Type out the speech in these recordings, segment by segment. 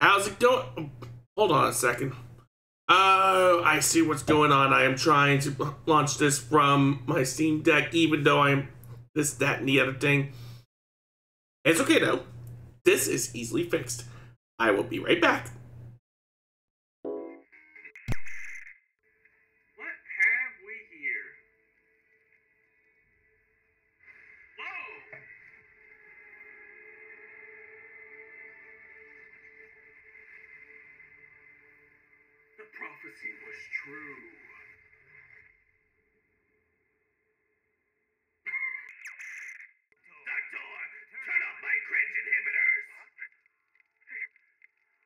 How's it going? Hold on a second. Oh, I see what's going on. I am trying to launch this from my Steam Deck, even though I'm this, that, and the other thing. It's okay, though. This is easily fixed. I will be right back. What have we here? Whoa! The prophecy was true. Doctor, turn off my cringe inhibitors!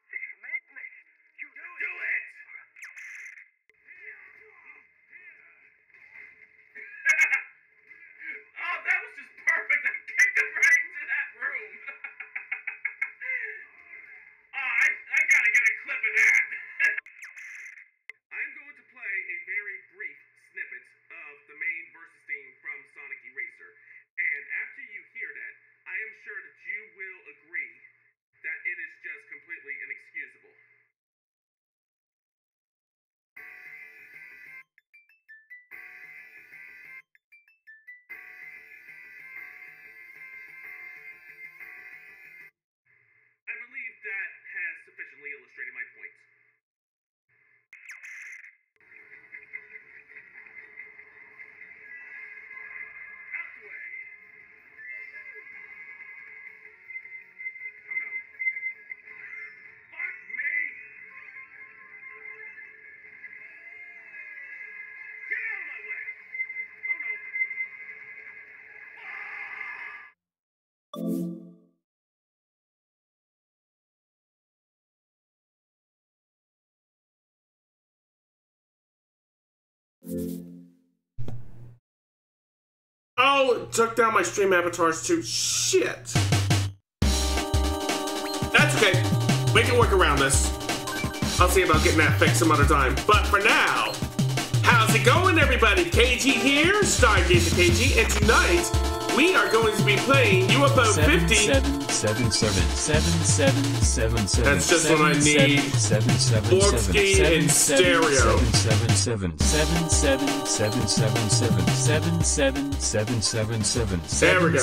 This is madness. You Do it! Oh, that was just perfect. I kicked him right into that room. Oh, I gotta get a clip of that. I'm going to play a very brief snippet of the main versus theme from Sonic Eraser. And after you hear that, I am sure that you will agree that it is just completely inexcusable. I believe that has sufficiently illustrated my points. Out the way. Oh no. Fuck me! Get out of my way! Oh no. Oh, it took down my stream avatars too. Shit. That's okay. We can work around this. I'll see about getting that fixed some other time. But for now, how's it going, everybody? KG here, Stargazer KG, and tonight we are going to be playing UFO 50. That's just what I need. Bluesky in stereo. There we go.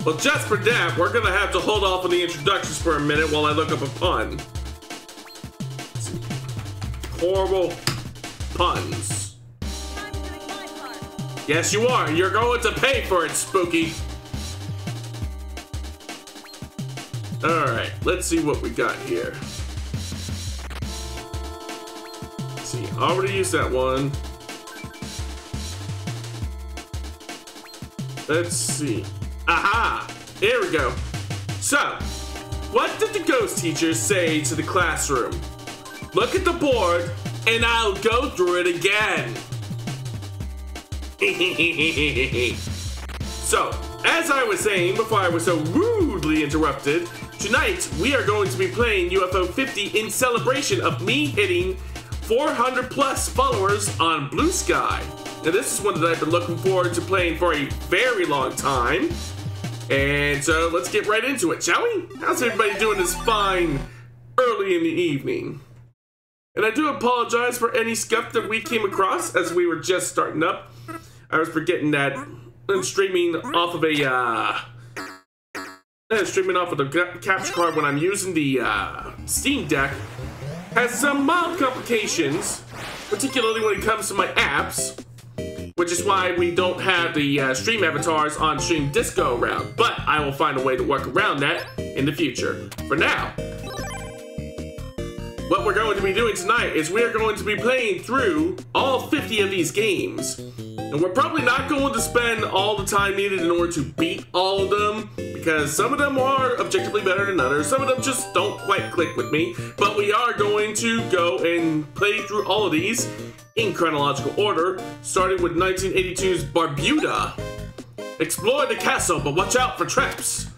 Well, just for that, we're gonna have to hold off on the introductions for a minute while I look up a pun. Horrible puns. Yes, you are. You're going to pay for it, Spooky. Alright, let's see what we got here. Let's see, already used that one. Let's see. Aha! There we go. So, what did the ghost teacher say to the classroom? Look at the board, and I'll go through it again. So, as I was saying before I was so rudely interrupted, tonight we are going to be playing UFO 50 in celebration of me hitting 400 plus followers on Bluesky. Now this is one that I've been looking forward to playing for a very long time. And so let's get right into it, shall we? How's everybody doing this fine early in the evening? And I do apologize for any scuff that we came across as we were just starting up. I was forgetting that I'm streaming off of a the capture card when I'm using the Steam Deck has some mild complications, particularly when it comes to my apps, which is why we don't have the stream avatars on Stream Disco around. But I will find a way to work around that in the future. For now, what we're going to be doing tonight is we're going to be playing through all 50 of these games. And we're probably not going to spend all the time needed in order to beat all of them, because some of them are objectively better than others. Some of them just don't quite click with me. But we are going to go and play through all of these in chronological order, starting with 1982's Barbuda. Explore the castle, but watch out for traps.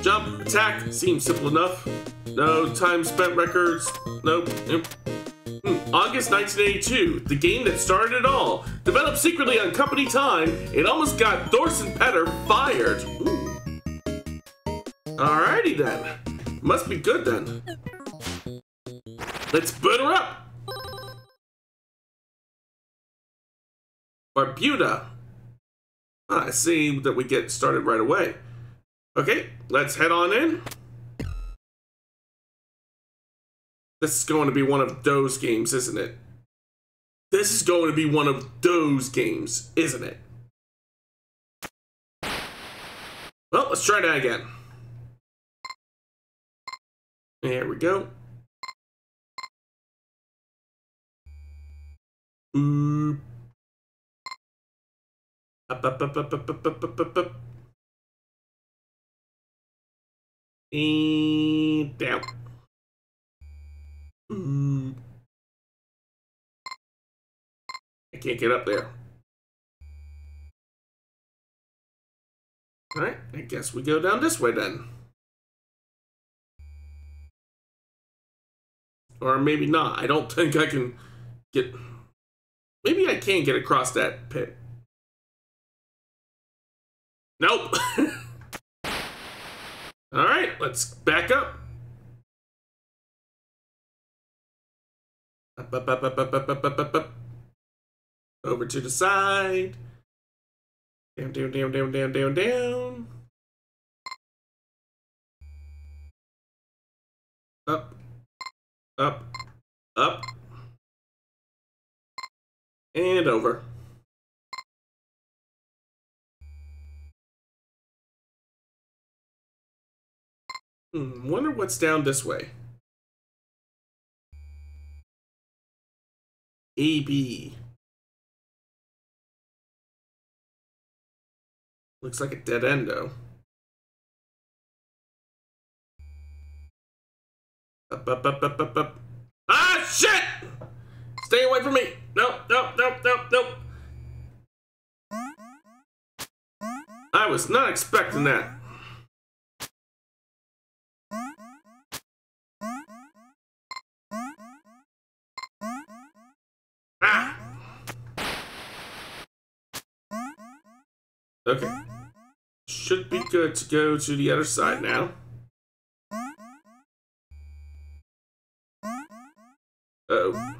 Jump, attack, seems simple enough. No time spent records. Nope. August 1982, the game that started it all. Developed secretly on company time, it almost got Thorsten Petter fired. Ooh. Alrighty then. Must be good then. Let's boot her up. Barbuda. I see that we get started right away. Okay, let's head on in. This is going to be one of those games, isn't it? This is going to be one of those games, isn't it? Well, let's try that again. There we go. Boop. Up, up, up, up, up, up, up, up, up. And down. I can't get up there. Alright, I guess we go down this way then. Or maybe not. I don't think I can get... Maybe I can get across that pit. Nope. Alright, let's back up. Up, up, up, up, up, up, up, up, up, up. Over to the side. Down, down, down, down, down, down, down. Up. Up. Up. And over. Wonder what's down this way. AB. Looks like a dead end, though. Up, up, up, up, up, up. Ah, shit! Stay away from me! Nope, nope, nope, nope, nope. I was not expecting that. Ah! Okay. Should be good to go to the other side now. Uh-oh.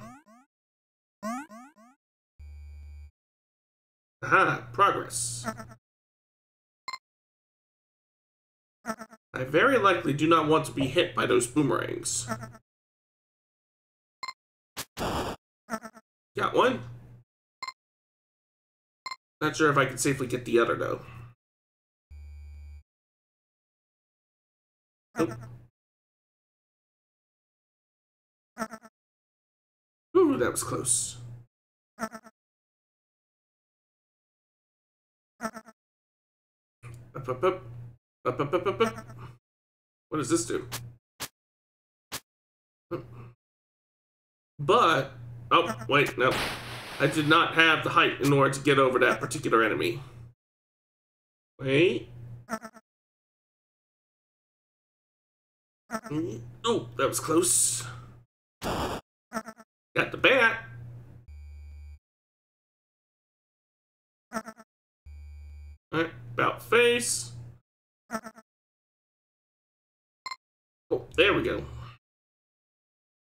Aha, progress. I very likely do not want to be hit by those boomerangs. Got one. Not sure if I can safely get the other, though. Nope. Ooh, that was close. Up, up, up. Up, up, up, up, up. What does this do? But, oh, wait, no. I did not have the height in order to get over that particular enemy. Wait. Oh, that was close. Got the bat. Alright, about face. Oh, there we go.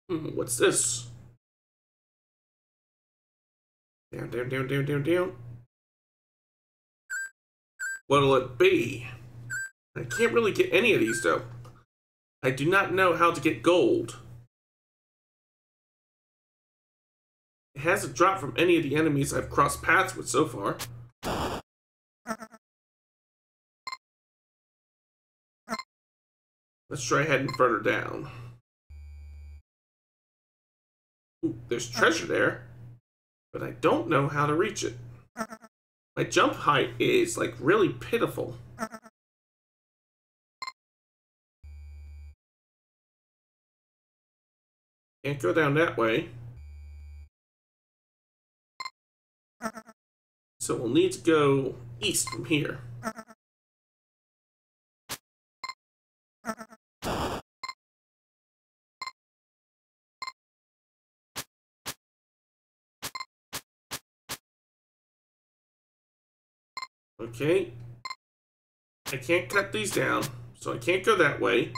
What's this? Down, down, down, down, down, down. What'll it be? I can't really get any of these, though. I do not know how to get gold. It hasn't dropped from any of the enemies I've crossed paths with so far. Let's try heading further down. Ooh, there's treasure there, but I don't know how to reach it. My jump height is, like, really pitiful. Can't go down that way. So we'll need to go east from here. Okay. I can't cut these down, so I can't go that way.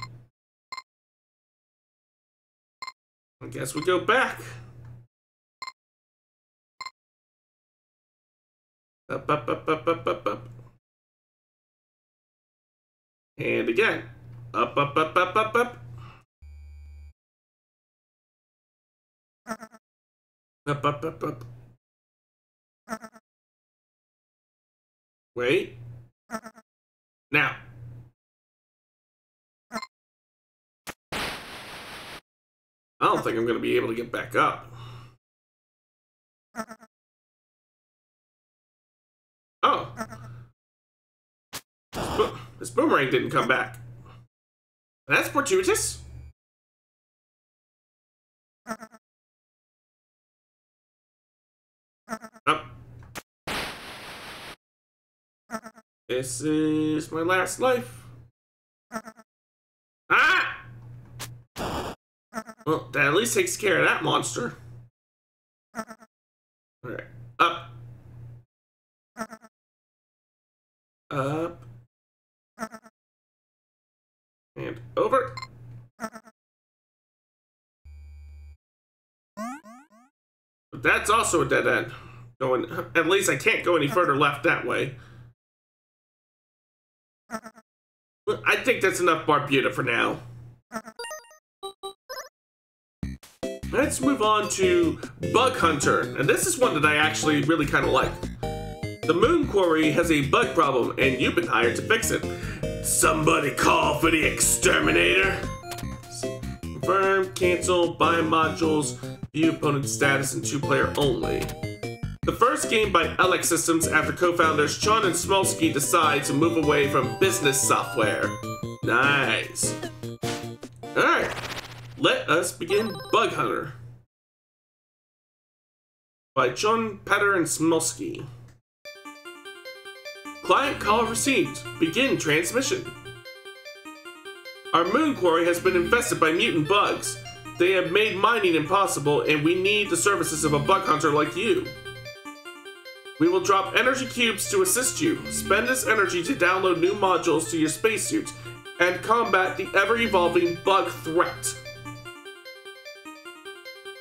I guess we go back. Up, up, up, up, up, up, up. And again. Up, up, up, up, up, up. Up, up, up, up. Wait. Now. I don't think I'm going to be able to get back up. Oh. This boomerang didn't come back. That's fortuitous. Up. This is my last life. Ah! Well, that at least takes care of that monster. Alright. Up. Up. And over. But that's also a dead end. Going, at least I can't go any further left that way. I think that's enough Barbuda for now. Let's move on to Bug Hunter, and this is one that I actually really kind of like. The Moon Quarry has a bug problem, and you've been hired to fix it. Somebody call for the exterminator. Confirm, cancel, buy modules, view opponent status, and 2-player only. The first game by LX Systems after co-founders Chun and Smolsky decide to move away from business software. Nice. Alright, let us begin Bug Hunter. By Chun, Petter, and Smolsky. Client call received. Begin transmission. Our moon quarry has been infested by mutant bugs. They have made mining impossible, and we need the services of a bug hunter like you. We will drop energy cubes to assist you. Spend this energy to download new modules to your spacesuit and combat the ever-evolving bug threat.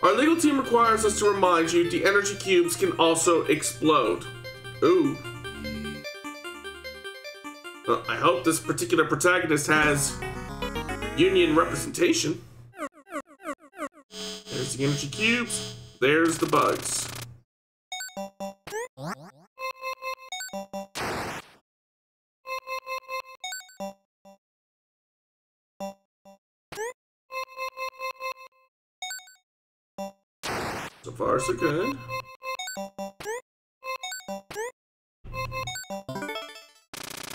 Our legal team requires us to remind you the energy cubes can also explode. Ooh. Well, I hope this particular protagonist has union representation. There's the energy cubes. There's the bugs. So far, so good.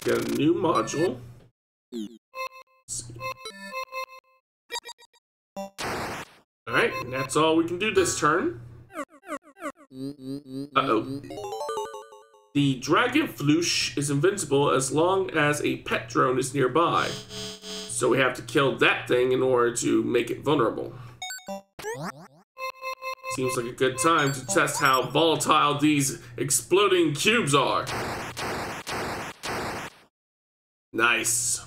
Get a new module. Let's see. Alright, and that's all we can do this turn. Uh-oh. The Dragon Floosh is invincible as long as a pet drone is nearby. So we have to kill that thing in order to make it vulnerable. Seems like a good time to test how volatile these exploding cubes are. Nice.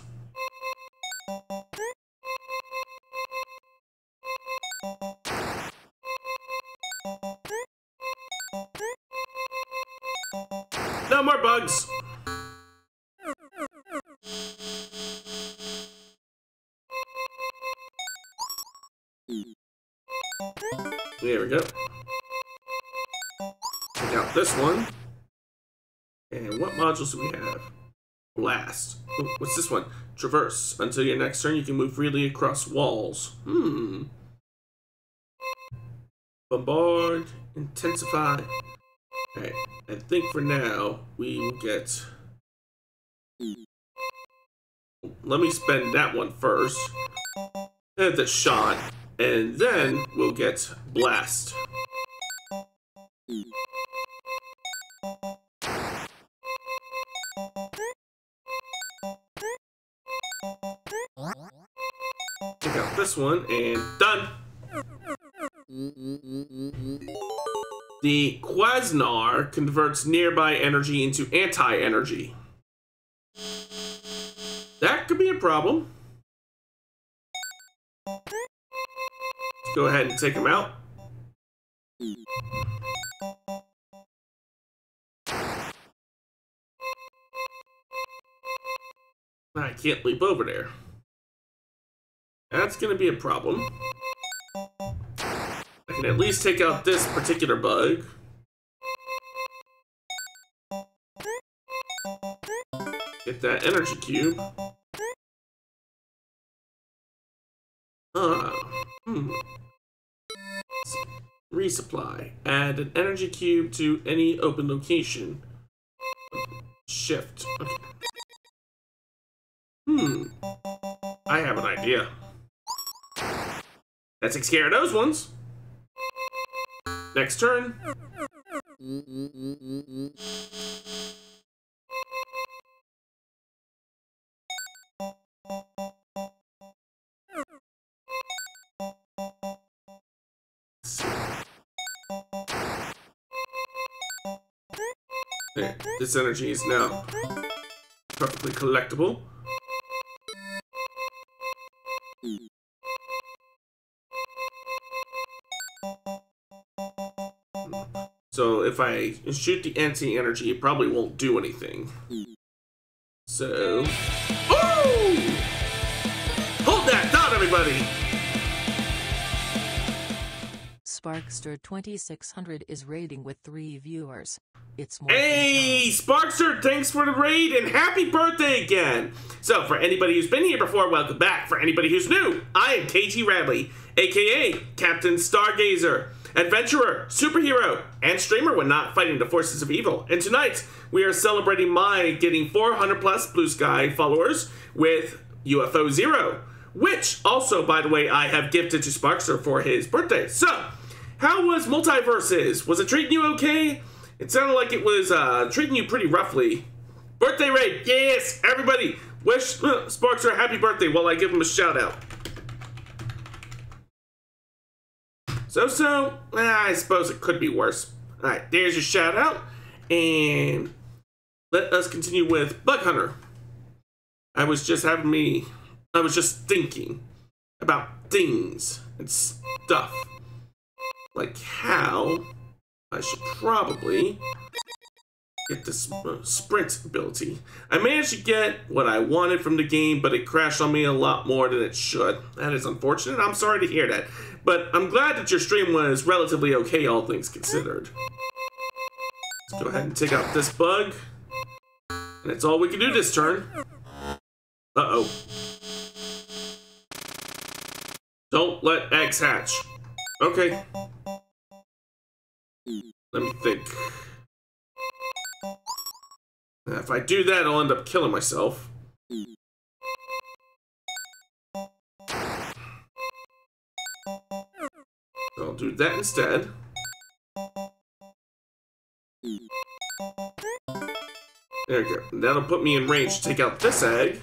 No more bugs. There we go. Take out this one. And what modules do we have? Blast. Ooh, what's this one? Traverse. Until your next turn, you can move freely across walls. Bombard. Intensify. Alright, I think for now, we will get... Let me spend that one first. And the shot. And then we'll get Blast. Take out this one and done. The Quasnar converts nearby energy into anti-energy. That could be a problem. Let's go ahead and take him out. I can't leap over there. That's gonna be a problem. I can at least take out this particular bug. Get that energy cube. Resupply. Add an energy cube to any open location. Shift. Okay. I have an idea. That takes care of those ones. Next turn. There, this energy is now perfectly collectible. So if I shoot the anti-energy, it probably won't do anything. So... Oh! Hold that thought, everybody! Sparkster 2600 is raiding with 3 viewers. It's more. Hey, Sparkster, thanks for the raid and happy birthday again! So, for anybody who's been here before, welcome back. For anybody who's new, I am KT Radley, aka Captain Stargazer, adventurer, superhero, and streamer when not fighting the forces of evil. And tonight, we are celebrating my getting 400 plus Bluesky followers with UFO 0, which also, by the way, I have gifted to Sparkster for his birthday. So, how was Multiverses? Was it treating you okay? It sounded like it was treating you pretty roughly. Birthday raid, yes! Everybody, wish Sparkster a happy birthday while I give him a shout out. So, I suppose it could be worse. Alright, there's your shout out. And let us continue with Bug Hunter. I was just thinking about things and stuff. Like how I should probably get this sprint ability. I managed to get what I wanted from the game, but it crashed on me a lot more than it should. That is unfortunate. I'm sorry to hear that. But I'm glad that your stream was relatively okay, all things considered. Let's go ahead and take out this bug. And that's all we can do this turn. Uh-oh. Don't let eggs hatch. Okay. Let me think. If I do that, I'll end up killing myself. So I'll do that instead. There we go. That'll put me in range to take out this egg.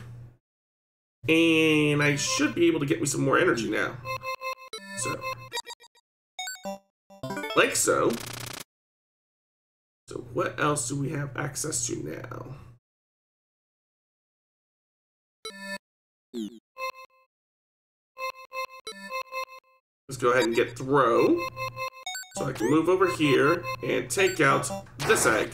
And I should be able to get me some more energy now. So. Like so. So what else do we have access to now? Let's go ahead and get throw. So I can move over here and take out this egg.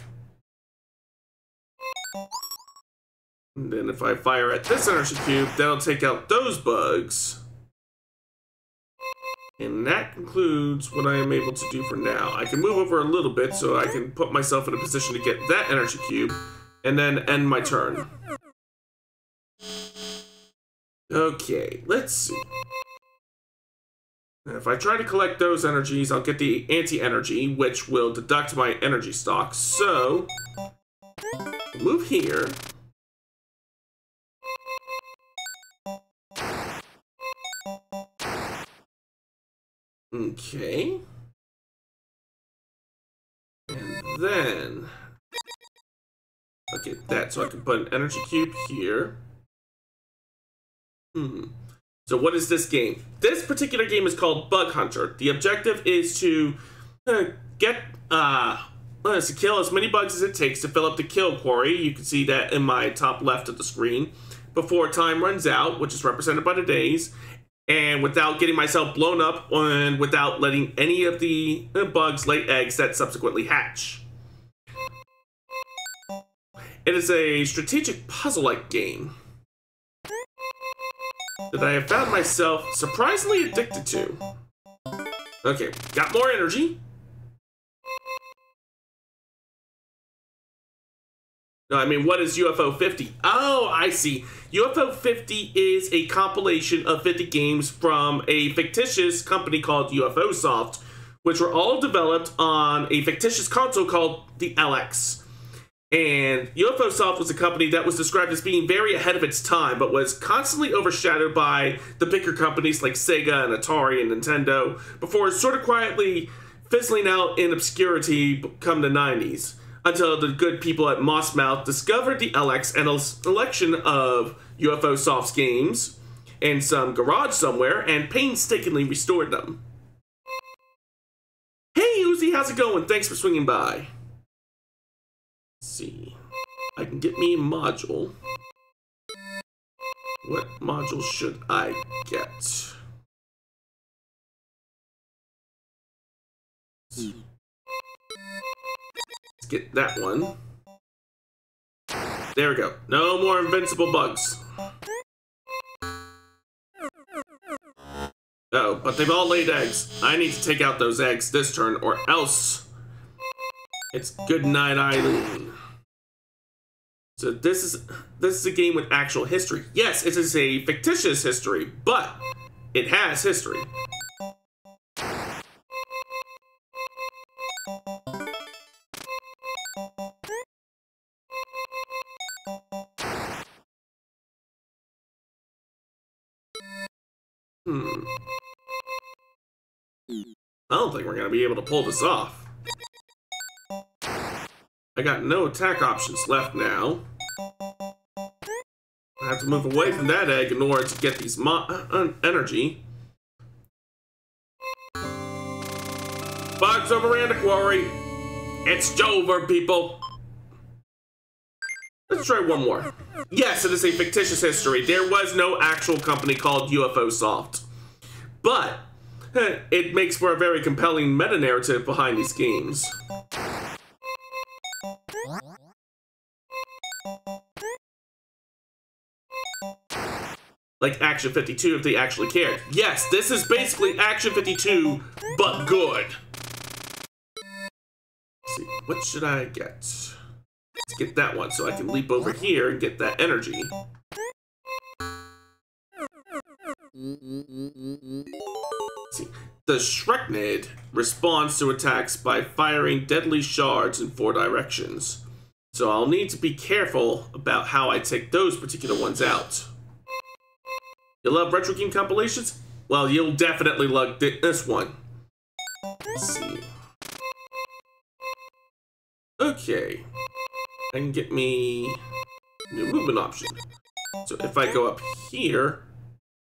And then if I fire at this energy cube, that'll take out those bugs. And that concludes what I am able to do for now. I can move over a little bit so I can put myself in a position to get that energy cube and then end my turn. Okay, let's see. If I try to collect those energies, I'll get the anti-energy, which will deduct my energy stock. So, move here. Okay. And then I'll get that so I can put an energy cube here. So what is this game? This particular game is called Bug Hunter. The objective is to get Let's kill as many bugs as it takes to fill up the kill quarry. You can see that in my top left of the screen. Before time runs out, which is represented by the days, and without getting myself blown up and without letting any of the bugs lay eggs that subsequently hatch. It is a strategic puzzle-like game that I have found myself surprisingly addicted to. Okay, got more energy. No, I mean, what is UFO 50? Oh, I see. UFO 50 is a compilation of 50 games from a fictitious company called UFO Soft, which were all developed on a fictitious console called the LX. And UFO Soft was a company that was described as being very ahead of its time, but was constantly overshadowed by the bigger companies like Sega and Atari and Nintendo, before sort of quietly fizzling out in obscurity come the 90s, until the good people at Mossmouth discovered the LX and a selection of UFO Soft's games in some garage somewhere and painstakingly restored them. Hey Uzi, how's it going? Thanks for swinging by. See, I can get me a module. What module should I get? Let's get that one. There we go. No more invincible bugs. Oh, but they've all laid eggs. I need to take out those eggs this turn, or else it's good night, Eileen. So this is a game with actual history. Yes, it is a fictitious history, but it has history. I don't think we're gonna be able to pull this off. I got no attack options left now. I have to move away from that egg in order to get these energy. Bugs overran the quarry. It's over, people. Let's try one more. Yes, it is a fictitious history. There was no actual company called UFO Soft. But it makes for a very compelling meta-narrative behind these games. Like Action 52 if they actually cared. Yes, this is basically Action 52, but good. Let's see, what should I get? Let's get that one so I can leap over here and get that energy. Let's see. The Shreknid responds to attacks by firing deadly shards in 4 directions. So I'll need to be careful about how I take those particular ones out. You love retro game compilations? Well, you'll definitely love this one. Let's see. Okay. I can get me a new movement option. So if I go up here,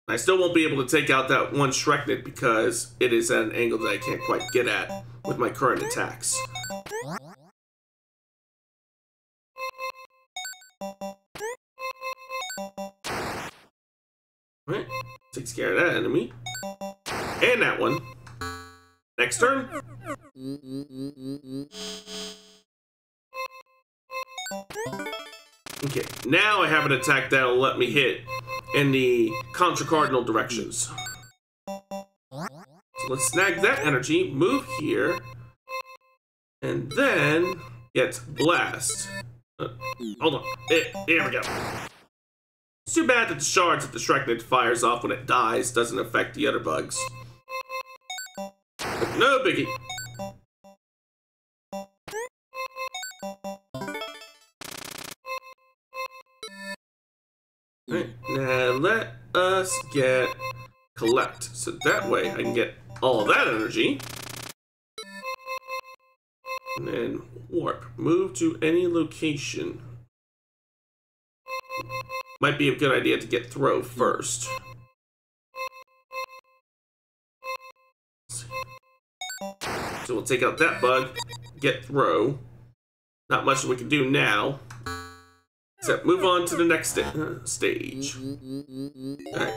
I still won't be able to take out that one Shreknid because it is at an angle that I can't quite get at with my current attacks. Alright, takes care of that enemy. And that one. Next turn. Okay, now I have an attack that'll let me hit in the contra-cardinal directions. So let's snag that energy, move here, and then get blast. Hold on, there we go. It's too bad that the shards that the Shreknid fires off when it dies doesn't affect the other bugs. But no biggie. Alright, now let us get collect. So that way I can get all of that energy. And then warp. Move to any location. Might be a good idea to get throw first. So we'll take out that bug. get through. Not much we can do now. Except move on to the next stage. Alright.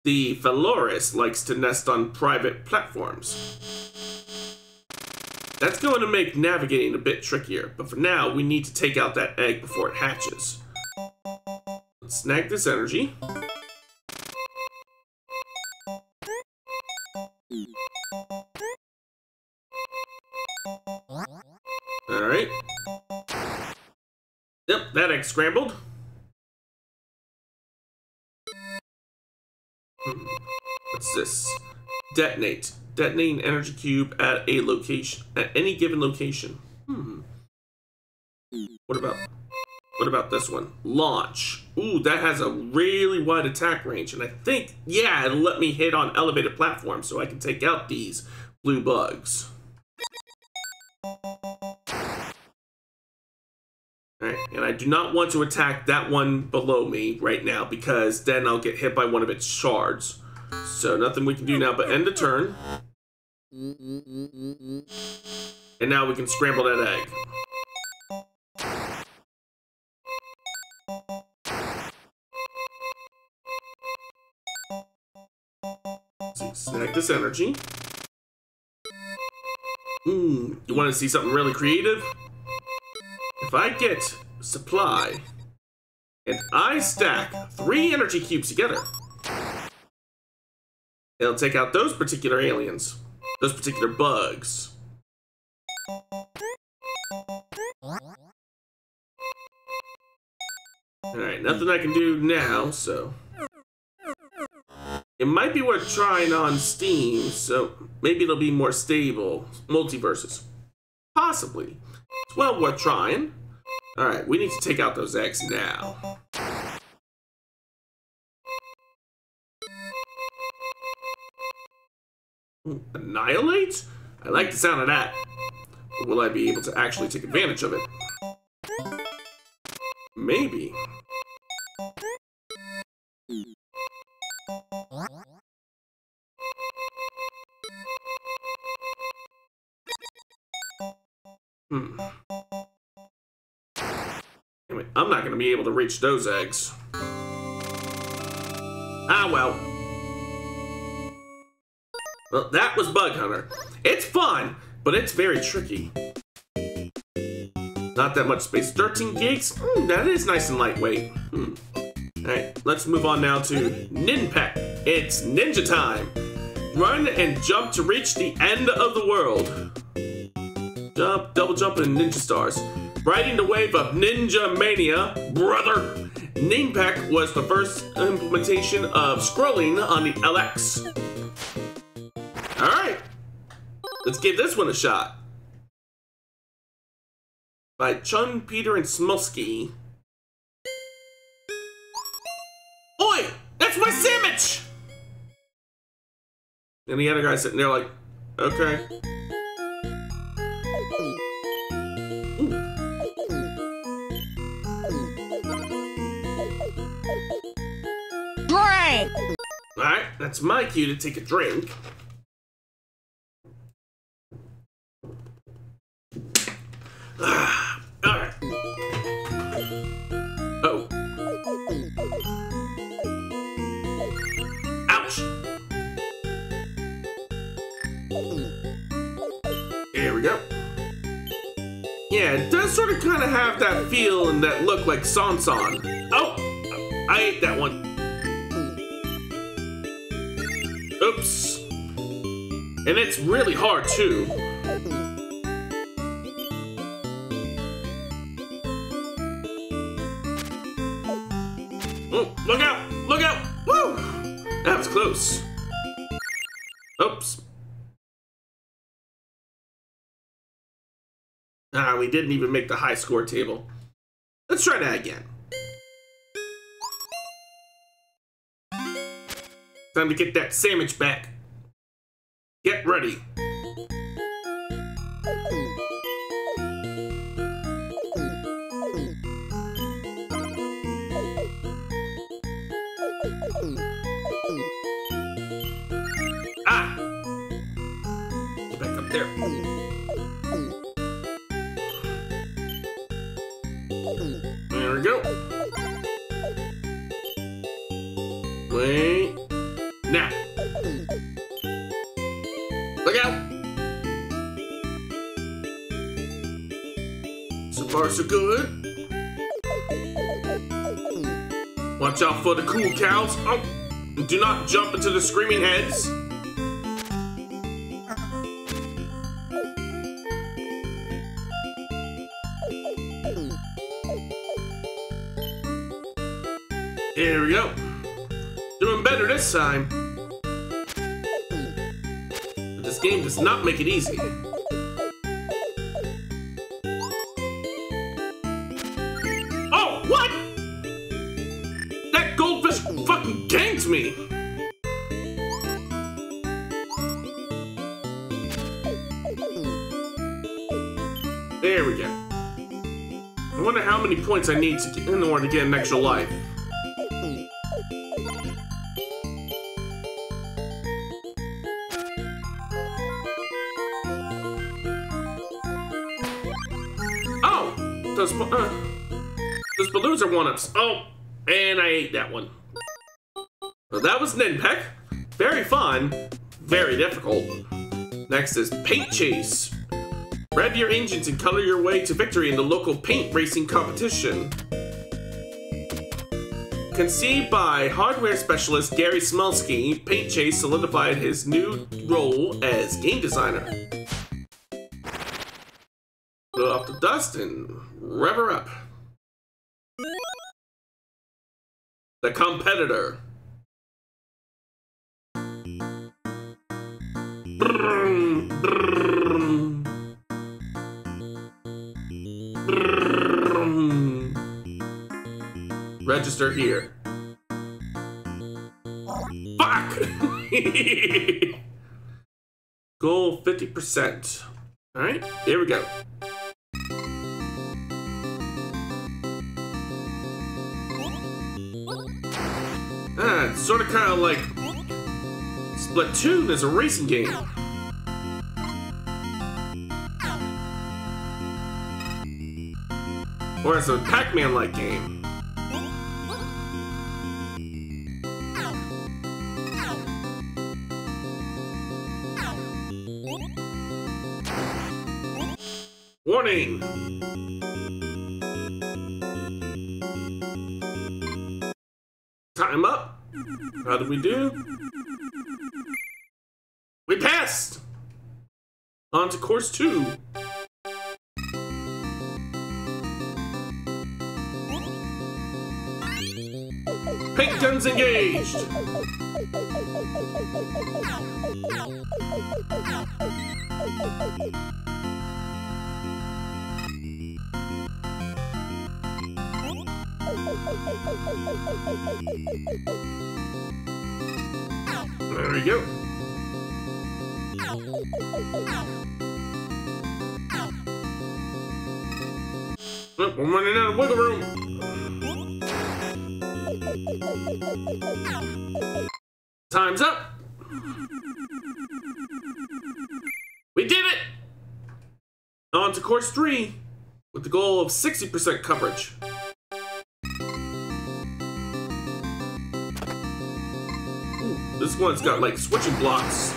The Phaloris likes to nest on private platforms. That's going to make navigating a bit trickier, but for now, we need to take out that egg before it hatches. Let's snag this energy. Alright. Yep, that egg scrambled. What's this? Detonate. Detonating energy cube at a location, at any given location. What about this one? Launch. Ooh, that has a really wide attack range, and I think, yeah, it'll let me hit on elevated platforms so I can take out these blue bugs. Alright, and I do not want to attack that one below me right now because then I'll get hit by one of its shards. So nothing we can do now but end the turn. And now we can scramble that egg. So snag this energy. You want to see something really creative? If I get supply and I stack 3 energy cubes together, it'll take out those particular aliens, those particular bugs. Alright, nothing I can do now, so it might be worth trying on Steam, so maybe it'll be more stable. Multiverses. Possibly. It's well worth trying. Alright, we need to take out those eggs now. Annihilate? I like the sound of that. But will I be able to actually take advantage of it? Maybe. Anyway, I'm not going to be able to reach those eggs. Ah, well. Well, that was Bug Hunter. It's fun, but it's very tricky. Not that much space. 13 gigs? That is nice and lightweight. Alright, let's move on now to Ninpeck. It's ninja time. Run and jump to reach the end of the world. Jump, double jump, and ninja stars. Riding the wave of ninja mania, brother. Ninpeck was the first implementation of scrolling on the LX. Alright, let's give this one a shot. By Chun, Peter, and Smolsky. Oi! That's my sandwich! And the other guy's sitting there like, okay. Drink! Alright, that's my cue to take a drink. Alright. Oh. Ouch! There we go. Yeah, it does sort of kind of have that feel and that look like Sansan. Oh! I ate that one. Oops. And it's really hard, too. Oh, look out! Look out! Woo! That was close. Oops. Ah, we didn't even make the high score table. Let's try that again. Time to get that sandwich back. Get ready. Ah! Get back up there. Now. Look out! So far, so good. Watch out for the cool cows. Oh, do not jump into the screaming heads. Here we go. Doing better this time. But this game does not make it easy. Oh, what? That goldfish fucking ganked me. There we go. I wonder how many points I need to get in order to get an extra life. Those balloons are one-ups. Oh, and I ate that one. Well, that was Ninpeck. Very fun. Very difficult. Next is Paint Chase. Rev your engines and color your way to victory in the local paint racing competition. Conceived by hardware specialist Gary Smulsky, Paint Chase solidified his new role as game designer. Blow off the dust and rev her up. The competitor. Brum, brum. Brum. Register here. Fuck! Goal 50%. Alright, here we go. It's sort of kind of like Splatoon as a racing game. Or as a Pac-Man-like game. Warning! Time up. How did we do? We passed! On to course 2. Paint guns engaged! There we go. Oh, I'm running out of wiggle room. Time's up. We did it! On to course 3 with the goal of 60% coverage. This one's got like switching blocks.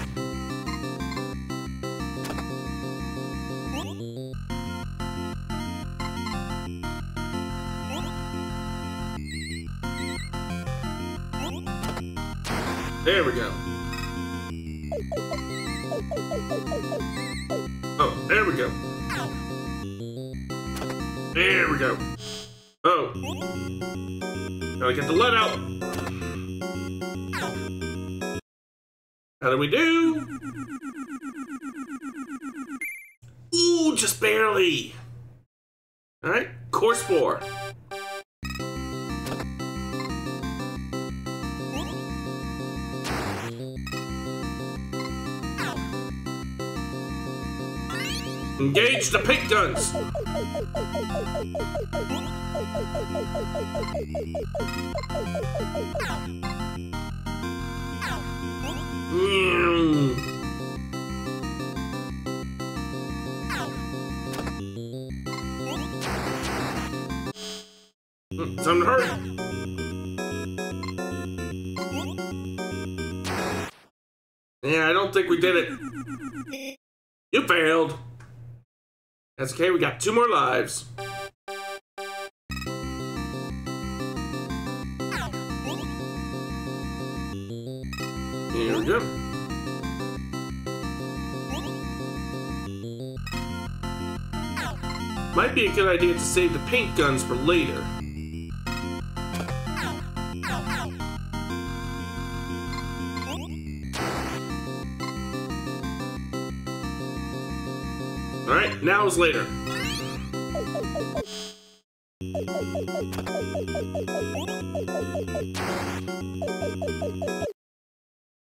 There we go. Oh, there we go. There we go. Oh. Gotta get the lead out. How do we do? Ooh, just barely. All right, course 4. Engage the paint guns. Time to hurry. Yeah, I don't think we did it. You failed. That's okay, we got 2 more lives. Here we go. Might be a good idea to save the paint guns for later. Alright, now is later.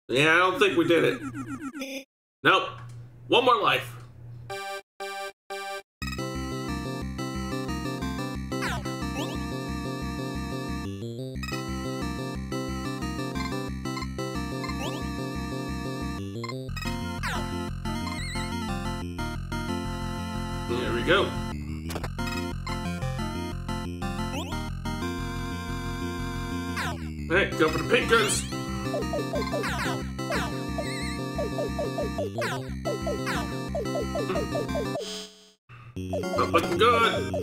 Yeah, I don't think we did it. Nope. 1 more life. There we go. Alright, go for the paint guns. Not looking good.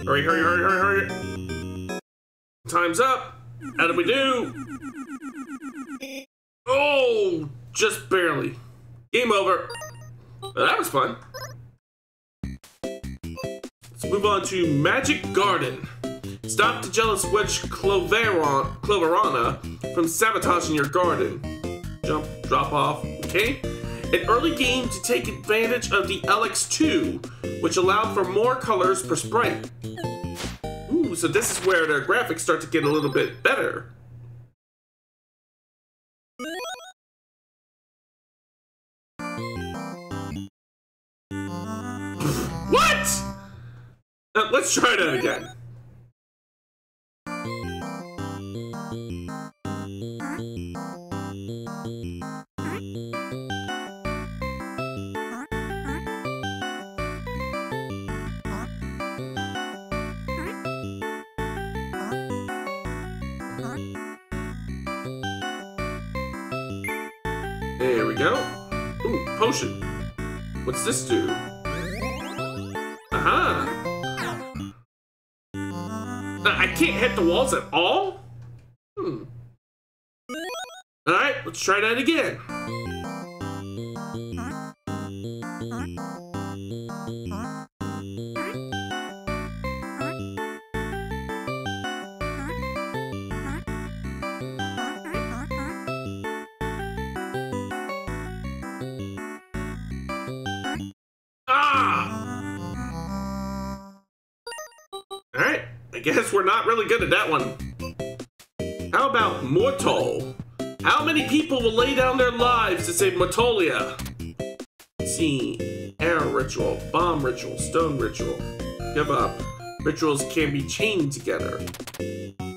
Hurry, hurry, hurry, hurry, hurry. Time's up. How did we do? Oh, just barely. Game over. Well, that was fun. Let's move on to Magic Garden. Stop the jealous witch Cloverana from sabotaging your garden. Jump, drop off, okay? An early game to take advantage of the LX2, which allowed for more colors per sprite. Ooh, so this is where the graphics start to get a little bit better. What? Let's try that again. There we go. Ooh, potion. What's this do? Aha! I can't hit the walls at all? Alright, let's try that again. Alright, I guess we're not really good at that one. How about Mortal? How many people will lay down their lives to save Mortolia? Let's see. Arrow ritual, bomb ritual, stone ritual. Give up. Rituals can be chained together.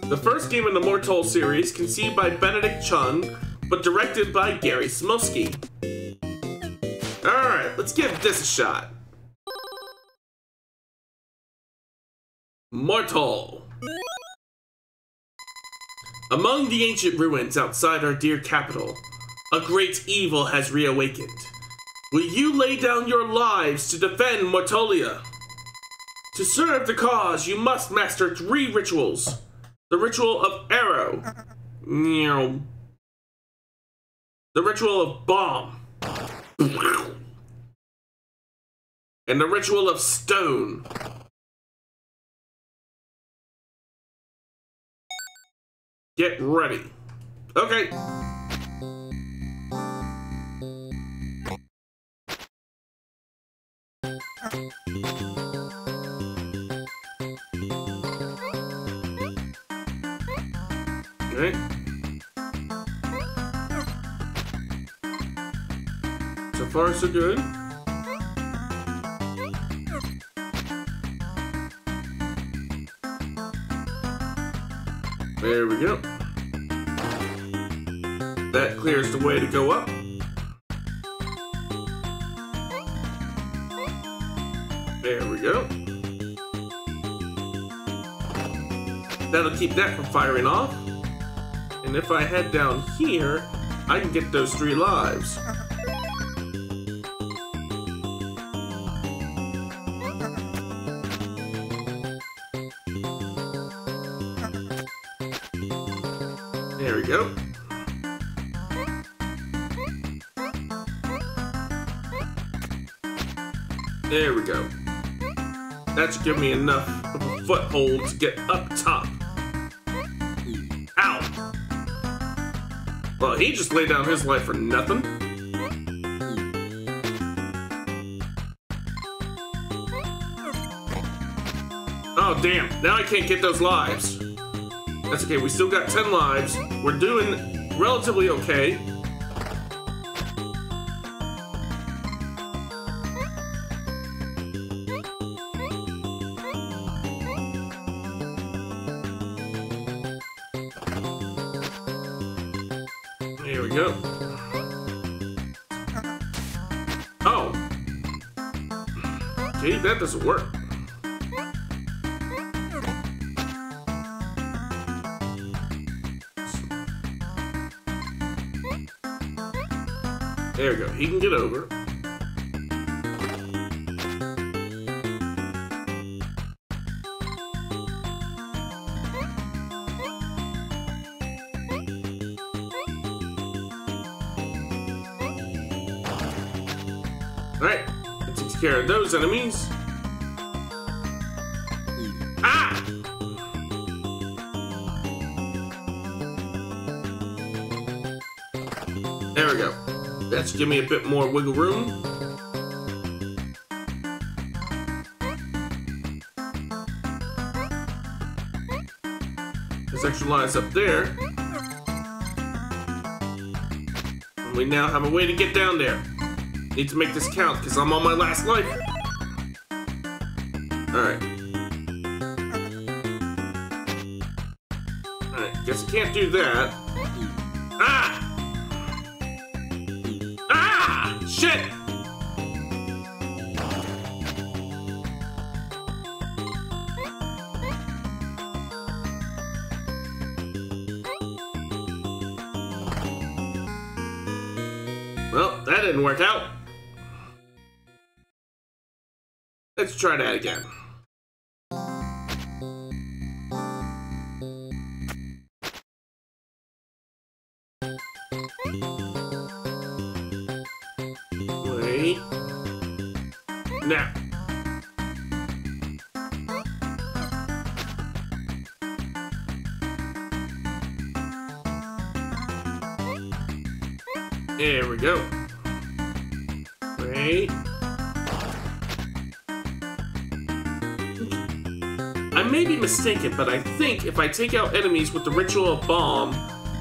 The first game in the Mortal series, conceived by Benedict Chung, but directed by Gary Smolsky. Alright, let's give this a shot. Mortal. Among the ancient ruins outside our dear capital, a great evil has reawakened. Will you lay down your lives to defend Mortolia? To serve the cause, you must master 3 rituals. The ritual of arrow. The ritual of bomb. And the ritual of stone. Get ready. Okay. Okay. So far, so good. There we go. That clears the way to go up. There we go. That'll keep that from firing off. And if I head down here, I can get those 3 lives. There we go. There we go. That should give me enough of a foothold to get up top. Ow! Well, he just laid down his life for nothing. Oh, damn. Now I can't get those lives. That's okay. We still got 10 lives. We're doing relatively okay. Here we go. Oh. Gee, that doesn't work. There we go. He can get over. Alright, that takes care of those enemies. Ah! There we go. That should give me a bit more wiggle room. There's extra lives up there. And we now have a way to get down there. Need to make this count because I'm on my last life. Alright. Alright, guess I can't do that. Ah! Ah! Shit! Well, that didn't work out. Let's try that again. Wait. Now. There we go. Wait. I may be mistaken, but I think if I take out enemies with the Ritual of Bomb,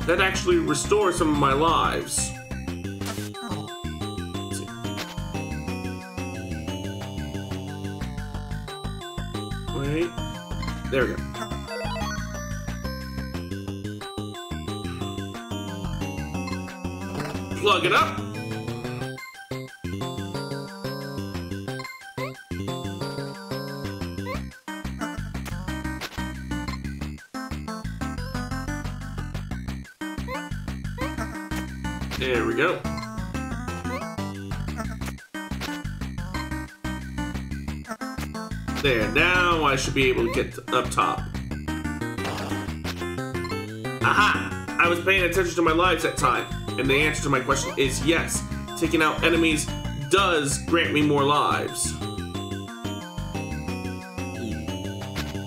that actually restores some of my lives. Let's see. Wait. There we go. Plug it up. There we go. There, now I should be able to get up top. Aha! I was paying attention to my lives that time, and the answer to my question is yes. Taking out enemies does grant me more lives.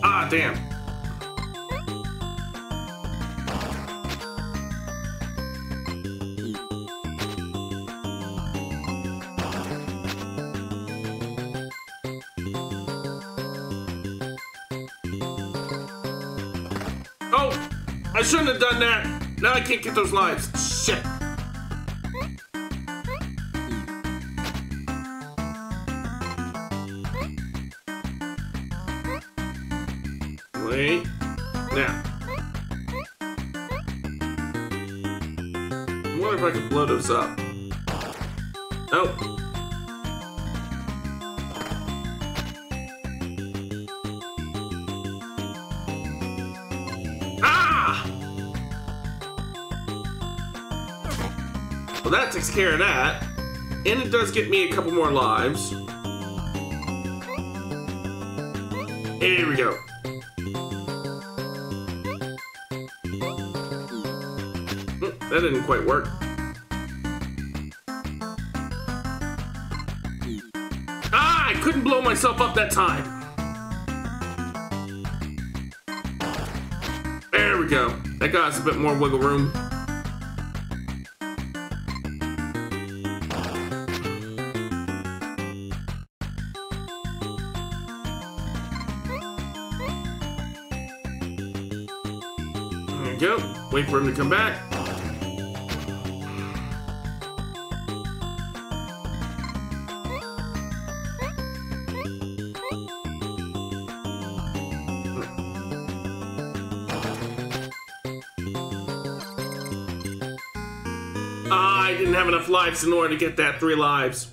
Ah, damn. Oh, I shouldn't have done that. Now I can't get those lives. Shit. Wait. Now. I wonder if I can blow those up. Oh. Well, that takes care of that. And it does get me a couple more lives. Here we go. That didn't quite work. Ah, I couldn't blow myself up that time. There we go. That got us a bit more wiggle room. There we go. Wait for him to come back. I didn't have enough lives in order to get that 3 lives.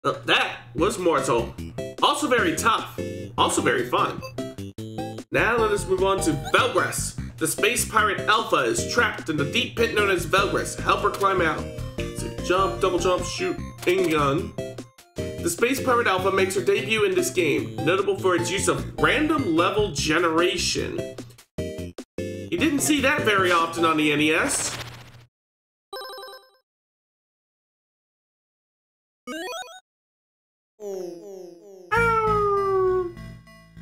That was mortal. Also very tough. Also very fun. Now let us move on to Velgris. The space pirate Alpha is trapped in the deep pit known as Velgris. Help her climb out. So jump, double jump, shoot, and gun. The space pirate Alpha makes her debut in this game, notable for its use of random level generation. You didn't see that very often on the NES.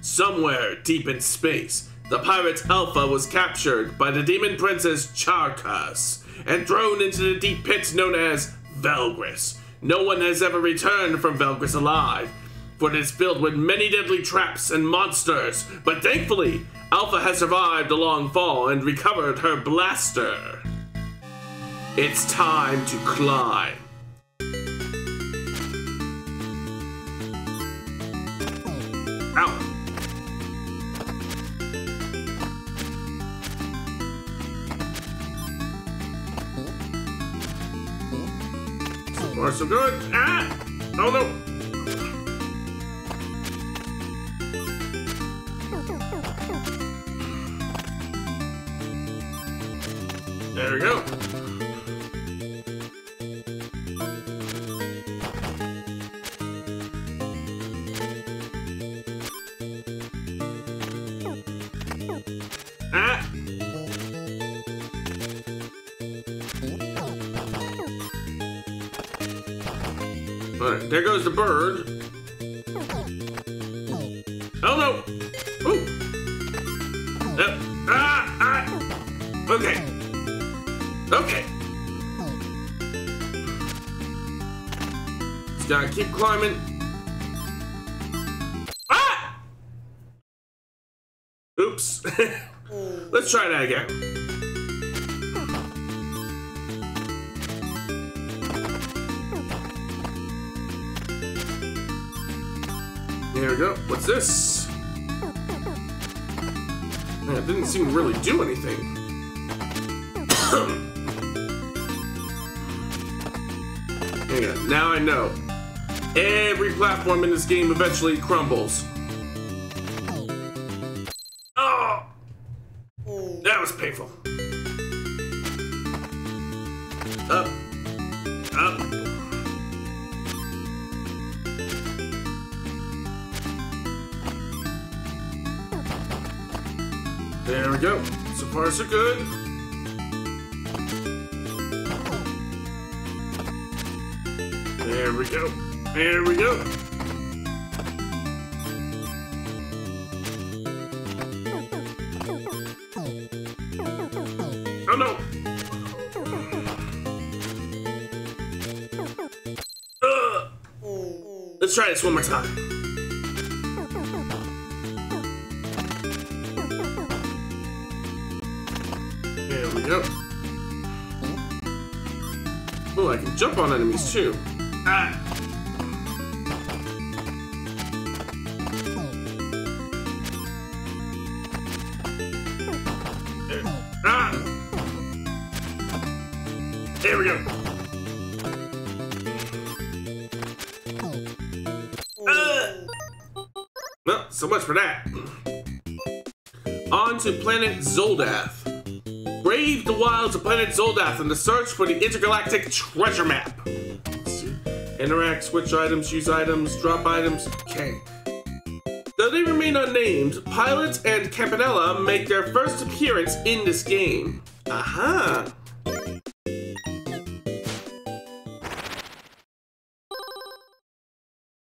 Somewhere deep in space, the pirate Alpha was captured by the demon princess Charkas and thrown into the deep pit known as Velgris. No one has ever returned from Velgris alive, for it is filled with many deadly traps and monsters, but thankfully, Alpha has survived a long fall and recovered her blaster. It's time to climb. Ow. So far, so good. Ah! Oh no! There we go. Ah! Alright, there goes the bird. Oh no! Ooh! Okay. Okay. Just gotta keep climbing. Ah! Oops. Let's try that again. There we go. What's this? Man, it didn't seem to really do anything. Hang on. Now I know. Every platform in this game eventually crumbles. Oh! That was painful. Up. Up. There we go. So far, so good. There we go. There we go. Oh no! Let's try this one more time. There we go. Oh, I can jump on enemies too. Ah! There. Ah! There we go. Well, so much for that. On to planet Zoldath. brave the wilds of planet Zoldath in the search for the intergalactic treasure map. Let's see. Interact, switch items, use items, drop items. Okay. Though they remain unnamed, Pilot and Campanella make their first appearance in this game. Aha!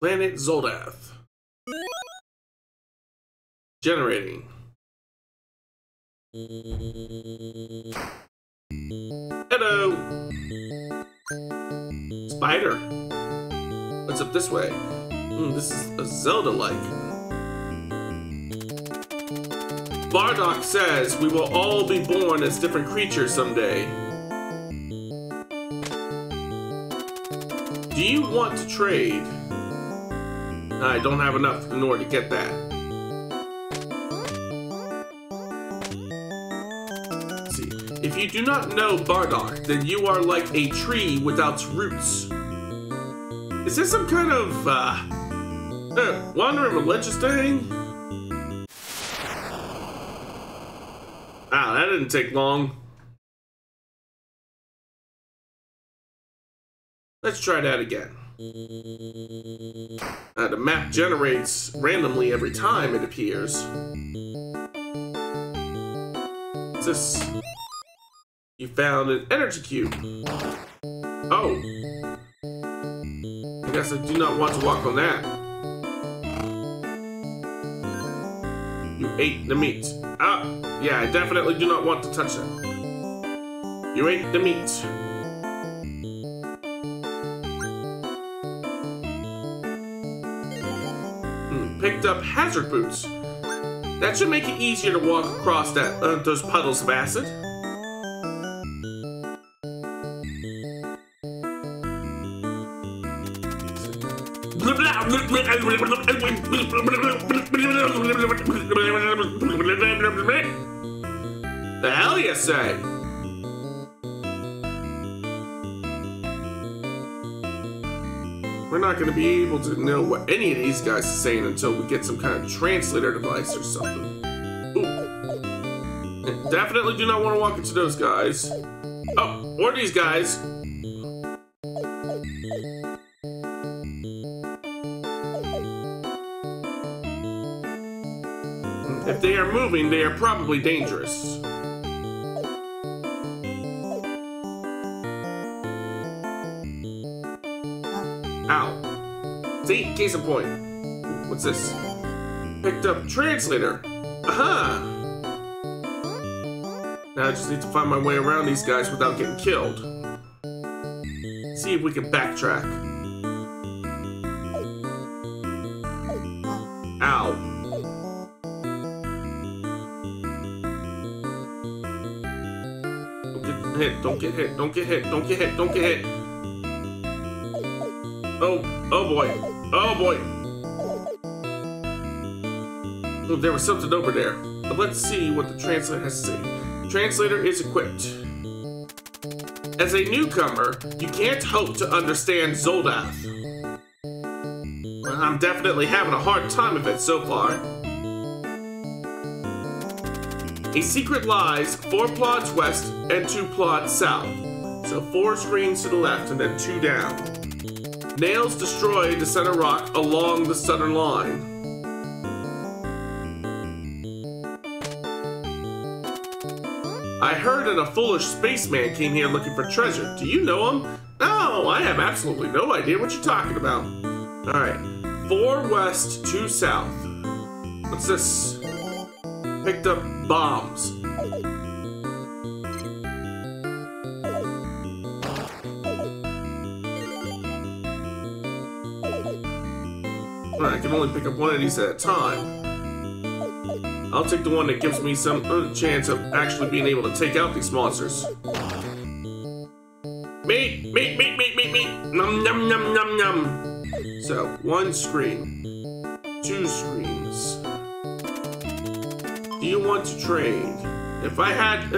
Planet Zoldath. Generating. Hello! Spider. What's up this way? This is a Zelda-like. Bardock says we will all be born as different creatures someday. Do you want to trade? I don't have enough in order to get that. Let's see. If you do not know Bardock, then you are like a tree without roots. Is this some kind of wandering religious thing? Wow, that didn't take long. Let's try that again. The map generates randomly every time it appears. What's this? You found an energy cube. Oh. I guess I do not want to walk on that. You ate the meat. Ah, yeah, I definitely do not want to touch that. You ate the meat. Picked up hazard boots. That should make it easier to walk across that those puddles of acid. The hell you say? We're not going to be able to know what any of these guys are saying until we get some kind of translator device or something. Ooh. Definitely do not want to walk into those guys. Oh, or these guys. If they are moving, they are probably dangerous. Ow. See? Case in point. What's this? Picked up translator. Aha! Now I just need to find my way around these guys without getting killed. See if we can backtrack. Ow. Don't get hit, don't get hit, don't get hit, don't get hit. Oh boy, oh boy. Oh, there was something over there. But let's see what the translator has to say. The translator is equipped. As a newcomer, you can't hope to understand Zoldath. I'm definitely having a hard time of it so far. A secret lies 4 plots west and 2 plots south. So 4 screens to the left and then 2 down. Nails destroy the center rock along the southern line. I heard that a foolish spaceman came here looking for treasure. Do you know him? No, I have absolutely no idea what you're talking about. Alright, 4 west, 2 south. What's this? Picked up bombs. I can only pick up one of these at a time. I'll take the one that gives me some chance of actually being able to take out these monsters. Meat, meat, meat, meat, meat, meat. Num, num, num, num, num. So, 1 screen. 2 screens. Do you want to trade? If I had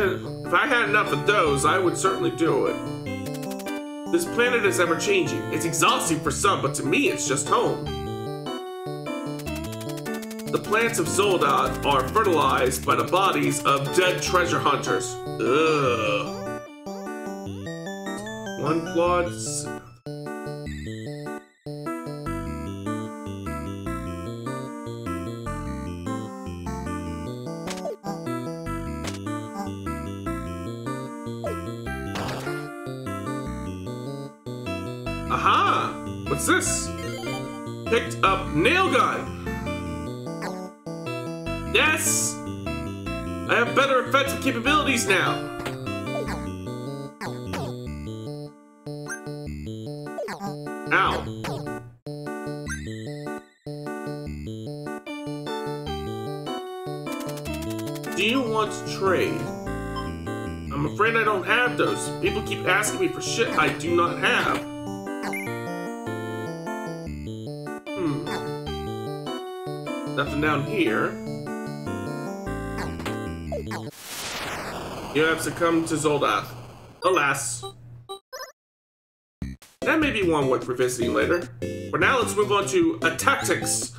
enough of those, I would certainly do it. This planet is ever changing. It's exhausting for some, but to me, it's just home. The plants of Zoldoth are fertilized by the bodies of dead treasure hunters. Ugh. One plot. Aha! What's this? Picked up nail gun. Yes! I have better offensive capabilities now. Ow. Do you want to trade? I'm afraid I don't have those. People keep asking me for shit I do not have. Nothing down here. You have succumbed to Zoldoth. Alas. That may be one worth revisiting later. For now, let's move on to tactics.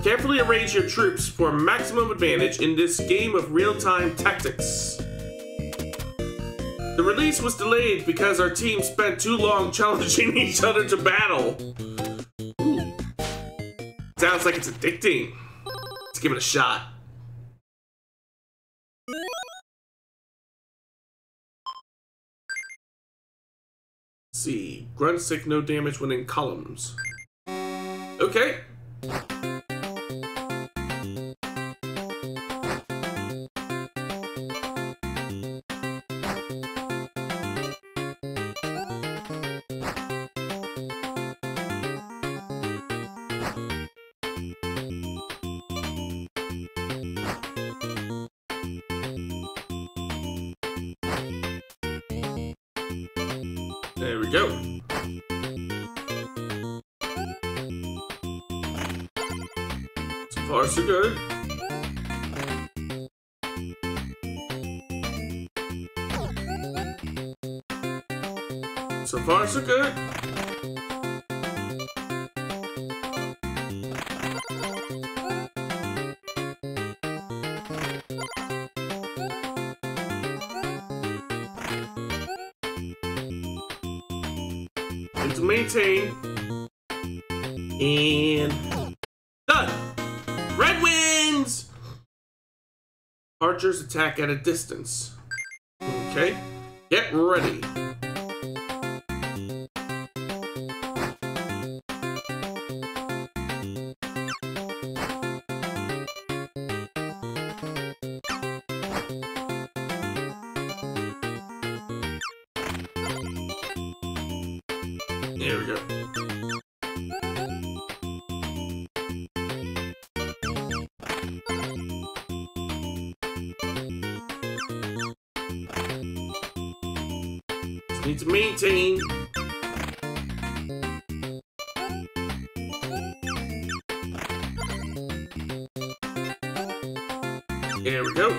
Carefully arrange your troops for maximum advantage in this game of real-time tactics. The release was delayed because our team spent too long challenging each other to battle. Ooh. Sounds like it's addicting. Let's give it a shot. Let's see. Grunt sick, no damage when in columns. Okay. There we go. So far, so good. So far, so good. And to maintain. And done. Red wins! Archers attack at a distance. Okay. Get ready. There we go. Just need to maintain. There we go.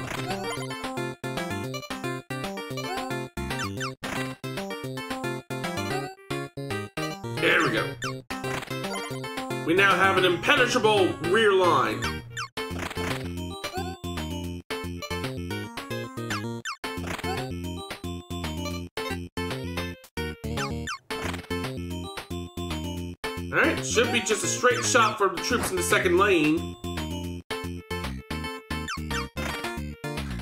There we go. We now have an impenetrable rear line. Alright, should be just a straight shot for the troops in the second lane.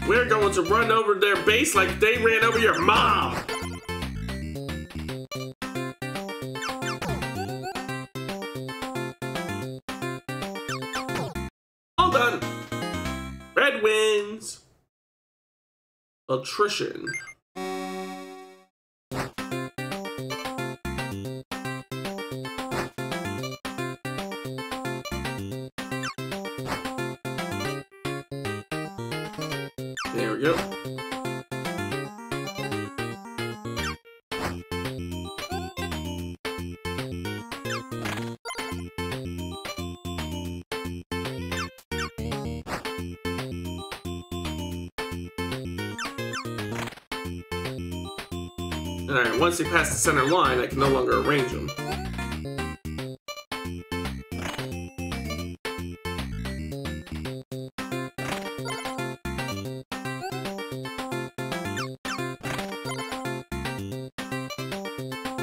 We're going to run over their base like they ran over your mom! All done! Red wins! Attrition. There we go. Alright, once they pass the center line, I can no longer arrange them.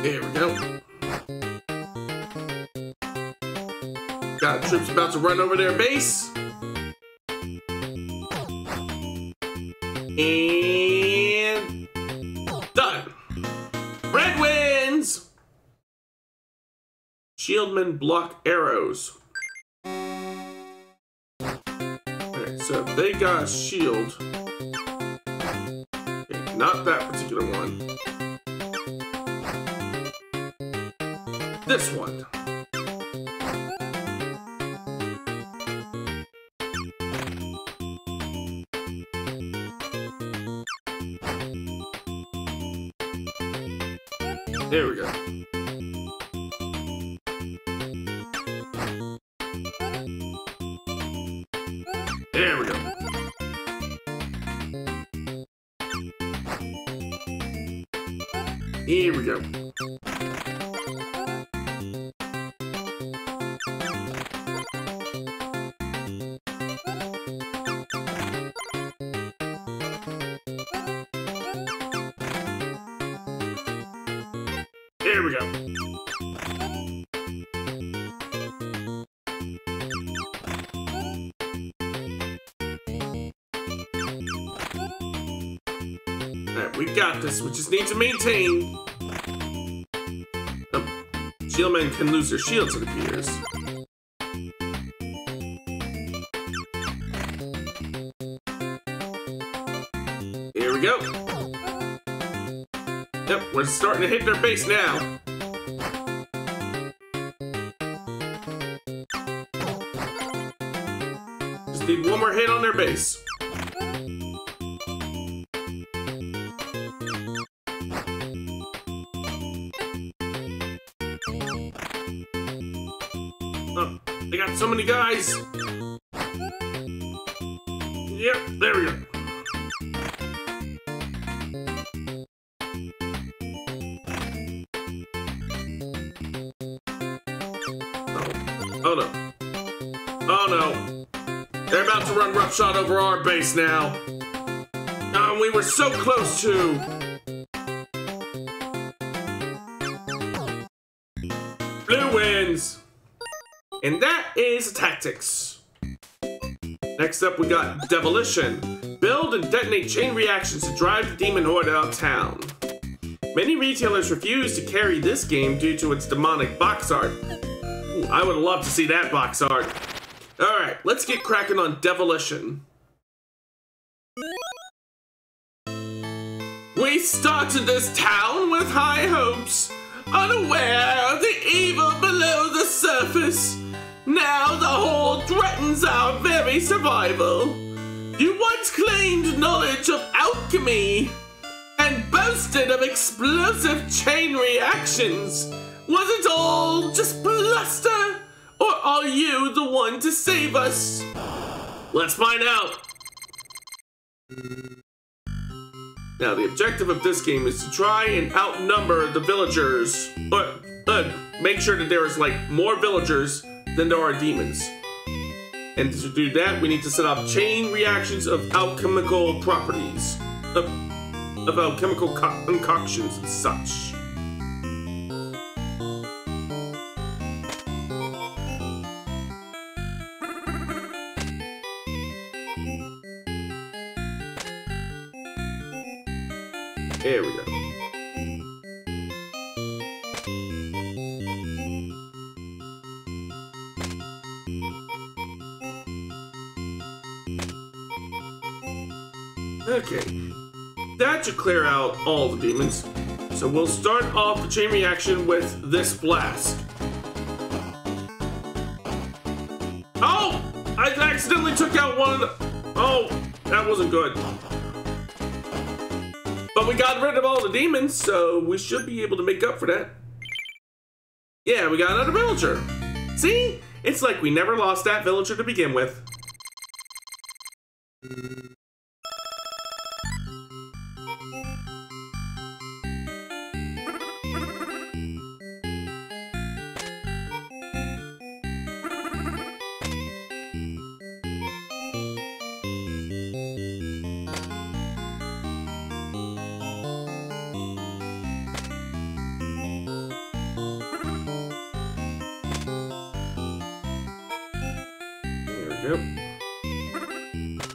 There we go. Got troops about to run over their base. And done. Red wins! Shieldmen block arrows. Alright, so they got a shield. Okay, not that particular one. This one. There we go. There we go. Here we go. There we go. Alright, we got this. We just need to maintain. Oh, shieldmen can lose their shields, it appears. Here we go. Yep, we're starting to hit their base now. Just need one more hit on their base. Oh, they got so many guys. Yep, there we go. Oh no. Oh no. They're about to run roughshod over our base now. Oh, we were so close to. Blue wins. And that is tactics. Next up we got Demolition. Build and detonate chain reactions to drive the demon horde out of town. Many retailers refuse to carry this game due to its demonic box art. I would love to see that box art. Alright, let's get cracking on Demolition. We started this town with high hopes, unaware of the evil below the surface. Now the horde threatens our very survival. You once claimed knowledge of alchemy and boasted of explosive chain reactions. Was it all just bluster? Or are you the one to save us? Let's find out. Now, the objective of this game is to try and outnumber the villagers. Or make sure that there is, like, more villagers than there are demons. And to do that, we need to set up chain reactions of alchemical properties. Of alchemical concoctions and such. There we go. Okay. That should clear out all the demons. So we'll start off the chain reaction with this blast. Oh! I accidentally took out one of the... Oh, that wasn't good. But we got rid of all the demons, so we should be able to make up for that. Yeah, we got another villager. See? It's like we never lost that villager to begin with. Yep.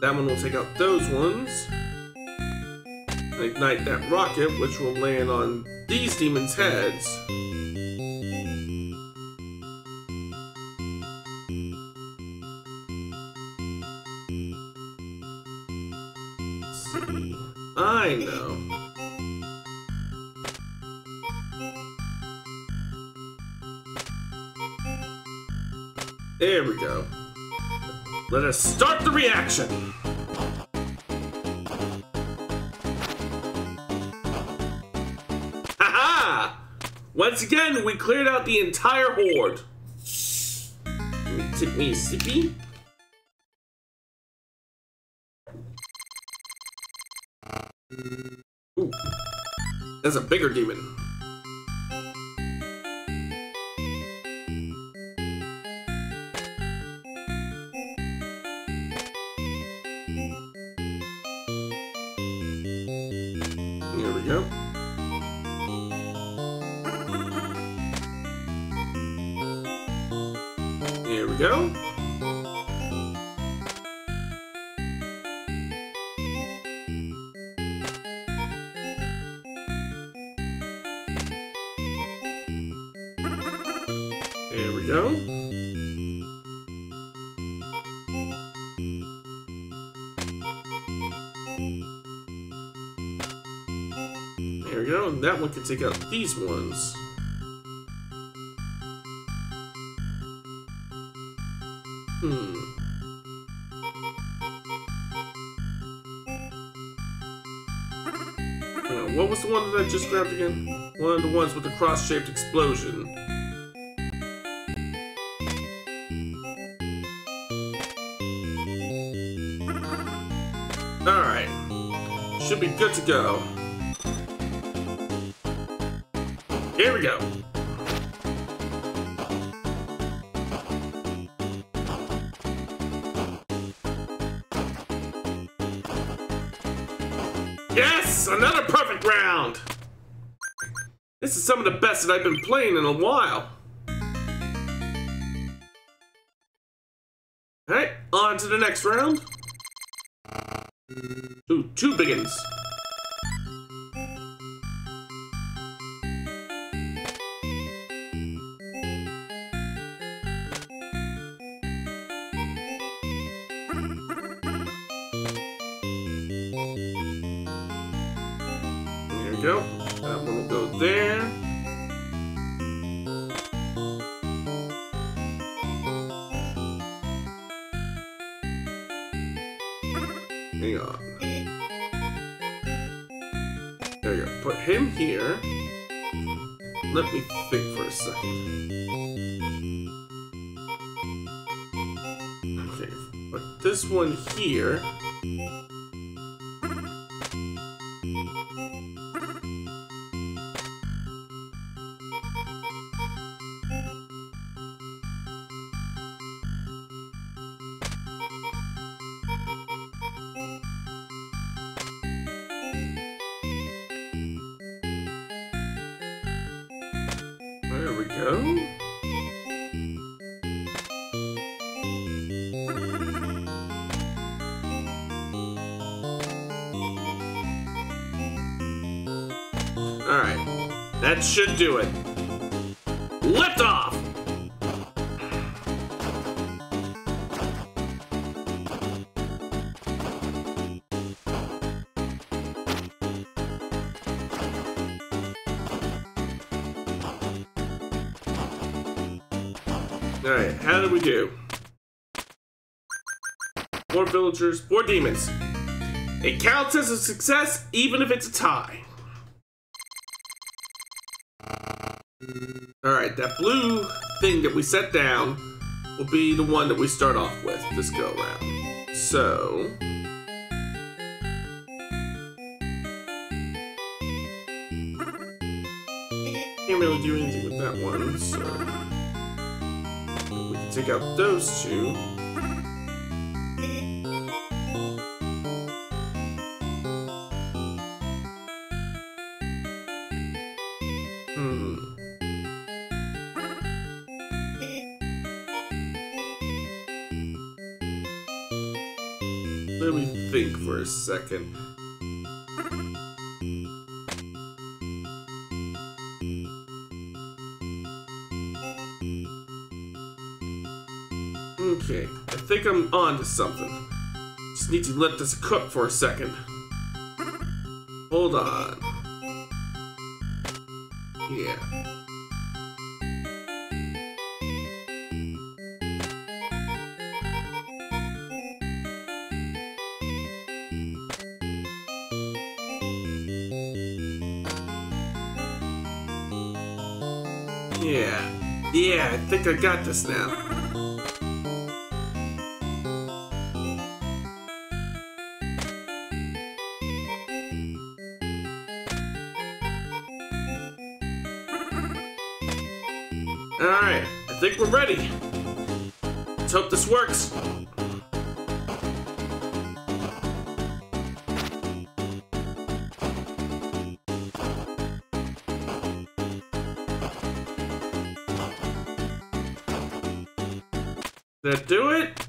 That one will take out those ones. Ignite that rocket, which will land on these demons' heads. Let's see. I know. There we go. Let us start the reaction. Haha! Once again, we cleared out the entire horde. Let me take me a sippy. Ooh, that's a bigger demon. There we go. There we go. There we go. There we go, and that one can take out these ones. What was the one that I just grabbed again? One of the ones with the cross-shaped explosion. Alright. Should be good to go. Here we go. Yes! Another perfect round! This is some of the best that I've been playing in a while. Alright, on to the next round. Ooh, two biggins. There we go. That one will go there. Hang on. There you go. Put him here. Let me think for a second. Okay, put this one here. There we go. Alright, that should do it. Lift off! Alright, how did we do? 4 villagers, 4 demons. It counts as a success even if it's a tie. Alright, that blue thing that we set down will be the one that we start off with this go around. So... can't really do anything with that one, so... we can take out those two. Let me think for a second. Okay, I think I'm on to something. Just need to let this cook for a second. Hold on. Yeah. Yeah, I think I got this now. Alright, I think we're ready. Let's hope this works. Did that do it?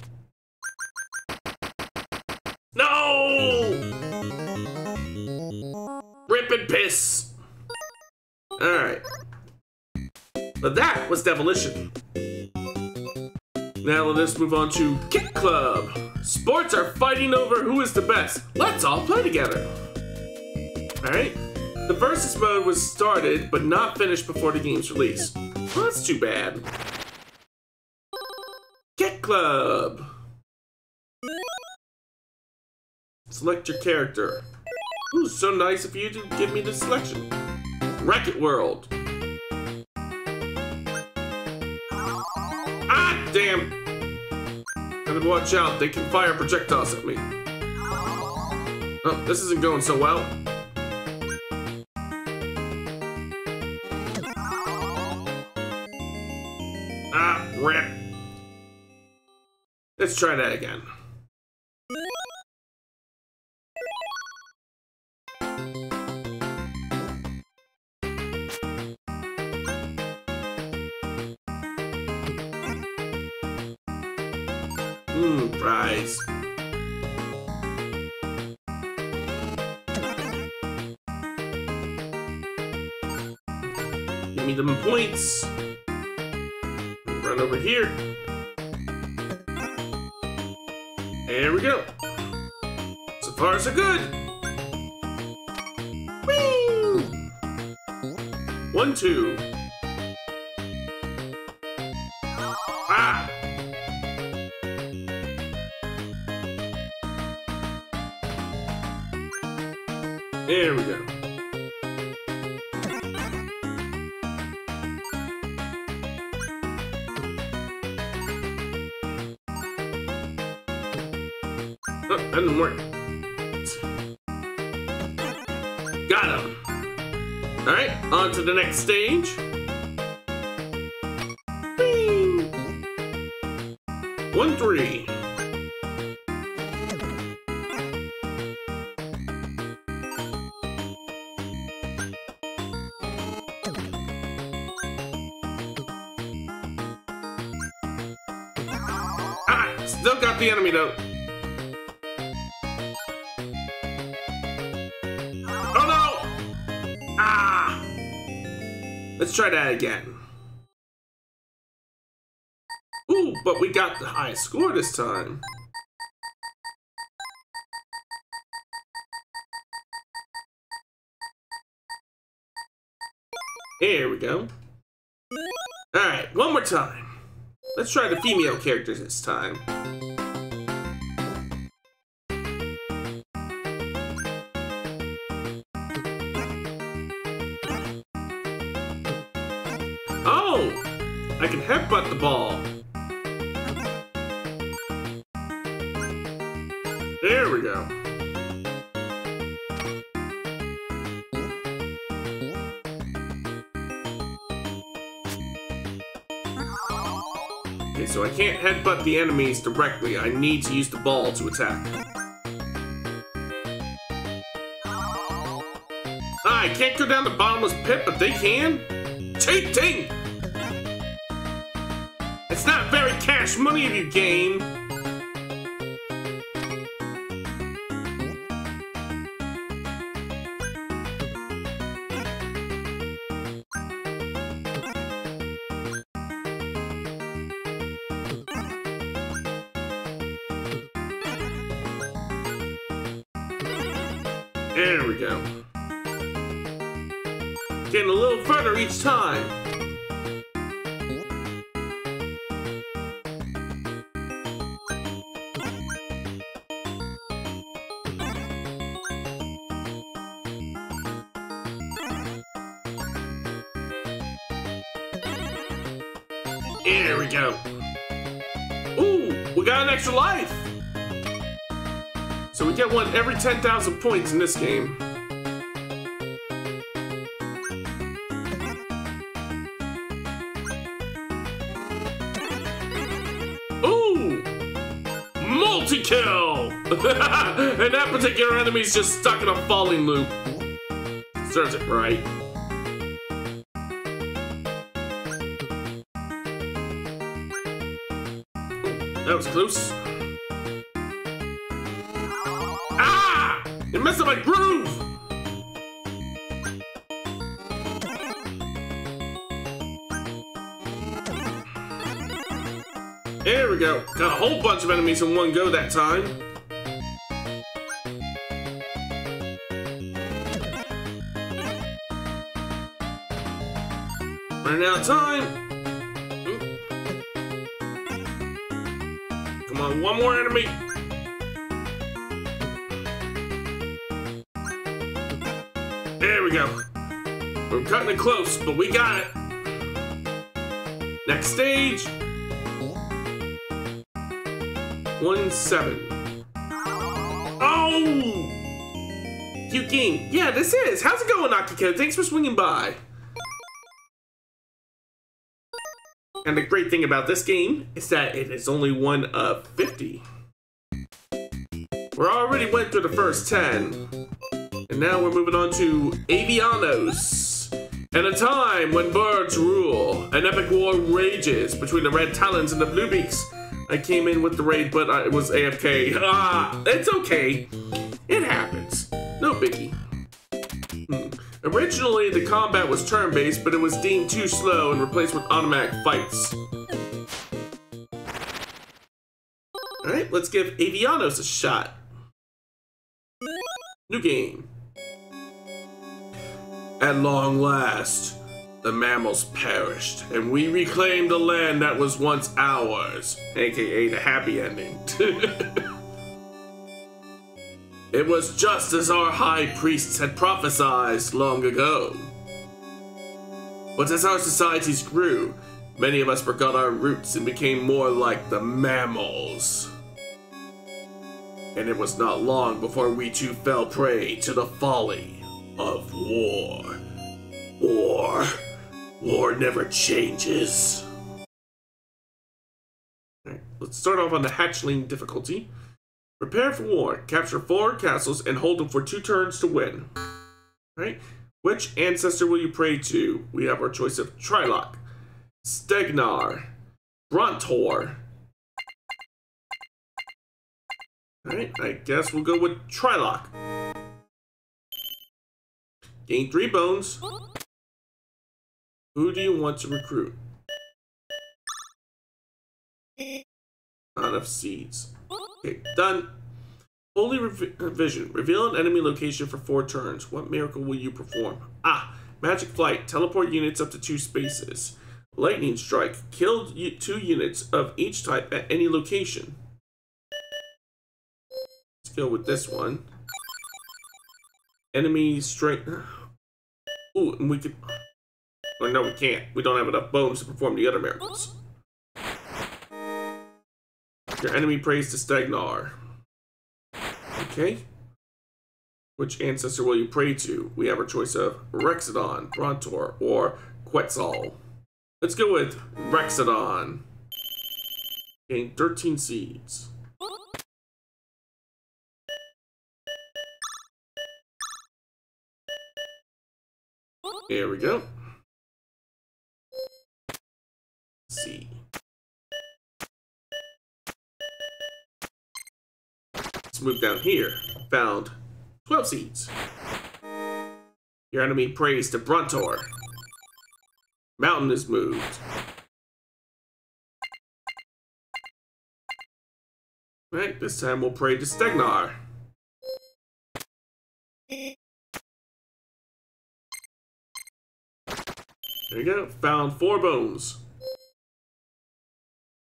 No! Rip and piss. Alright. But that was Demolition. Now let us move on to Kick Club. Sports are fighting over who is the best. Let's all play together. Alright. The versus mode was started, but not finished before the game's release. Well, that's too bad. Kick Club. Select your character. Ooh, so nice of you to give me the selection. Racket World. Ah, damn. Gotta watch out, they can fire projectiles at me. Oh, this isn't going so well. Ah, rip. Let's try that again. Prize. Give me them points. Run over here. There we go. So far, so good. Whee! 1, 2. Ah! There we go. Oh, that didn't work. Got him. All right, on to the next stage. Whee! 1, 3. Still got the enemy though. Oh no! Ah! Let's try that again. Ooh, but we got the highest score this time. Here we go. Alright, one more time. Let's try the female characters this time. Oh! I can headbutt the ball. There we go. Okay, so I can't headbutt the enemies directly. I need to use the ball to attack. I can't go down the bottomless pit, but they can? Cheating! It's not very cash money of you, game. There we go. Getting a little further each time. There we go. Ooh, we got an extra life. So we get one every 10,000 points in this game. Ooh! Multi-kill! And that particular enemy's just stuck in a falling loop. Serves it right. That was close. Ah! It messed up my groove! There we go. Got a whole bunch of enemies in one go that time. Running out of time. Come on, one more enemy. There we go. We're cutting it close, but we got it. Next stage. 1-7. Oh! Cute game. Yeah, this is. How's it going, Akiko? Thanks for swinging by. And the great thing about this game is that it is only one of 50. We already went through the first 10. And now we're moving on to Avianos. At a time when birds rule, an epic war rages between the Red Talons and the Blue Beaks. I came in with the raid, but I was AFK. Ah, it's okay. It happens. No biggie. Originally, the combat was turn-based, but it was deemed too slow and replaced with automatic fights. Alright, let's give Avianos a shot. New game. At long last, the mammals perished, and we reclaimed the land that was once ours, aka the happy ending. It was just as our high priests had prophesied long ago. But as our societies grew, many of us forgot our roots and became more like the mammals. And it was not long before we too fell prey to the folly of war. War never changes. Alright, let's start off on the hatchling difficulty. Prepare for war. Capture 4 castles and hold them for 2 turns to win. Alright, which ancestor will you pray to? We have our choice of Trilok, Stegnar, Brontor. Alright, I guess we'll go with Trilok. Gain 3 bones. Who do you want to recruit? Not enough seeds. Okay, done. Holy Vision. Reveal an enemy location for 4 turns. What miracle will you perform? Ah, Magic Flight. Teleport units up to 2 spaces. Lightning Strike. Kill 2 units of each type at any location. Let's go with this one. Enemy Strength. Ooh, and we could... Or no, we can't. We don't have enough bones to perform the other miracles. Your enemy prays to Stegnar. Okay. Which ancestor will you pray to? We have our choice of Rexodon, Brontor, or Quetzal. Let's go with Rexodon. Gain 13 seeds. There we go. Let's see. Let's move down here. Found 12 seeds. Your enemy prays to Brontor. Mountain is moved. Alright, this time we'll pray to Stegnar. There you go. Found 4 bones.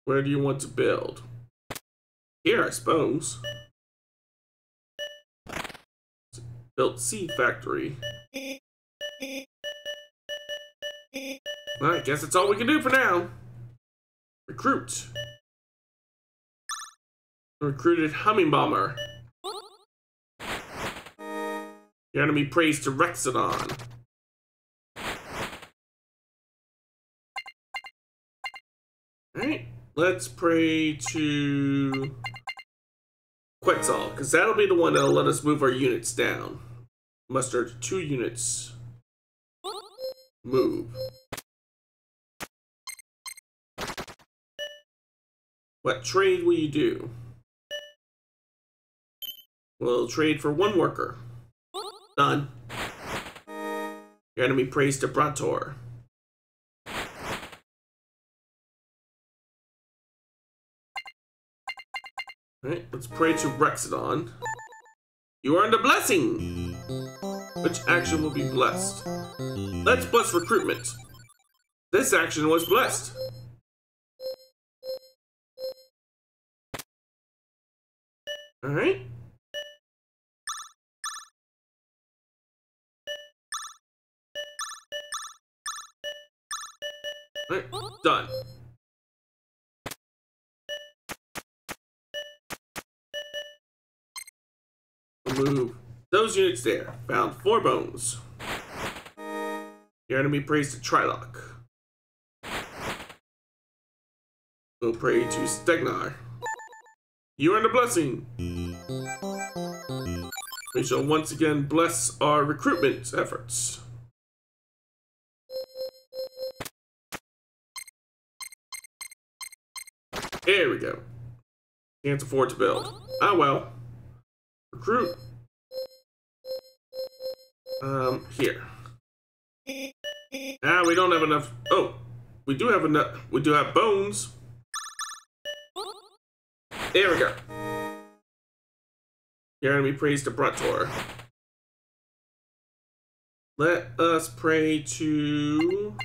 Where do you want to build? Here, I suppose. Built seed factory. Well, I guess that's all we can do for now. Recruit. Recruited humming bomber. Your enemy prays to Rexodon. Alright, let's pray to Quetzal, because that'll be the one that'll let us move our units down. Muster 2 units. Move. What trade will you do? We'll trade for 1 worker. Done. Your enemy prays to Brator. Alright, let's pray to Rexodon. You earned a blessing! Which action will be blessed? Let's bless recruitment. This action was blessed. Alright. Alright, done. Move those units there. Found 4 bones. Your enemy prays to Trilok. We'll pray to Stegnar. You earned a blessing. We shall once again bless our recruitment efforts. There we go. Can't afford to build. Ah well. Recruit. Here. Ah, we don't have enough. Oh, we do have enough. We do have bones. There we go. Your enemy prays to Brator. Let us pray to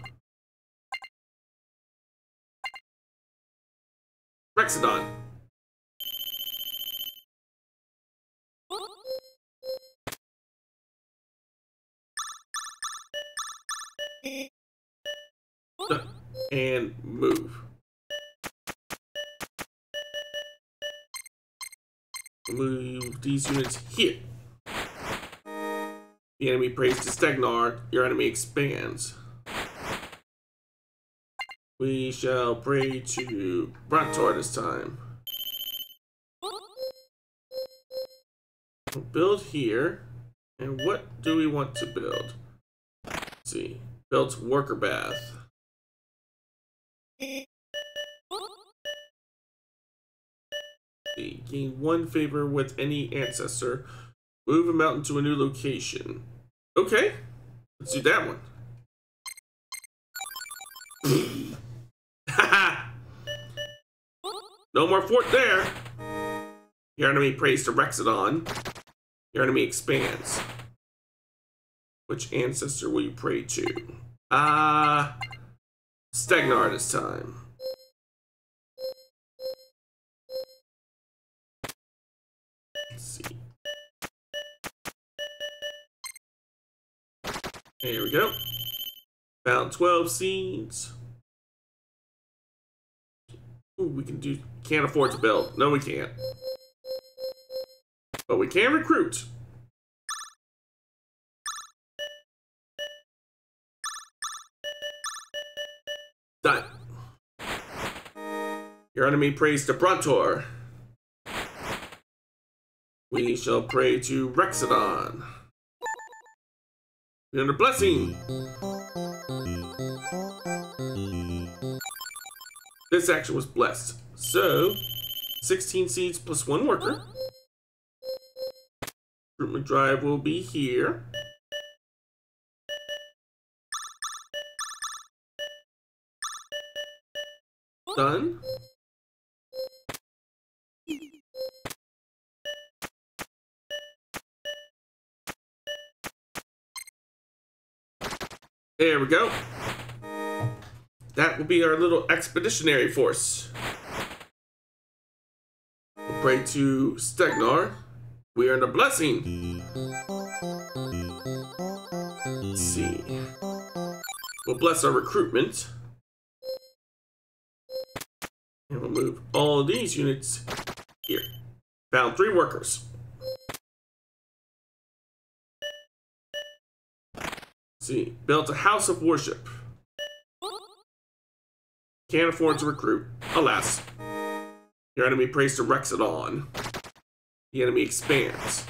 Rexodon. And move. Move these units here. The enemy prays to Stegnar. Your enemy expands. We shall pray to Brator this time. We'll build here. And what do we want to build? Let's see. Built worker bath. Gain 1 favor with any ancestor. Move a mountain to a new location. Okay, let's do that one. Haha! No more fort there. Your enemy prays to Rexodon. Your enemy expands. Which ancestor will you pray to? Stegnar this time. Let's see. There we go. Found 12 seeds. Ooh, we can do. Can't afford to build. No, we can't. But we can recruit. Done. Your enemy prays to Brator. We shall pray to Rexodon. We earn a blessing. This action was blessed. So, 16 seeds plus 1 worker. Recruitment drive will be here. Done. There we go. That will be our little expeditionary force. We'll pray to Stegnar. We earned a blessing. Let's see. We'll bless our recruitment. And we'll move all of these units here. Found 3 workers. Let's see. Built a house of worship. Can't afford to recruit. Alas. Your enemy prays to Rexodon. The enemy expands.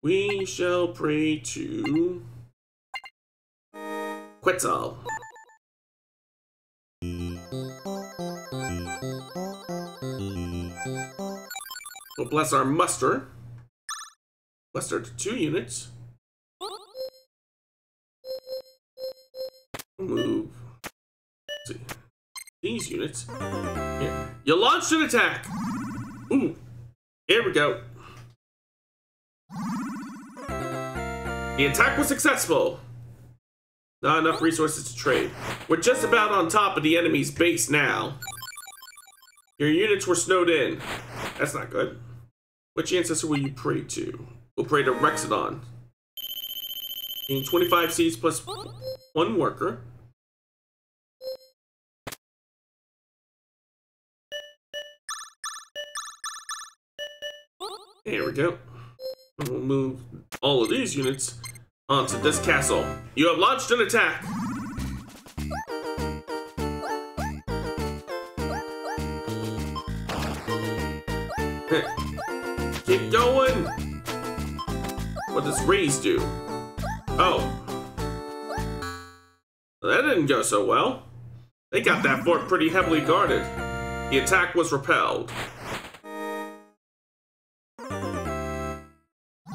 We shall pray to Quetzal. We'll bless our muster. Muster to 2 units. Move. Let's see. These units. Here. You launched an attack. Ooh. Here we go. The attack was successful. Not enough resources to trade. We're just about on top of the enemy's base now. Your units were snowed in. That's not good. Which ancestor will you pray to? We'll pray to Rexodon. Gain 25 seeds plus 1 worker. There we go. And we'll move all of these units onto this castle. You have launched an attack. Keep going. What does raise do? Oh. That didn't go so well. They got that fort pretty heavily guarded. The attack was repelled.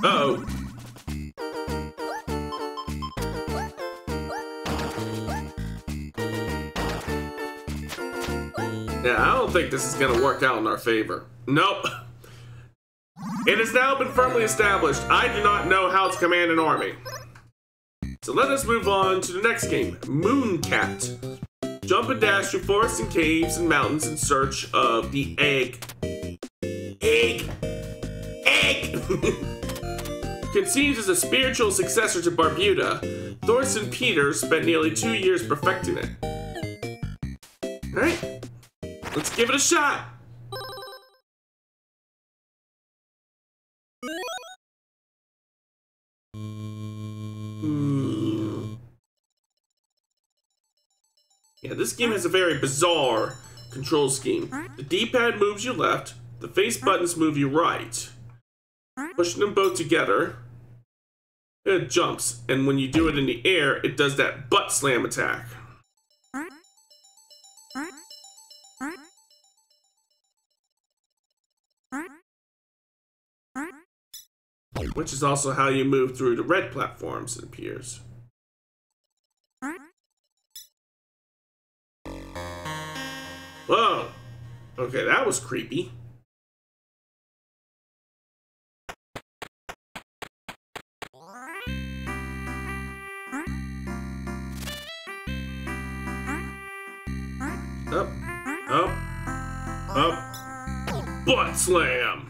Uh-oh. Yeah, I don't think this is gonna work out in our favor. Nope. It has now been firmly established I do not know how to command an army. So let us move on to the next game, Mooncat. Jump and dash through forests and caves and mountains in search of the egg. Egg! Conceived as a spiritual successor to Barbuda, Thorsten Peter spent nearly 2 years perfecting it. Alright, let's give it a shot! Yeah, this game has a very bizarre control scheme. The D-pad moves you left, the face buttons move you right. Pushing them both together, it jumps, and when you do it in the air, it does that butt slam attack. Which is also how you move through the red platforms, it appears. Whoa! Okay, that was creepy. Up, up, up, butt slam!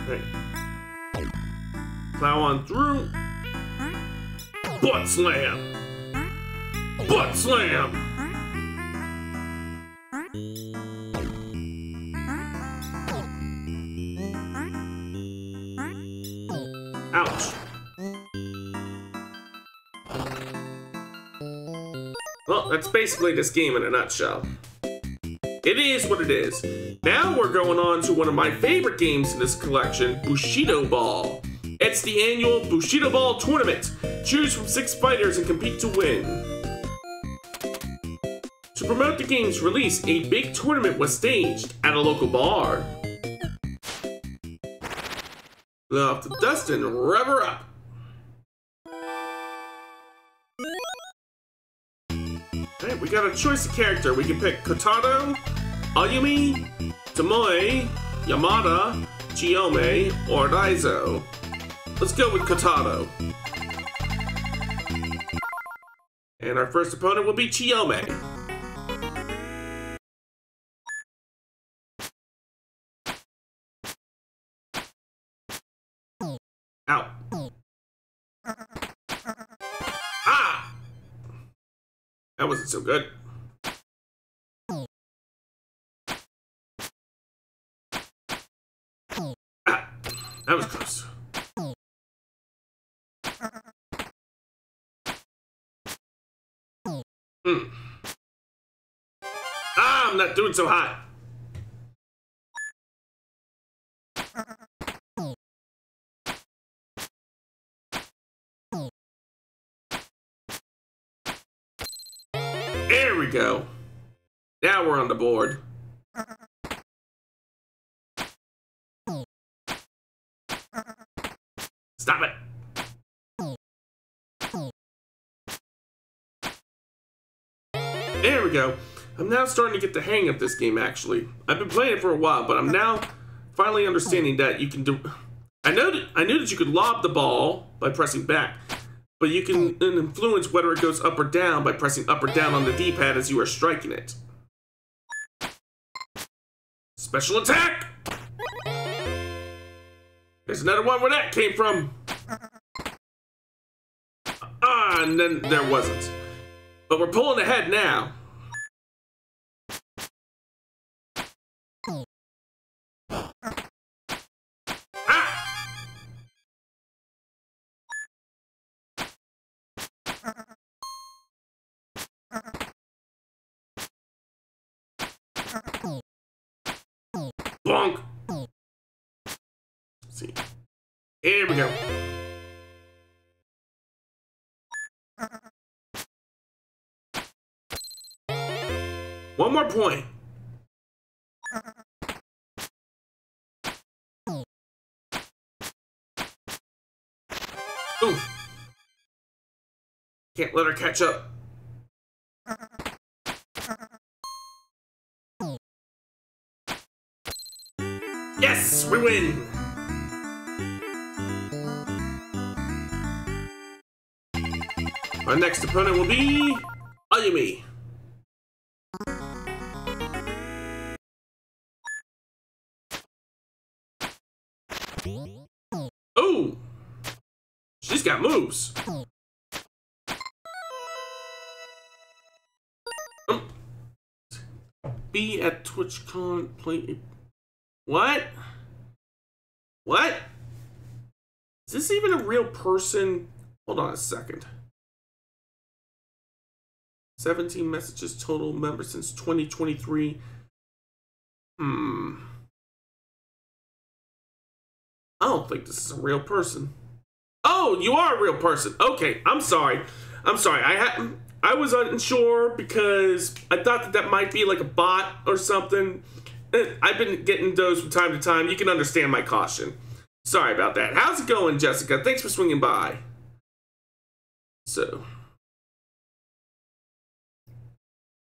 Right. Plow on through, butt slam! Butt slam! Ouch. Well, that's basically this game in a nutshell. It is what it is. Now we're going on to one of my favorite games in this collection, Bushido Ball. It's the annual Bushido Ball tournament. Choose from 6 fighters and compete to win. To promote the game's release, a big tournament was staged at a local bar. Blow off the dust and rev her up. Alright, we got a choice of character. We can pick Kotaro, Ayumi, Tomoe, Yamada, Chiyome, or Daizo. Let's go with Kotaro. And our first opponent will be Chiyome. Ow. Ah! That wasn't so good. Ah, that was close. Ah, I'm not doing so hot. There we go. Now we're on the board. Stop it. There we go. I'm now starting to get the hang of this game, actually. I've been playing it for a while, but I'm now finally understanding that you can do... I knew that you could lob the ball by pressing back, but you can influence whether it goes up or down by pressing up or down on the D-pad as you are striking it. Special attack! There's another one where that came from. Ah, and then there wasn't. But we're pulling ahead now. Bonk. Let's see. Here we go. One more point. Oof. Can't let her catch up. Yes, we win. Our next opponent will be Ayumi. Oh, she's got moves. Be at TwitchCon, play. What? What? Is this even a real person? Hold on a second. 17 messages total, members since 2023. I don't think this is a real person. Oh, you are a real person. Okay, I'm sorry. I was unsure because I thought that might be like a bot or something. I've been getting those from time to time. You can understand my caution. Sorry about that. How's it going, Jessica? Thanks for swinging by. So,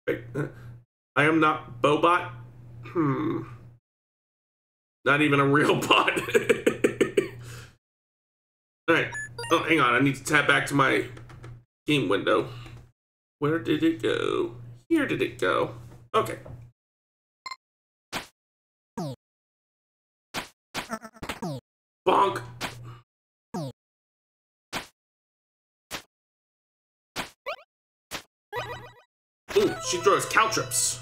I am not Bobot. Not even a real bot. Alright. Oh, hang on. I need to tap back to my game window. Where did it go? Here did it go. Okay. Bonk. Ooh, she throws caltrips.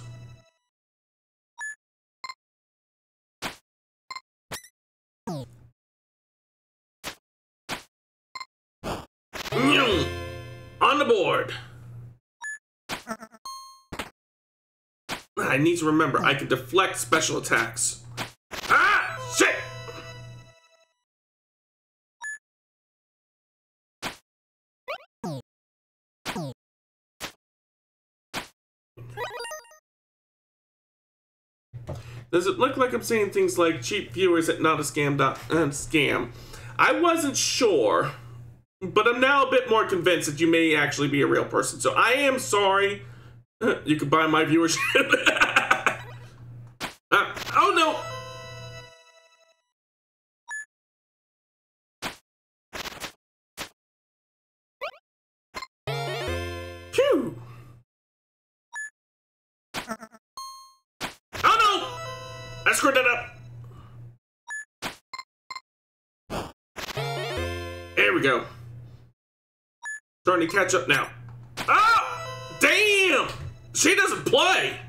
On the board. I need to remember, I can deflect special attacks. Ah, shit! Does it look like I'm saying things like cheap viewers at not a scam scam? I wasn't sure, but I'm now a bit more convinced that you may actually be a real person. So I am sorry. You could buy my viewership. Oh no! Phew! Oh no! I screwed that up. There we go. Starting to catch up now. Ah! Damn! She doesn't play!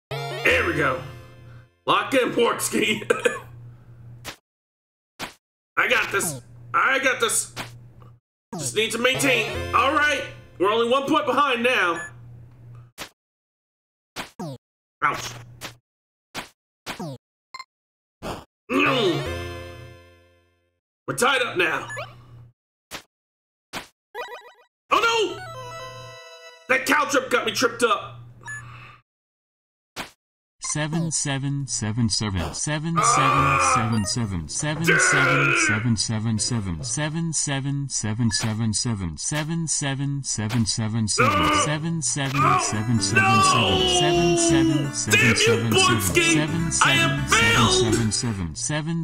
There we go. Lock in, Bluesky. I got this. I got this. Just need to maintain. All right. We're only 1 point behind now. Ouch. We're tied up now. Oh no! That cow trip got me tripped up. 7777 7777 7777 7777 7777 I have failed!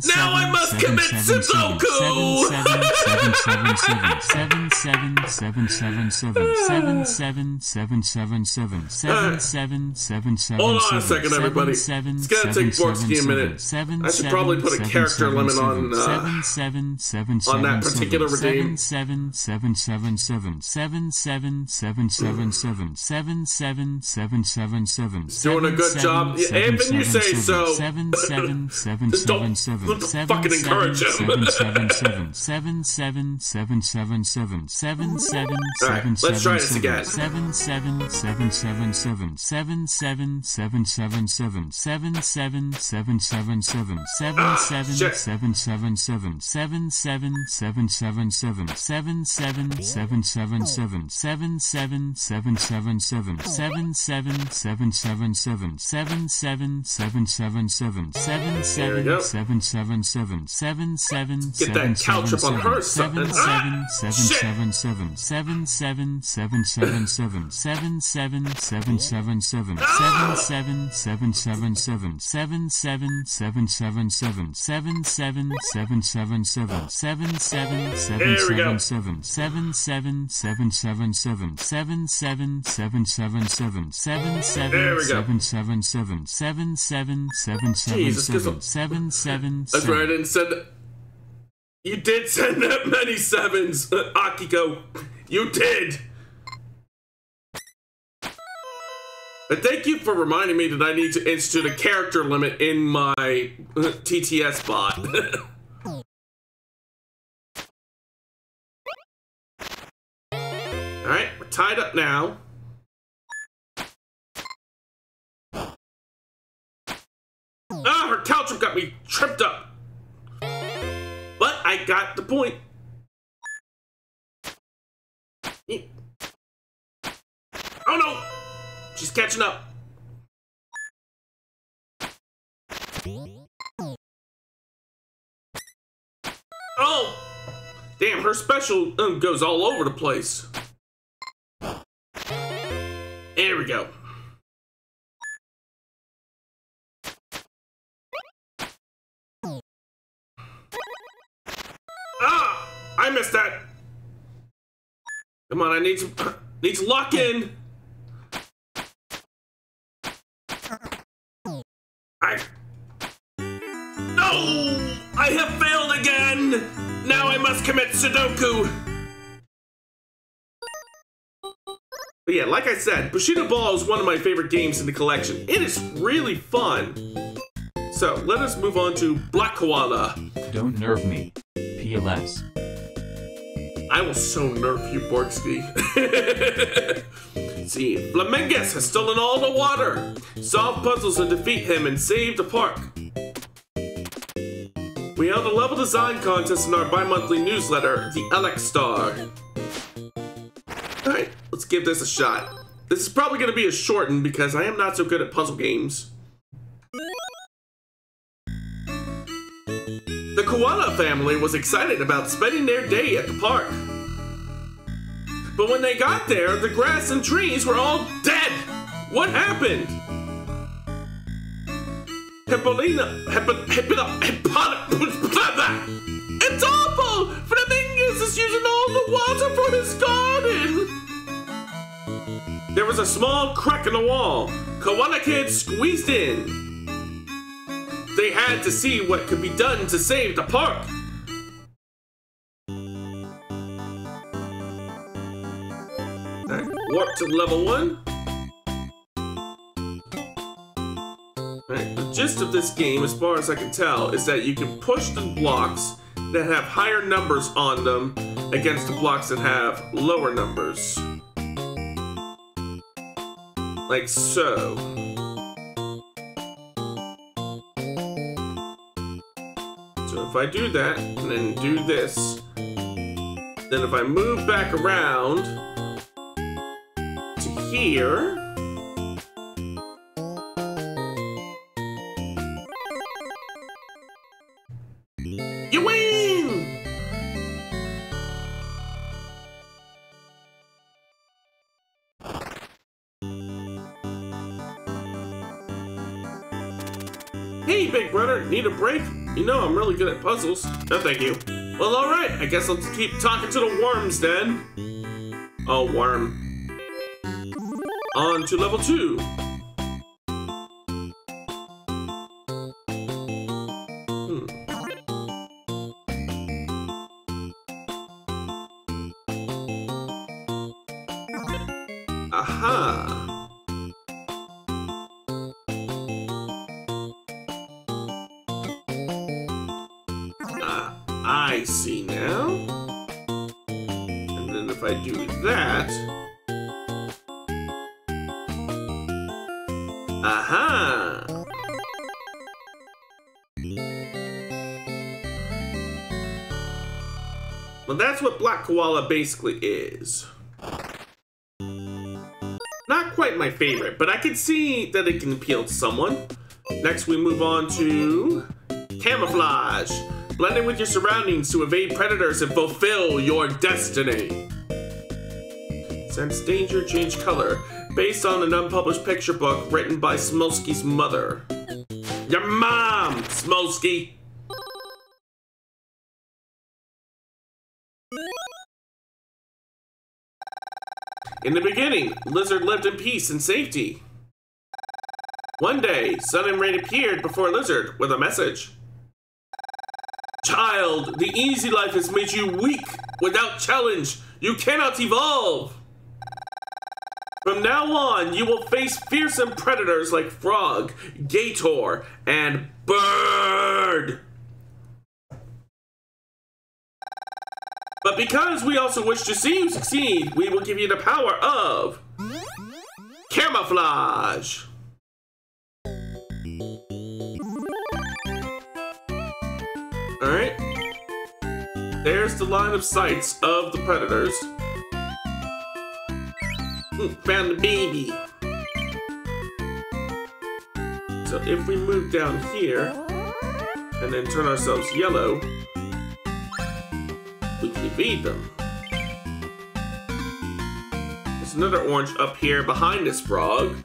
Now I must commit Sudoku! Hold on a second, everybody. It's gonna take Bluesky a minute. I should probably put a character limit on that particular redeem. Doing a good job. Even you say so. Don't fucking encourage him. Alright, let's try this again. 777 Get that cow trip on her. That's right, I didn't send that. You did send that many sevens, Akiko. You did. But thank you for reminding me that I need to institute a character limit in my TTS bot. Alright, we're tied up now. Ah, her cow trip got me tripped up. But I got the point. Oh no! She's catching up. Oh! Damn, her special goes all over the place. There we go. Ah! I missed that. Come on, I need to lock in. No! I have failed again! Now I must commit Sudoku! But yeah, like I said, Bushido Ball is one of my favorite games in the collection. It is really fun. So, let us move on to Black Koala. Don't nerve me. PLS. I will so nerf you, Bluesky. See, Flamingus has stolen all the water. Solve puzzles and defeat him and save the park. We held a level design contest in our bi-monthly newsletter, the Alex Star. Alright, let's give this a shot. This is probably going to be a shortened because I am not so good at puzzle games. The Koala family was excited about spending their day at the park. But when they got there, the grass and trees were all dead! What happened? It's awful! Flamingus is using all the water for his garden! There was a small crack in the wall. Koala kids squeezed in. They had to see what could be done to save the park. Alright, warp to level 1. Alright, the gist of this game, as far as I can tell, is that you can push the blocks that have higher numbers on them against the blocks that have lower numbers. Like so. So if I do that, and then do this, then if I move back around to here, you win! Hey, big brother, need a break? You know I'm really good at puzzles. No, thank you. Well, alright, I guess I'll keep talking to the worms then. Oh, worm. On to level 2. Aha! I see now. And then if I do that... Aha! Well, that's what Black Koala basically is. Not quite my favorite, but I can see that it can appeal to someone. Next, we move on to camouflage. Blend in with your surroundings to evade predators and fulfill your destiny. Sense danger, change color. Based on an unpublished picture book written by Smolsky's mother. Your mom, Smolsky! In the beginning, Lizard lived in peace and safety. One day, Sun and Rain appeared before Lizard with a message. Child, the easy life has made you weak. Without challenge, you cannot evolve. From now on, you will face fearsome predators like Frog, Gator, and Bird. But because we also wish to see you succeed, we will give you the power of camouflage. Alright. There's the line of sights of the predators. Found the baby. So if we move down here and then turn ourselves yellow, we can evade them. There's another orange up here behind this frog.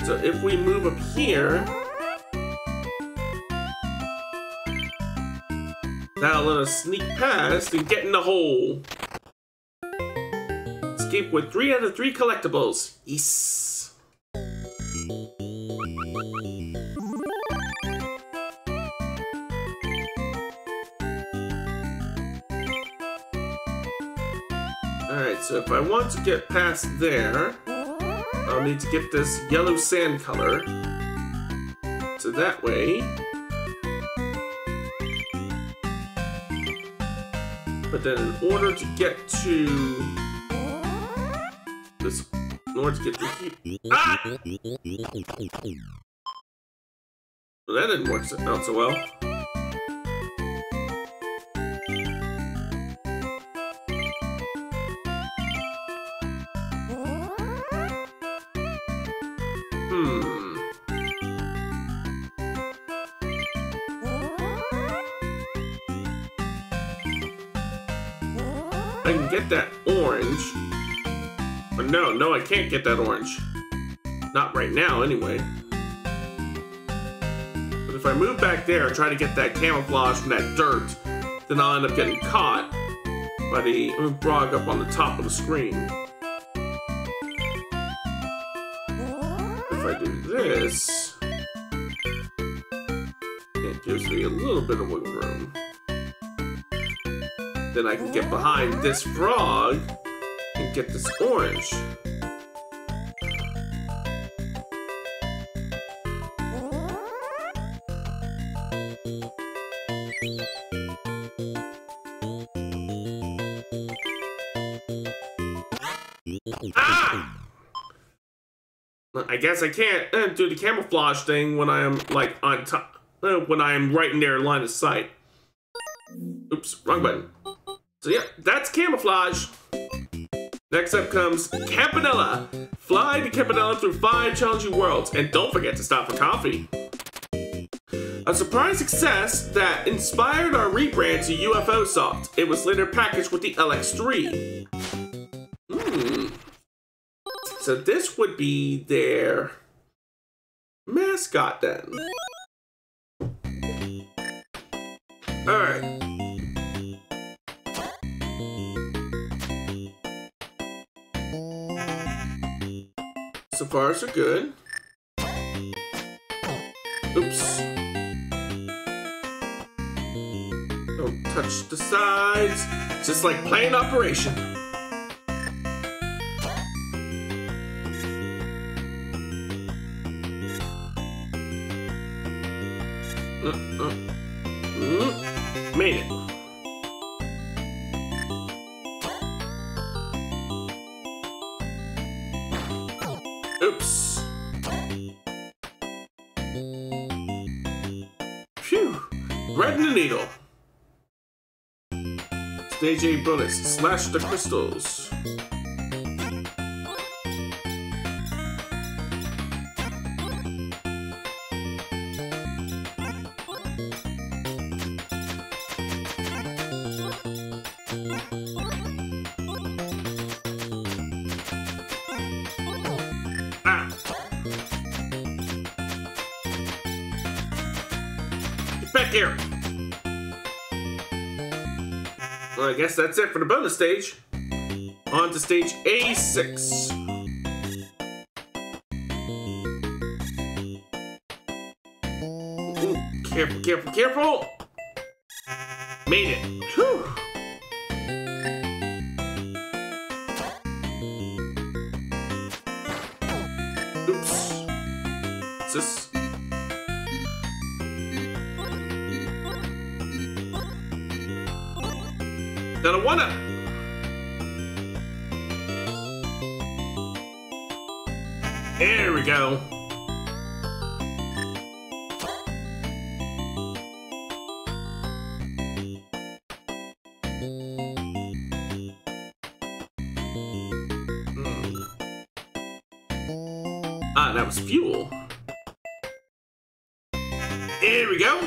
So if we move up here, that'll let us sneak past and get in the hole. Escape with 3 out of 3 collectibles. Yes. Alright, so if I want to get past there, I'll need to get this yellow sand color. So that way... But then in order to get to... this... In order to get to... Ah! Well, that didn't work out so well. I can get that orange. Or no, I can't get that orange. Not right now, anyway. But if I move back there and try to get that camouflage from that dirt, then I'll end up getting caught by the frog up on the top of the screen. If I do this, it gives me a little bit of wiggle room. Then I can get behind this frog and get this orange. Ah! I guess I can't do the camouflage thing when I am like on top, when I am right in their line of sight. Oops, wrong button. So yeah, that's camouflage. Next up comes Campanella. Fly to Campanella through 5 challenging worlds, and don't forget to stop for coffee. A surprise success that inspired our rebrand to UFO Soft. It was later packaged with the LX3. So this would be their mascot then. Alright. So far, so good. Oops. Don't touch the sides. Just like plain operation. Made it. Oops. Phew. Threading the needle. Stage 8 bonus. Slash the crystals. Back here. Well, I guess that's it for the bonus stage. On to stage A6. Ooh, careful, careful, careful. Made it. Whew. Oops. What's this? Got a 1-up. There we go. Ah, that was fuel. There we go.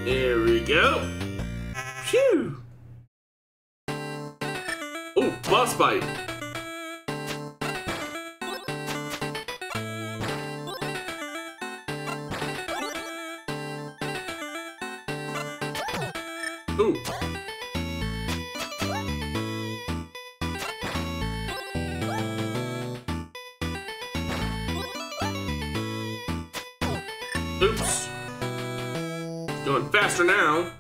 There we go. Phew. Oh, boss fight. Ooh. Oops. Going faster now.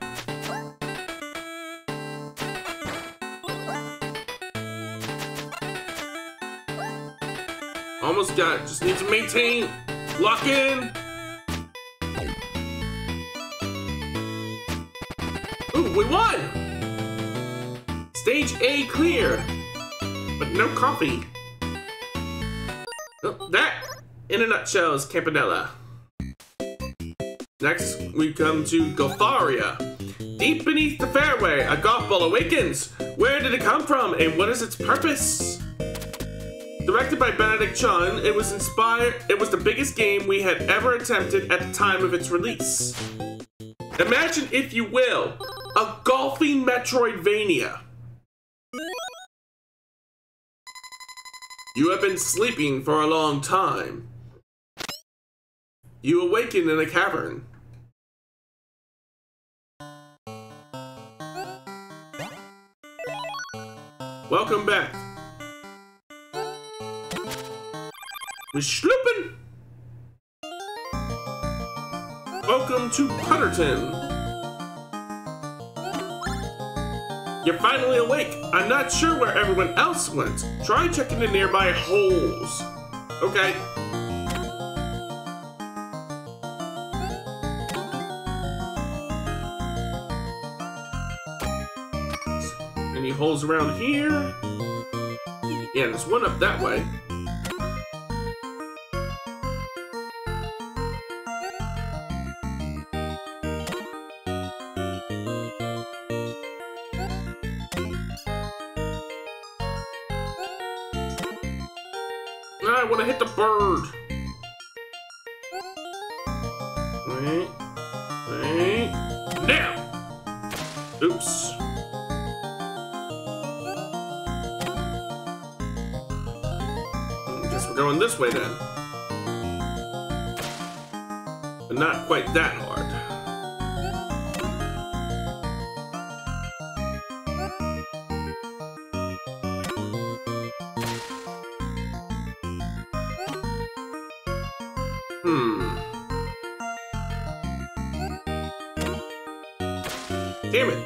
Almost got it. Just need to maintain. Lock in. Ooh, we won! Stage A clear. But no coffee. Oh, that, in a nutshell, is Campanella. Next, we come to Gotharia. Deep beneath the fairway, a golf ball awakens. Where did it come from, and what is its purpose? Directed by Benedict Chun, it was the biggest game we had ever attempted at the time of its release. Imagine, if you will, a golfing Metroidvania. You have been sleeping for a long time. You awaken in a cavern. Welcome back. We're slooping. Welcome to Putterton. You're finally awake. I'm not sure where everyone else went. Try checking the nearby holes. Okay. Any holes around here? Yeah, there's one up that way. I want to hit the bird. Wait. Now! Oops. Guess we're going this way then. But not quite that hard. Damn it.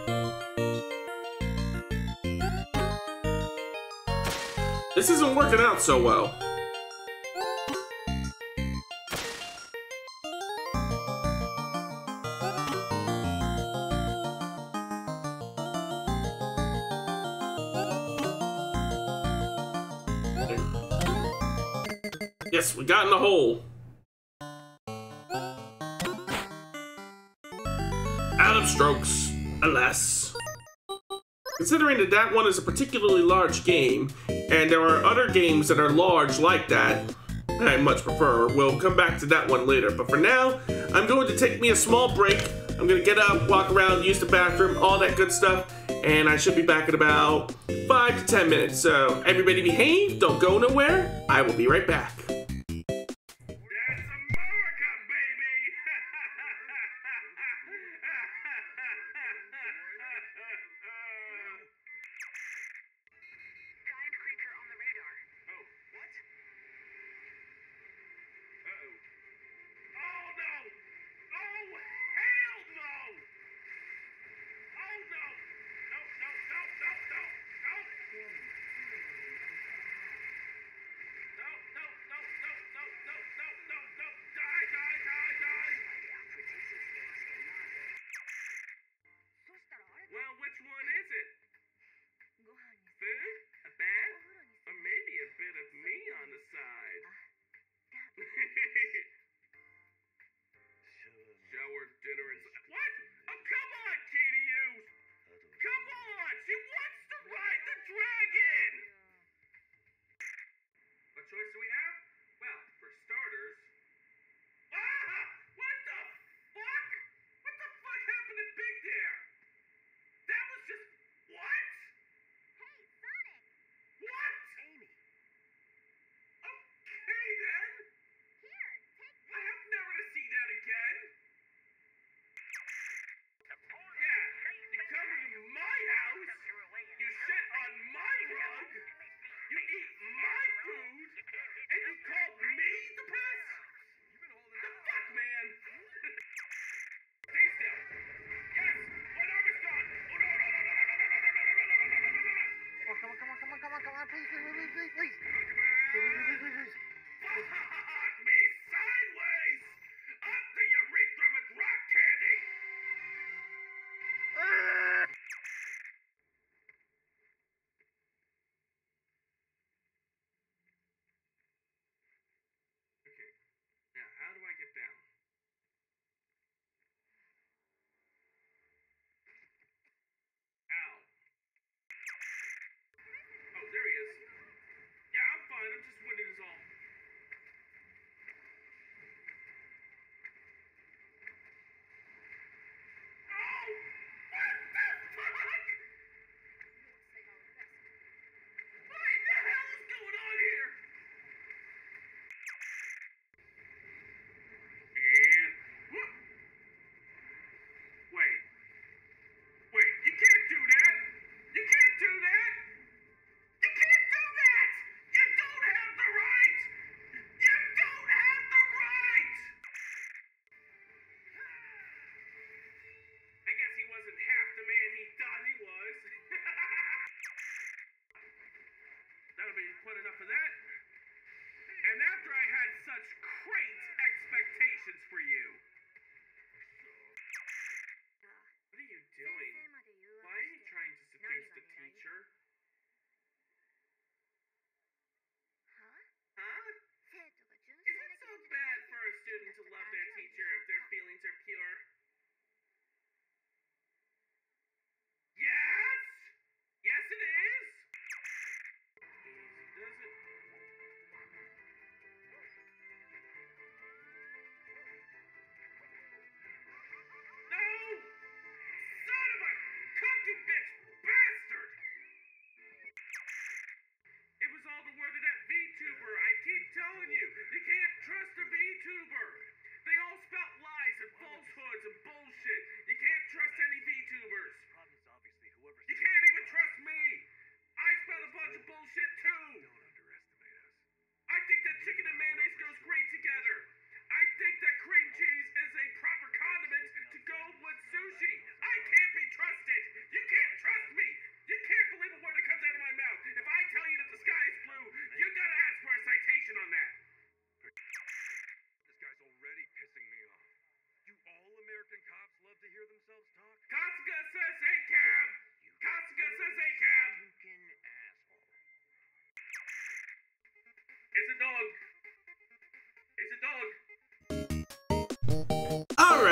This isn't working out so well. Yes, we got in the hole. Out of strokes, alas. Considering that one is a particularly large game, and there are other games that are large like that, I much prefer. We'll come back to that one later. But for now, I'm going to take me a small break. I'm going to get up, walk around, use the bathroom, all that good stuff, and I should be back in about 5 to 10 minutes. So everybody behave, don't go nowhere. I will be right back. Well, which one is it? Food? A bath? Or maybe a bit of me on the side? Shower, dinner, and... What? Oh, come on, Katie! Come on! She wants to ride the dragon! What choice do we have? Well, for starters... Ah! What the fuck? What the fuck happened to Big Dare? That was just... What? Hey, Sonic! What? Amy. Okay, then. Here, take I hope never to see that again.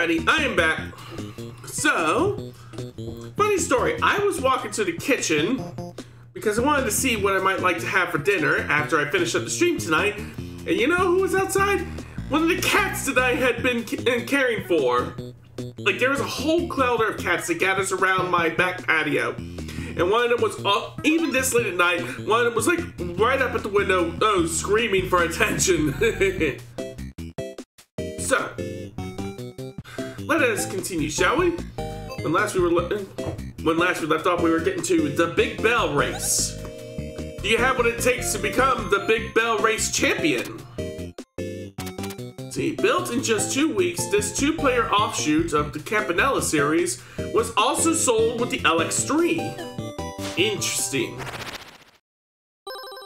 Alrighty, I am back. So, funny story. I was walking to the kitchen because I wanted to see what I might like to have for dinner after I finish up the stream tonight. And you know who was outside? One of the cats that I had been caring for. Like, there was a whole clouder of cats that gathers around my back patio. And one of them was, even this late at night, one of them was like right up at the window, screaming for attention. So, let us continue, shall we? When last we left off, we were getting to the Big Bell Race. Do you have what it takes to become the Big Bell Race champion? See, built in just 2 weeks, this 2-player offshoot of the Campanella series was also sold with the LX3. Interesting.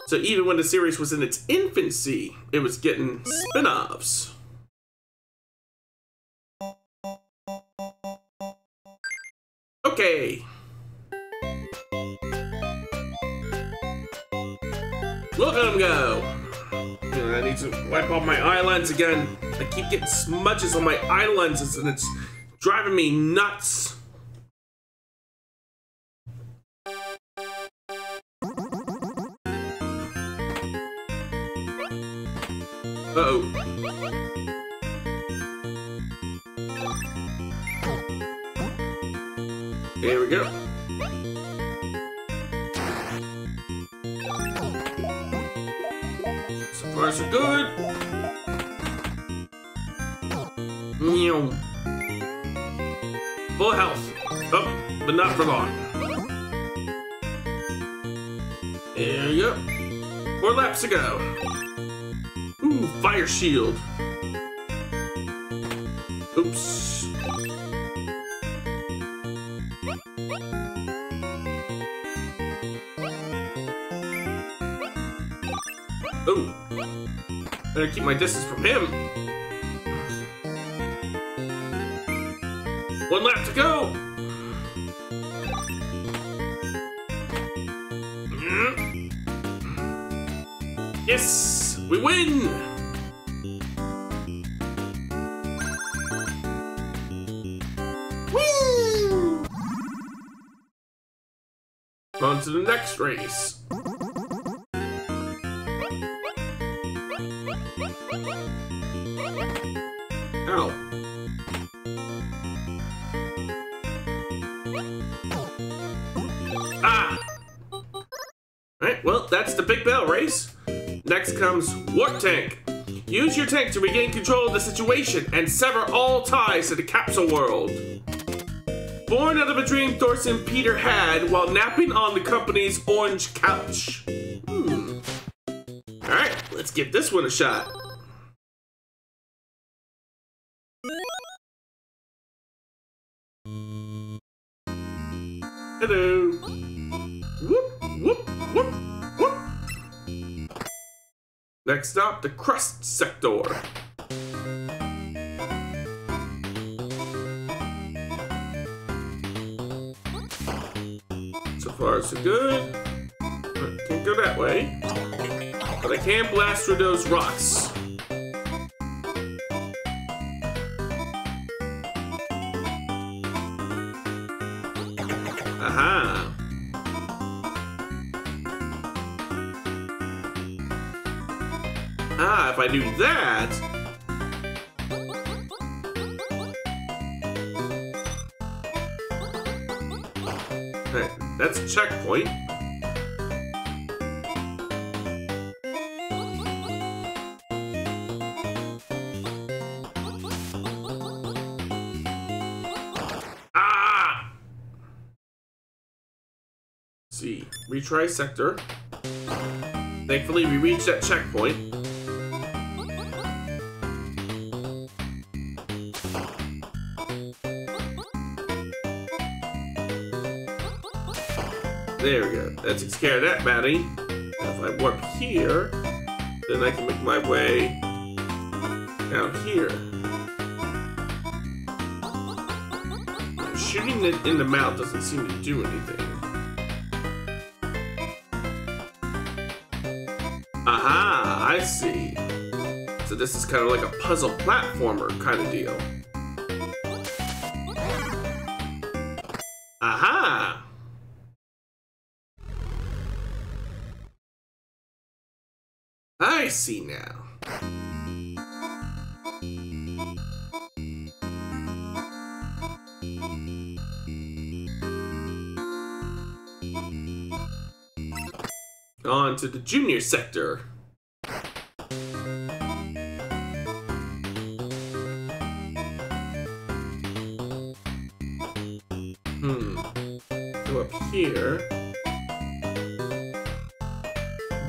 So even when the series was in its infancy, it was getting spin-offs. Okay. Look at him go. I need to wipe off my eye lens again. I keep getting smudges on my eye lenses and it's driving me nuts. Uh-oh. There we go. So far so good. Meow. Full health. Oh, but not for long. There you go. 4 laps to go. Ooh, fire shield. Oops. Oh. Better keep my distance from him. 1 lap to go. Yes, we win. Woo! On to the next race. Ow. Ah! Alright, well, that's the Big Bell Race. Next comes Warp Tank. Use your tank to regain control of the situation and sever all ties to the capsule world. Born out of a dream Thorson Peter had while napping on the company's orange couch. Alright, let's give this one a shot. Hello. Whoop, whoop, whoop, whoop. Next up, the crust sector. So far, so good. Can't go that way. But I can blast through those rocks. Aha. Ah, if I do that... Alright, that's a checkpoint. Ah! Let's see, retry sector. Thankfully, we reached that checkpoint. There we go. That takes care of that baddie. Now if I warp here, then I can make my way down here. Shooting it in the mouth doesn't seem to do anything. Aha! I see. So this is kind of like a puzzle platformer kind of deal. I see now. On to the junior sector. Go up here.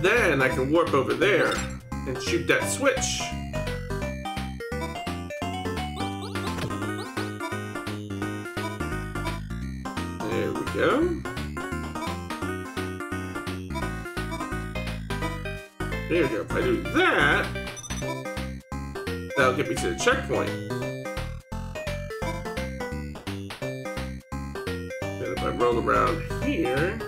Then I can warp over there and shoot that switch. There we go. There we go. If I do that, that'll get me to the checkpoint. Then if I roll around here.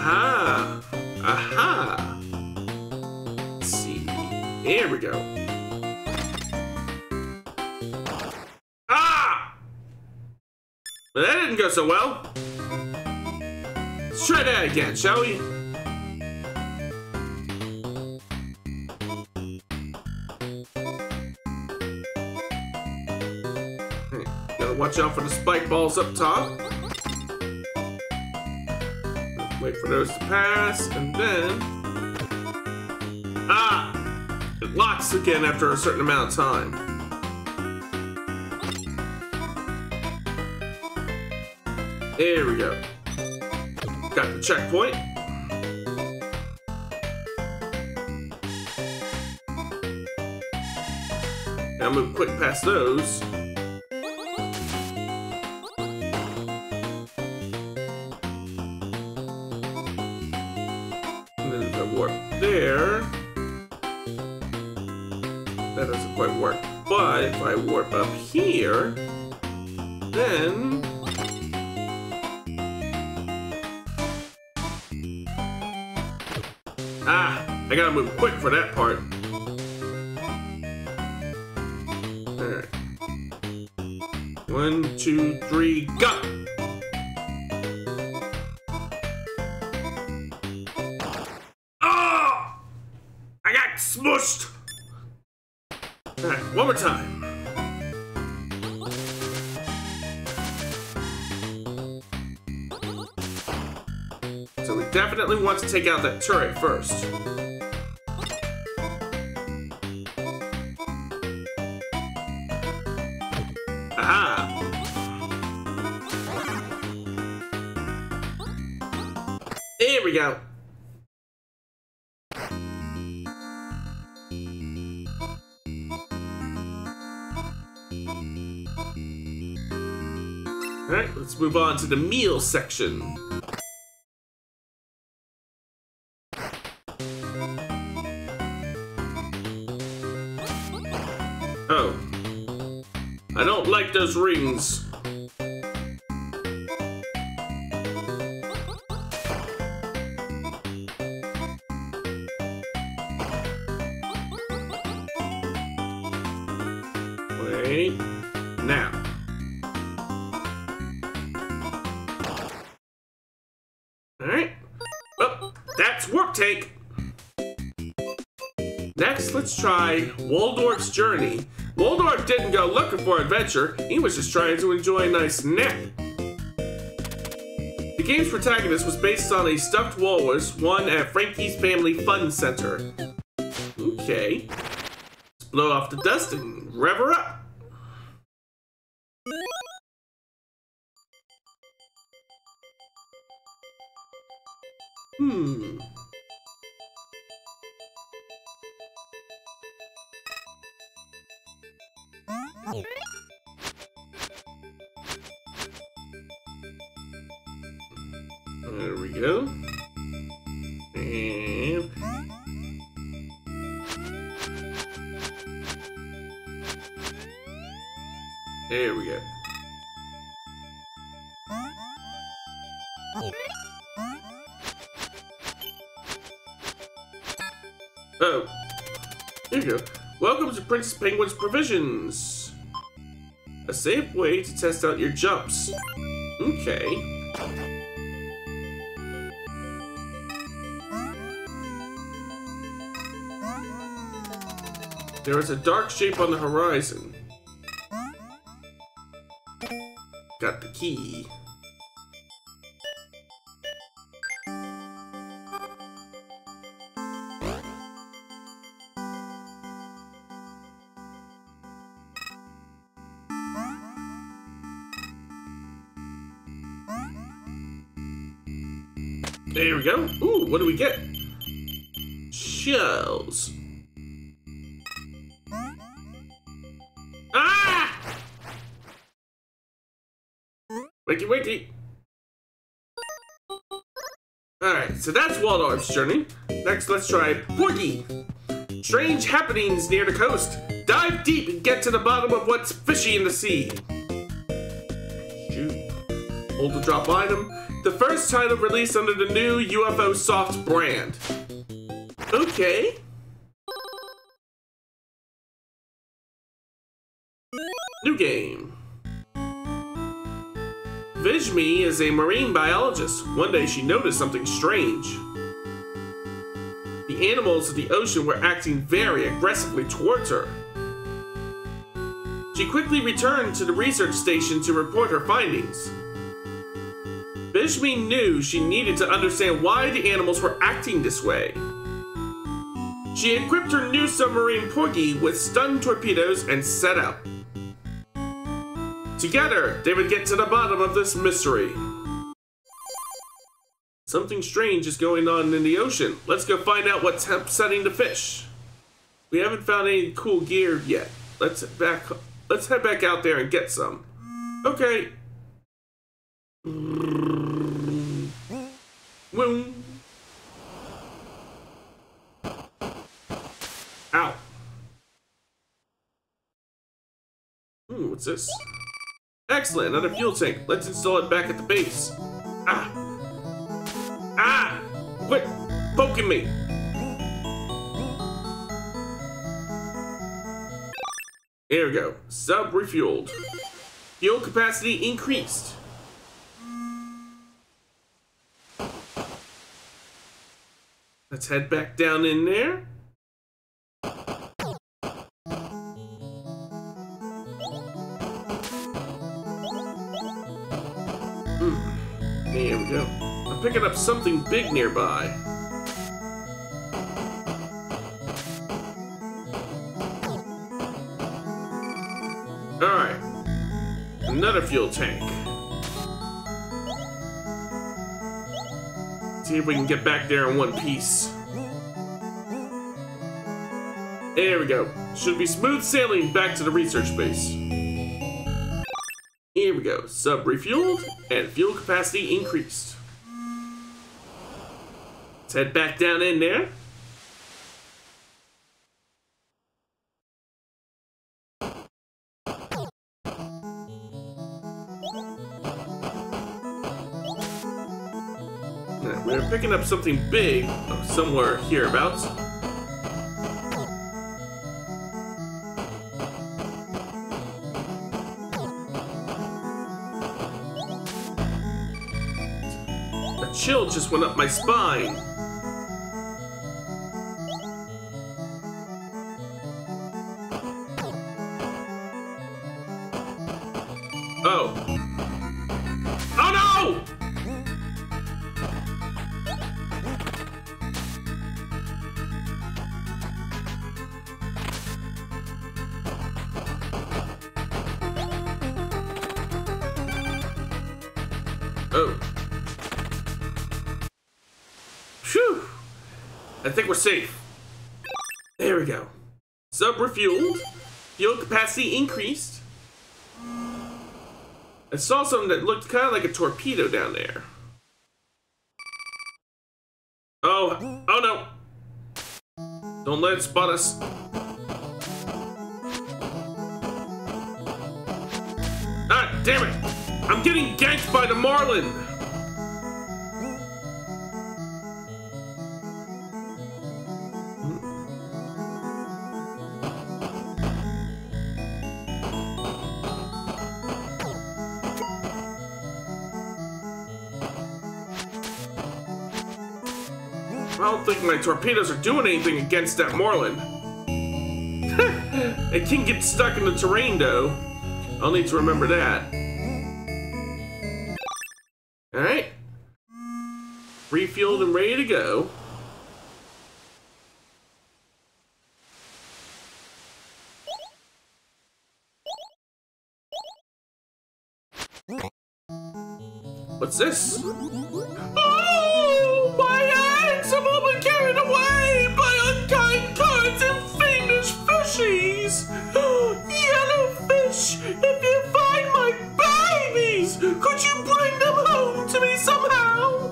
Aha! Aha! Let's see. There we go. Ah! Well, that didn't go so well. Let's try that again, shall we? Gotta watch out for the spike balls up top. Wait for those to pass, and then... Ah! It locks again after a certain amount of time. There we go. Got the checkpoint. Now move quick past those. Warp there. That doesn't quite work. But if I warp up here, then I gotta move quick for that part. Alright. 1, 2, 3, go! Smushed! Alright, one more time. So we definitely want to take out that turret first. Aha! There we go. Alright, let's move on to the meal section. Oh. I don't like those rings. Wait. Now. Alright. Well, that's warp tank. Next, let's try Waldorf's Journey. Waldorf didn't go looking for adventure, he was just trying to enjoy a nice nap. The game's protagonist was based on a stuffed walrus won at Frankie's Family Fun Center. Okay. Let's blow off the dust and rev her up. There we go. And there we go. Oh, here you go. Welcome to Princess Penguin's Provisions. A safe way to test out your jumps. Okay. There is a dark shape on the horizon. Got the key. There we go. Ooh, what do we get? Shells. Ah! Wakey, wakey. Alright, so that's Waldorf's journey. Next, let's try Porgy. Strange happenings near the coast. Dive deep and get to the bottom of what's fishy in the sea. Shoot. Hold the drop item. The first title released under the new UFO Soft brand. Okay. New game. Vishmi is a marine biologist. One day she noticed something strange. The animals of the ocean were acting very aggressively towards her. She quickly returned to the research station to report her findings. Bishmi knew she needed to understand why the animals were acting this way. She equipped her new submarine Porgy with stun torpedoes and set out. Together, they would get to the bottom of this mystery. Something strange is going on in the ocean. Let's go find out what's upsetting the fish. We haven't found any cool gear yet. Let's head back out there and get some. Okay. Woo. Ow. What's this? Excellent, another fuel tank. Let's install it back at the base. Ah! Ah! Quit poking me! There we go. Sub refueled. Fuel capacity increased. Let's head back down in there. There we go. I'm picking up something big nearby. Alright. Another fuel tank. See if we can get back there in one piece. There we go. Should be smooth sailing back to the research base. Here we go. Sub refueled and fuel capacity increased. Let's head back down in there. We're picking up something big somewhere hereabouts. A chill just went up my spine. Oh. Oh no! Oh. Phew. I think we're safe. There we go. Sub refueled. Fuel capacity increased. I saw something that looked kind of like a torpedo down there. Oh. Oh no. Don't let it spot us. Ah, damn it. I'm getting ganked by the Marlin! I don't think my torpedoes are doing anything against that Marlin. It can get stuck in the terrain though. I'll need to remember that. Alright. Refueled and ready to go. What's this? Oh, my hands have all been carried away by unkind currents and fiendish fishies. Yellowfish, if you find my babies, could you bring them home to me somehow?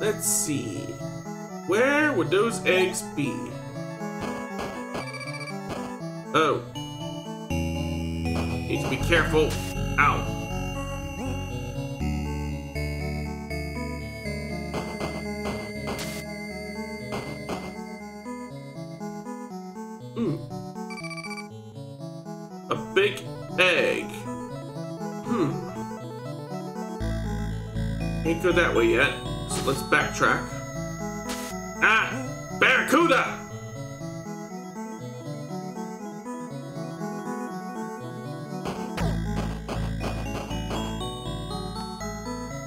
Let's see. Where would those eggs be? Oh. Need to be careful. Ow. A big egg. Ain't go that way yet, so let's backtrack. Ah! Barracuda!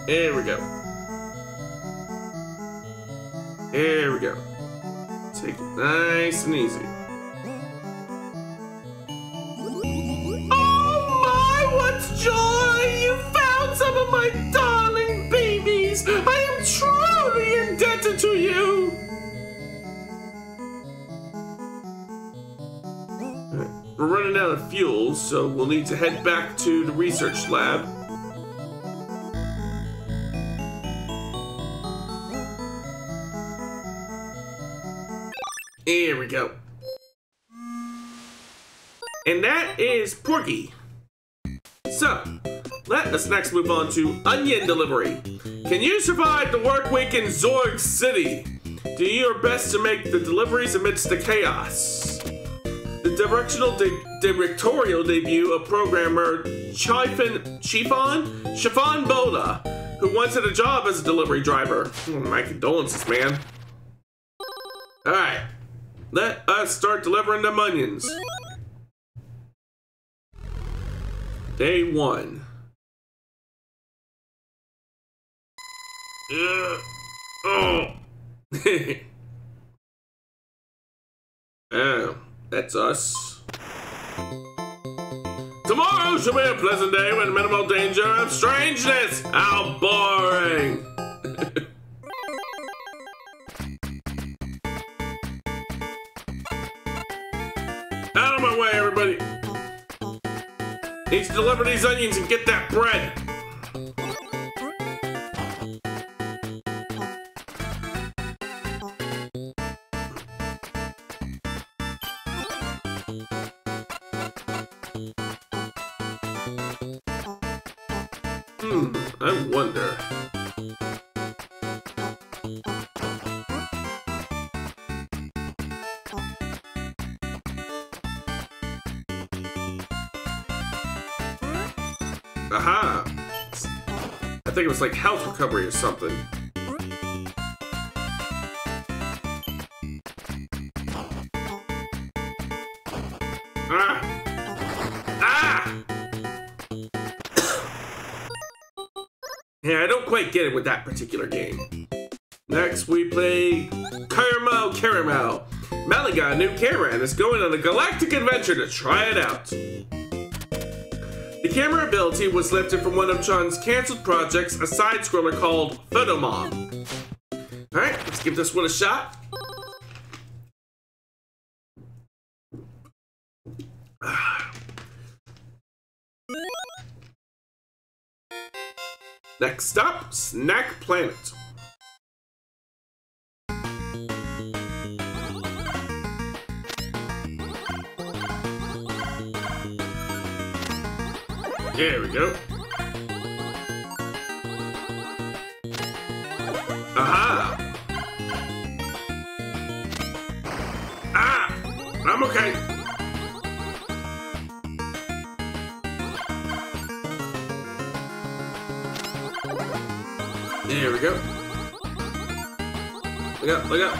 There we go. There we go. Take it nice and easy. Oh my, what joy! You found some of my darling babies! I am truly indebted to you! We're running out of fuel, so we'll need to head back to the research lab. Here we go. And that is Porky. So, let us next move on to onion delivery. Can you survive the work week in Zorg City? Do your best to make the deliveries amidst the chaos. The directorial debut of programmer Chiffon Bola, who once had a job as a delivery driver. My condolences, man. Alright. Let us start delivering them onions. Day 1. Oh. That's us. Tomorrow should be a pleasant day with minimal danger of strangeness. How boring. Out of my way, everybody. Need to deliver these onions and get that bread. I wonder. Aha! I think it was like health recovery or something. Ah! Ah! Yeah, I don't quite get it with that particular game. Next, we play Caramel. Melly got a new camera and is going on a galactic adventure to try it out. The camera ability was lifted from one of John's canceled projects, a side-scroller called Photomom. Alright, let's give this one a shot. Next stop, Snack Planet. There we go. Aha! Ah! I'm okay. There we go. Look up.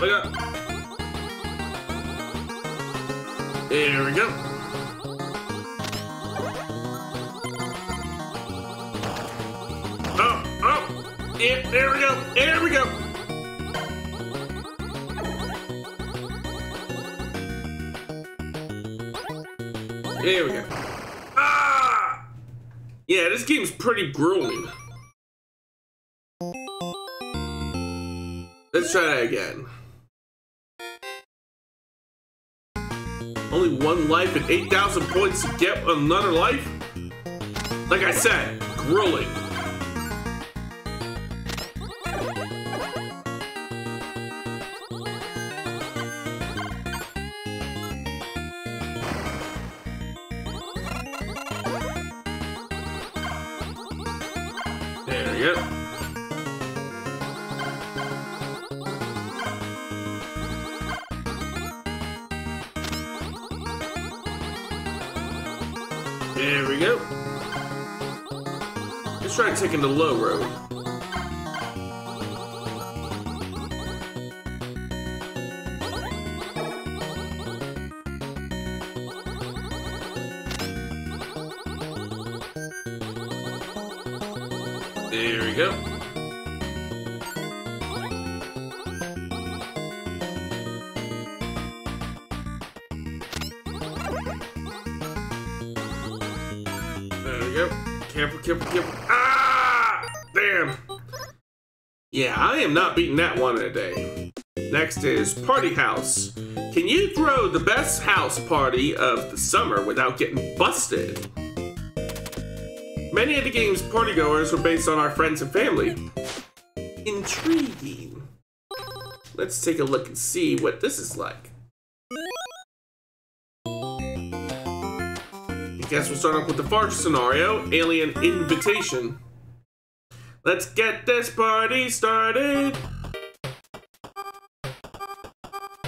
There we go. Oh. Yeah, there we go. There we go. There we go. Ah! Yeah, this game's pretty grueling. Let's try that again. Only one life and 8,000 points to get another life? Like I said, grueling. There we go. There we go. Let's try taking the low road. There we go. There we go. Careful. Ah! Damn. Yeah, I am not beating that one in a day. Next is Party House. Can you throw the best house party of the summer without getting busted? Many of the game's partygoers were based on our friends and family. Intriguing. Let's take a look and see what this is like. I guess we'll start off with the first scenario, Alien Invitation. Let's get this party started.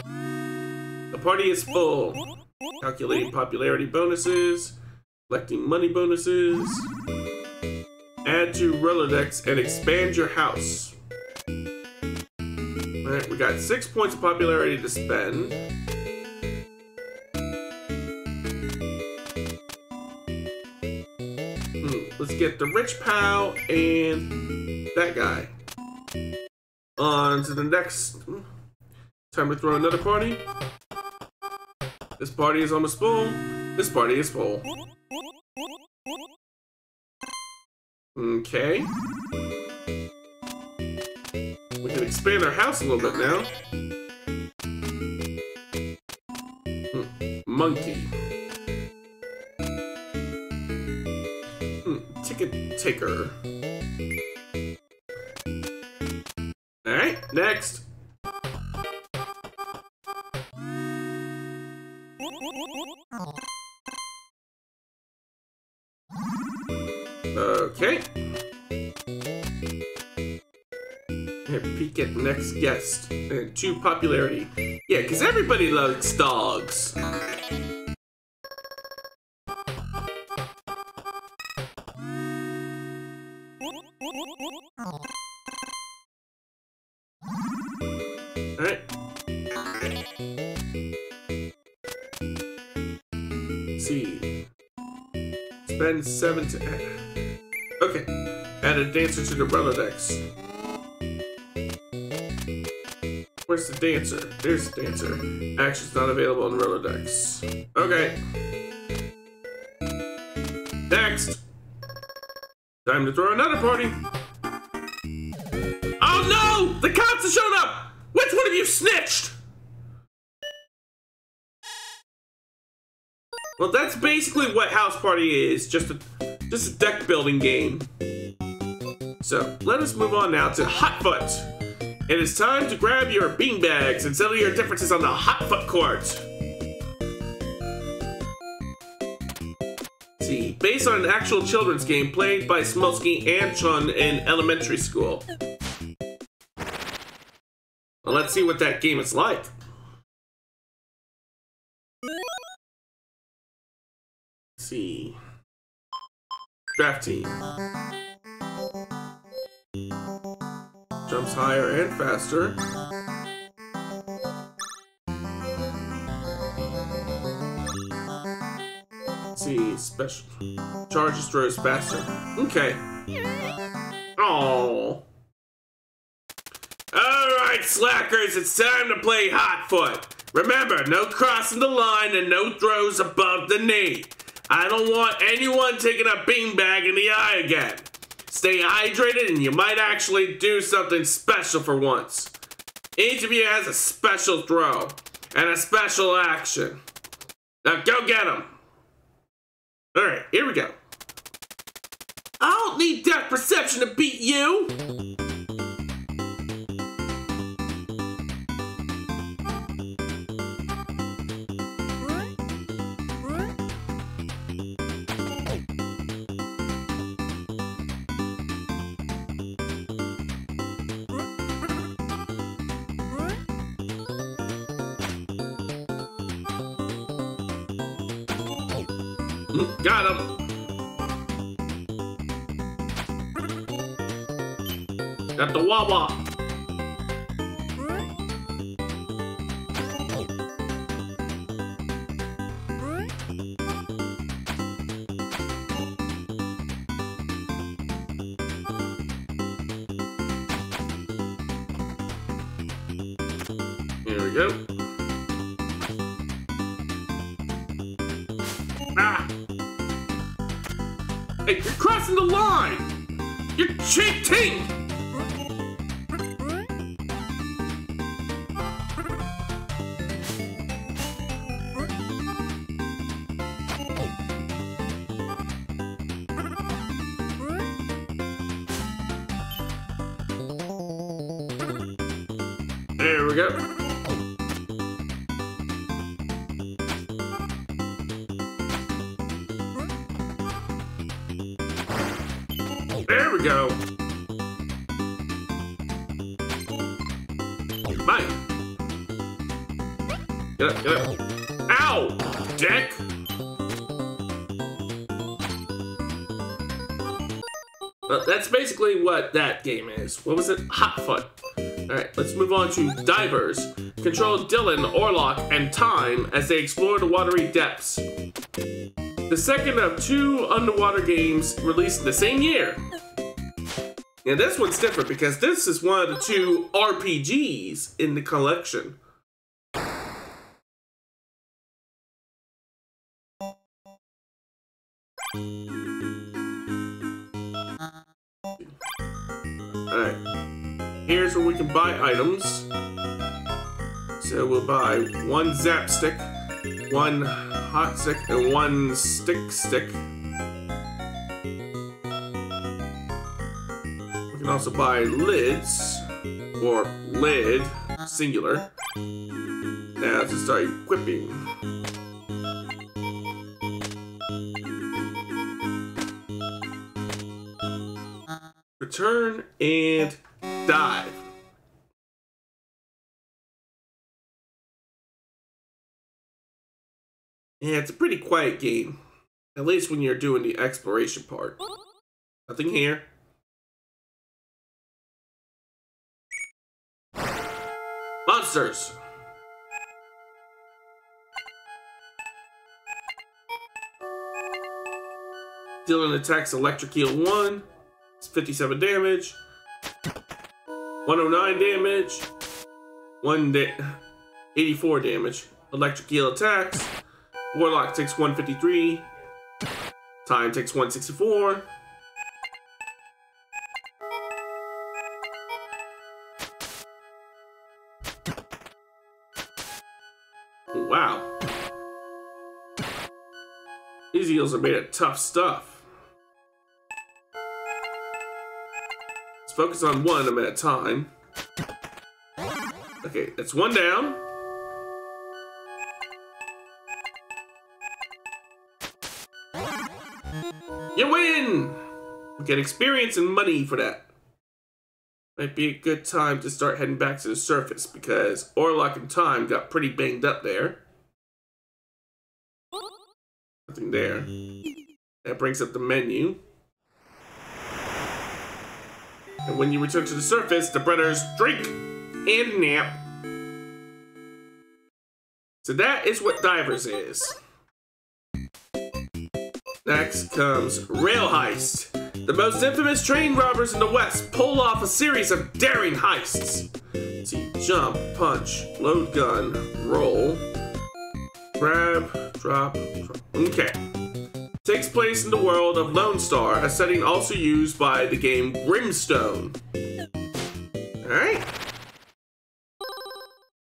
The party is full. Calculating popularity bonuses. Collecting money bonuses. Add to Rolodex and expand your house. Alright, we got 6 points of popularity to spend. Let's get the rich pal and that guy. On to the next. Time to throw another party. This party is almost full. This party is full. Okay. We can expand our house a little bit now. Monkey. Ticket taker. Alright, next. Okay. And peek at next guest. And 2 popularity. Yeah, because everybody loves dogs. Alright. Let's see. Spend 7 to... Okay. Add a dancer to the Rolodex. Where's the dancer? There's the dancer. Action's not available in the Rolodex. Okay. Next. Time to throw another party. Oh no! The cops have shown up! Which one of you snitched? Well, that's basically what House Party is. Just a deck building game. So, let us move on now to Hotfoot. It is time to grab your beanbags and settle your differences on the Hotfoot court. See, based on an actual children's game played by Smolsky and Chun in elementary school. Well, let's see what that game is like. Let's see. Draft team. Jumps higher and faster. Let's see, special. Charges throws faster. Okay. Oh. Alright, slackers, it's time to play hot foot. Remember, no crossing the line and no throws above the knee. I don't want anyone taking a beanbag in the eye again. Stay hydrated and you might actually do something special for once. Each of you has a special throw and a special action. Now go get them. Alright, here we go. I don't need depth perception to beat you. Got him. Got the wah-wah. Here we go. Ah! Hey, you're crossing the line! You're cheating! There we go. There we go. Mine. Get up, get up. Ow! Dick! Well, that's basically what that game is. What was it? Hot Foot. Alright, let's move on to Divers. Control Dylan, Orlock, and Time as they explore the watery depths. The second of 2 underwater games released in the same year. And this one's different because this is one of the 2 RPGs in the collection. Alright. Here's where we can buy items. So we'll buy 1 zap stick, 1 hot stick, and 1 stick. We can also buy lids, or lid, singular. Now to start equipping. Return and dive. Yeah, it's a pretty quiet game. At least when you're doing the exploration part. Nothing here. Monsters! Dylan attacks electric heal 1. It's 57 damage. 109 damage. 84 damage. Electric heal attacks. Warlock takes 153. Time takes 164. Wow. These eels are made of tough stuff. Let's focus on one of them at a time. Okay, that's 1 down. You win! We get experience and money for that. Might be a good time to start heading back to the surface because Orlock and Time got pretty banged up there. Nothing there. That brings up the menu. And when you return to the surface, the brothers drink and nap. So that is what Divers is. Next comes Rail Heist. The most infamous train robbers in the West pull off a series of daring heists. Let's see, jump, punch, load gun, roll, grab, drop. Okay. Takes place in the world of Lone Star, a setting also used by the game Brimstone. Alright.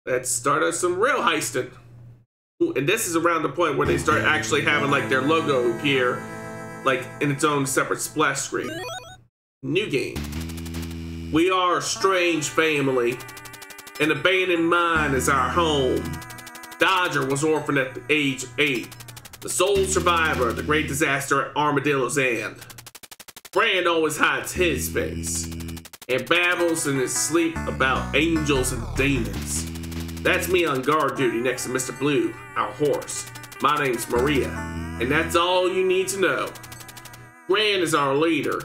Let's start us some rail heisting. Ooh, and this is around the point where they start actually having like their logo appear like in its own separate splash screen. New game. We are a strange family. An abandoned mine is our home. Dodger was orphaned at the age of 8. The sole survivor of the great disaster at Armadillo's End. Brand always hides his face and babbles in his sleep about angels and demons. That's me on guard duty next to Mr. Blue, our horse. My name's Maria, and that's all you need to know. Gran is our leader.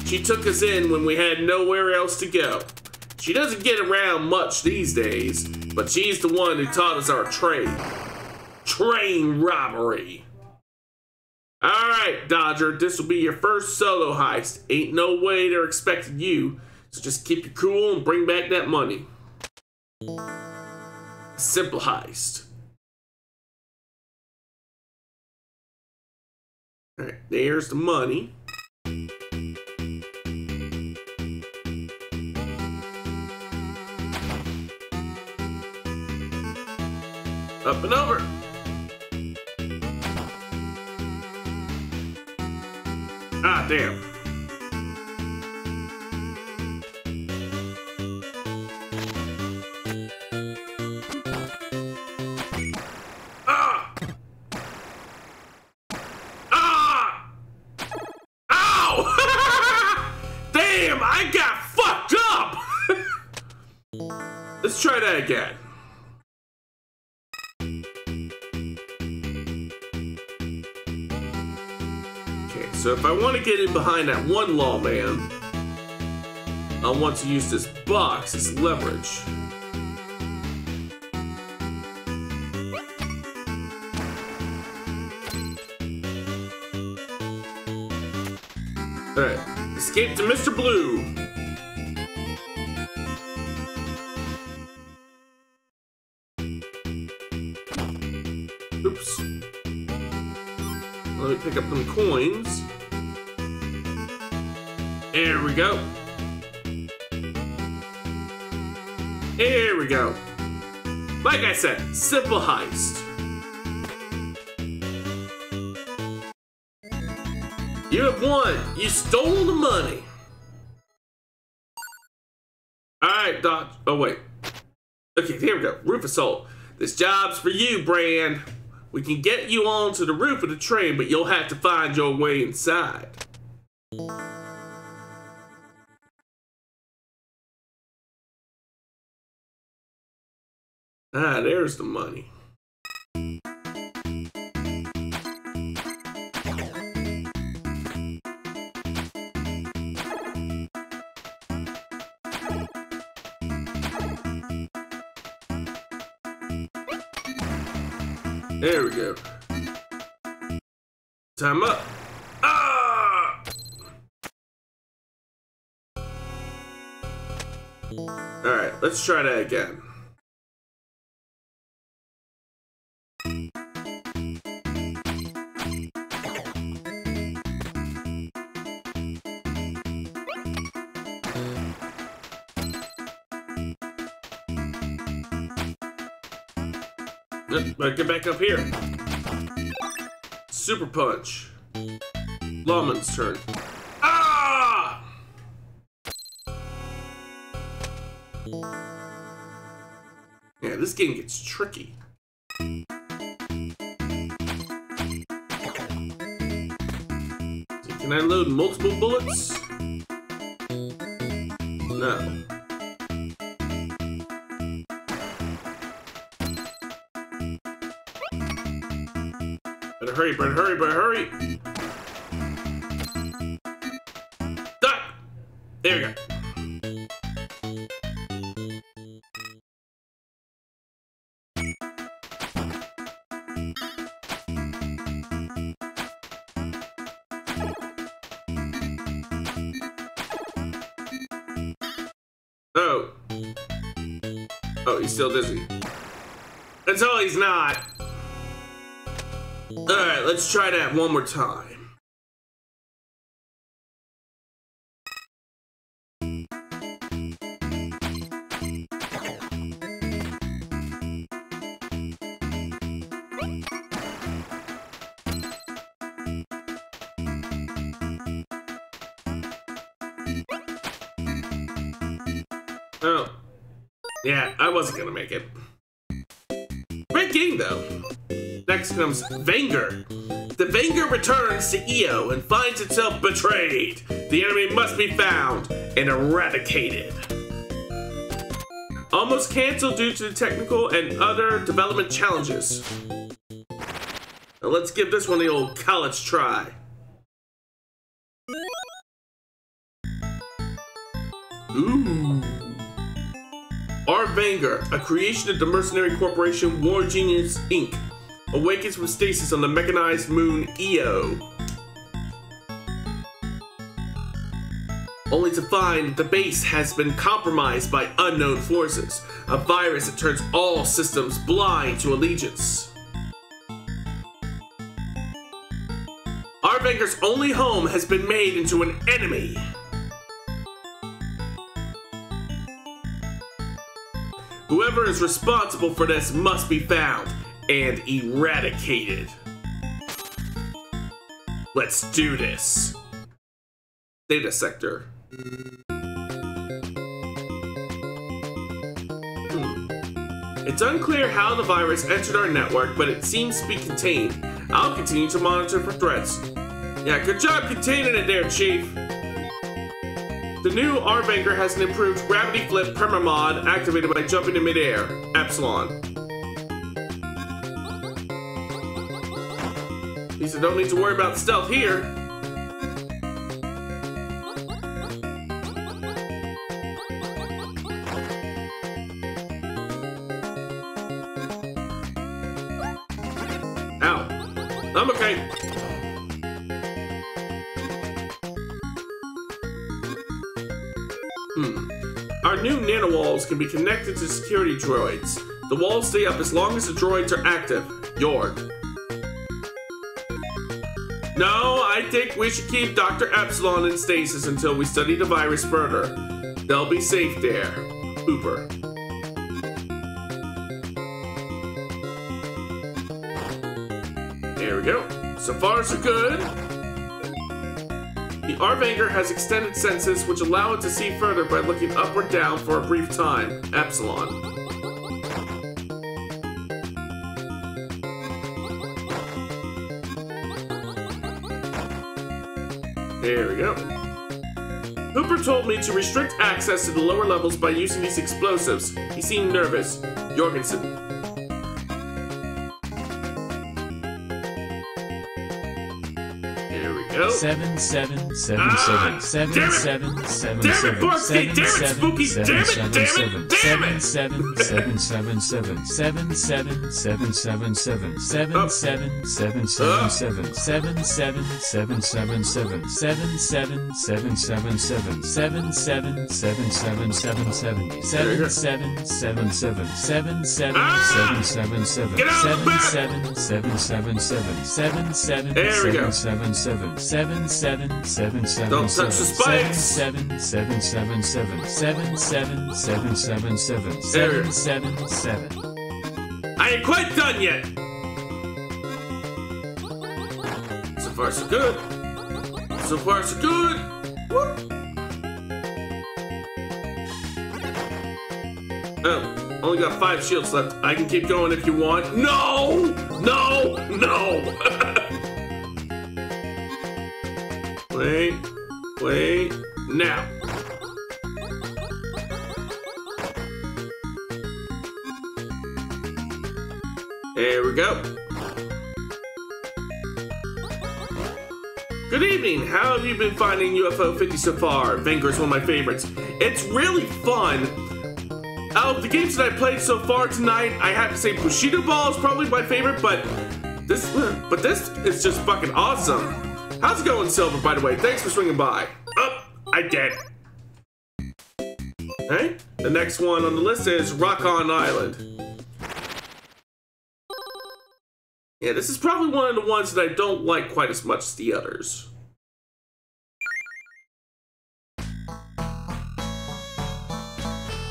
She took us in when we had nowhere else to go. She doesn't get around much these days, but she's the one who taught us our trade. Train robbery. Alright, Dodger, this will be your first solo heist. Ain't no way they're expecting you, so just keep your cool and bring back that money. Simple heist. Alright, there's the money. Up and over. Ah, damn. Ah! Ah! Ow! Damn, I got fucked up! Let's try that again. So if I want to get in behind that one lawman, I want to use this box as leverage. Alright, escape to Mr. Blue. Oops. Let me pick up them coins. There we go. There we go. Like I said, simple heist. You have won. You stole the money. Alright, Doc. Oh, wait. Okay, here we go. Roof assault. This job's for you, Brand. We can get you onto the roof of the train, but you'll have to find your way inside. Ah, there's the money. There we go. Time up. Ah! Alright, let's try that again. Get back up here. Super punch. Lawman's turn. Ah! Yeah, this game gets tricky. So can I load multiple bullets? No. Better hurry, better hurry, better hurry! Done! There we go. Oh. Oh, he's still dizzy. Until he's not. Alright, let's try that one more time. Oh. Yeah, I wasn't gonna make it. Great game, though. Next comes Vanger. The Vanger returns to EO and finds itself betrayed. The enemy must be found and eradicated. Almost canceled due to technical and other development challenges. Now let's give this one the old college try. Ooh. Our Vanger, a creation of the mercenary corporation War Genius Inc., awakens from stasis on the mechanized moon EO. Only to find the base has been compromised by unknown forces, a virus that turns all systems blind to allegiance. Our Vanger's only home has been made into an enemy. Whoever is responsible for this must be found and eradicated. Let's do this. Data sector. It's unclear how the virus entered our network, but it seems to be contained. I'll continue to monitor for threats. Yeah, good job containing it there, Chief. The new R-Vanger has an improved gravity flip perma-mod activated by jumping in midair. Epsilon. At least I don't need to worry about stealth here. Ow. I'm okay. Our new nanowalls can be connected to security droids. The walls stay up as long as the droids are active. Yorg. No, I think we should keep Dr. Epsilon in stasis until we study the virus further. They'll be safe there. Hooper. There we go. So far, so good. The R-Vanger has extended senses which allow it to see further by looking up or down for a brief time. Epsilon. There we go. Hooper told me to restrict access to the lower levels by using these explosives. He seemed nervous. Jorgensen. There we go. 7777 7777 Damn it, Bluesky! Damn it, Spooky! Damn it! Damn it! Damn it! 7777 7777 77777 77777 77777 77777 77777 Get out of the back! 7777 There we go. 7777 Don't touch the spikes! 7777 77777 777. I ain't quite done yet! So far, so good. So far, so good. Whoop. Oh, only got 5 shields left. I can keep going if you want. No! No! No! Wait, now. There we go. Good evening, how have you been finding UFO 50 so far? Vanger is one of my favorites. It's really fun. Out of the games that I played so far tonight, I have to say Bushido Ball is probably my favorite, but this is just fucking awesome. How's it going, Silver, by the way? Thanks for swinging by. Oh, I did. Alright, the next one on the list is Rock On Island. Yeah, this is probably one of the ones that I don't like quite as much as the others.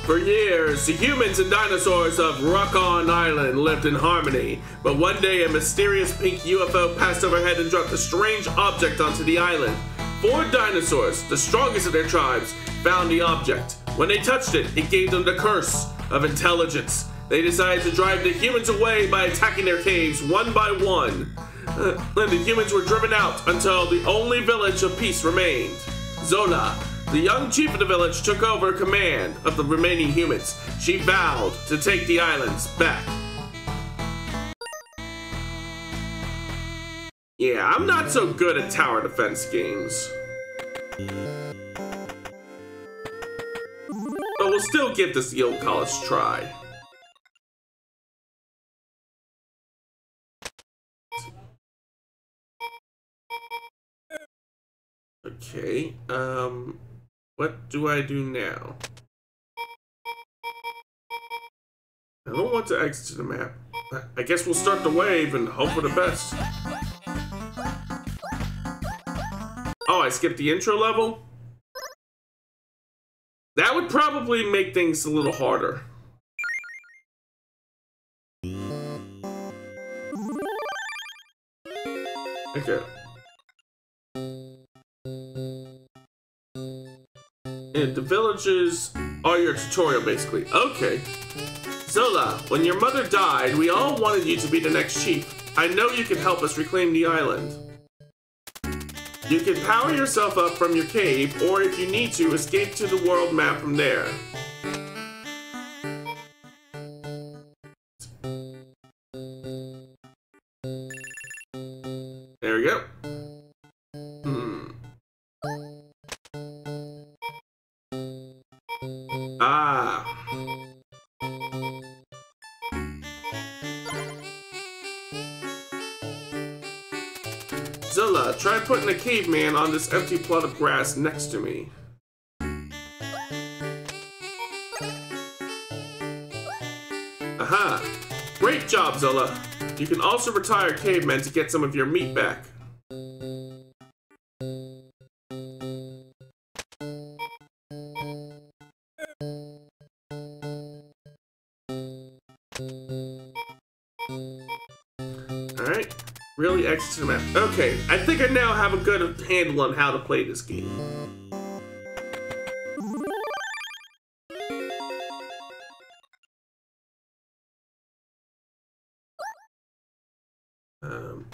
For years, the humans and dinosaurs of Rock On Island lived in harmony, but one day a mysterious pink UFO passed overhead and dropped a strange object onto the island. 4 dinosaurs, the strongest of their tribes, found the object. When they touched it, it gave them the curse of intelligence. They decided to drive the humans away by attacking their caves one by one. And the humans were driven out until the only village of peace remained. Zola, the young chief of the village, took over command of the remaining humans. She vowed to take the islands back. Yeah, I'm not so good at tower defense games. But we'll still give this the old college try. Okay, what do I do now? I don't want to exit the map. I guess we'll start the wave and hope for the best. Oh, I skipped the intro level? That would probably make things a little harder. Okay. And the villages are your tutorial, basically. Okay. Zola, when your mother died, we all wanted you to be the next chief. I know you can help us reclaim the island. You can power yourself up from your cave, or if you need to, escape to the world map from there. There we go. Zilla, try putting a caveman on this empty plot of grass next to me. Aha! Great job, Zilla. You can also retire cavemen to get some of your meat back. Alright. Really exit to the map. Okay, I think I now have a good handle on how to play this game.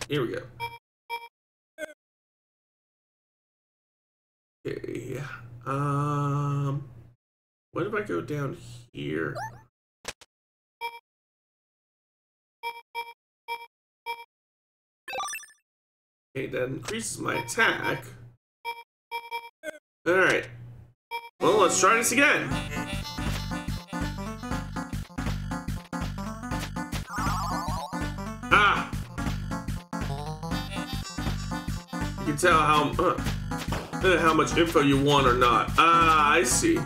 Here we go. Okay. What if I go down here? Okay, that increases my attack. Alright. Well, let's try this again. Ah! You can tell how much info you want or not. Ah, I see.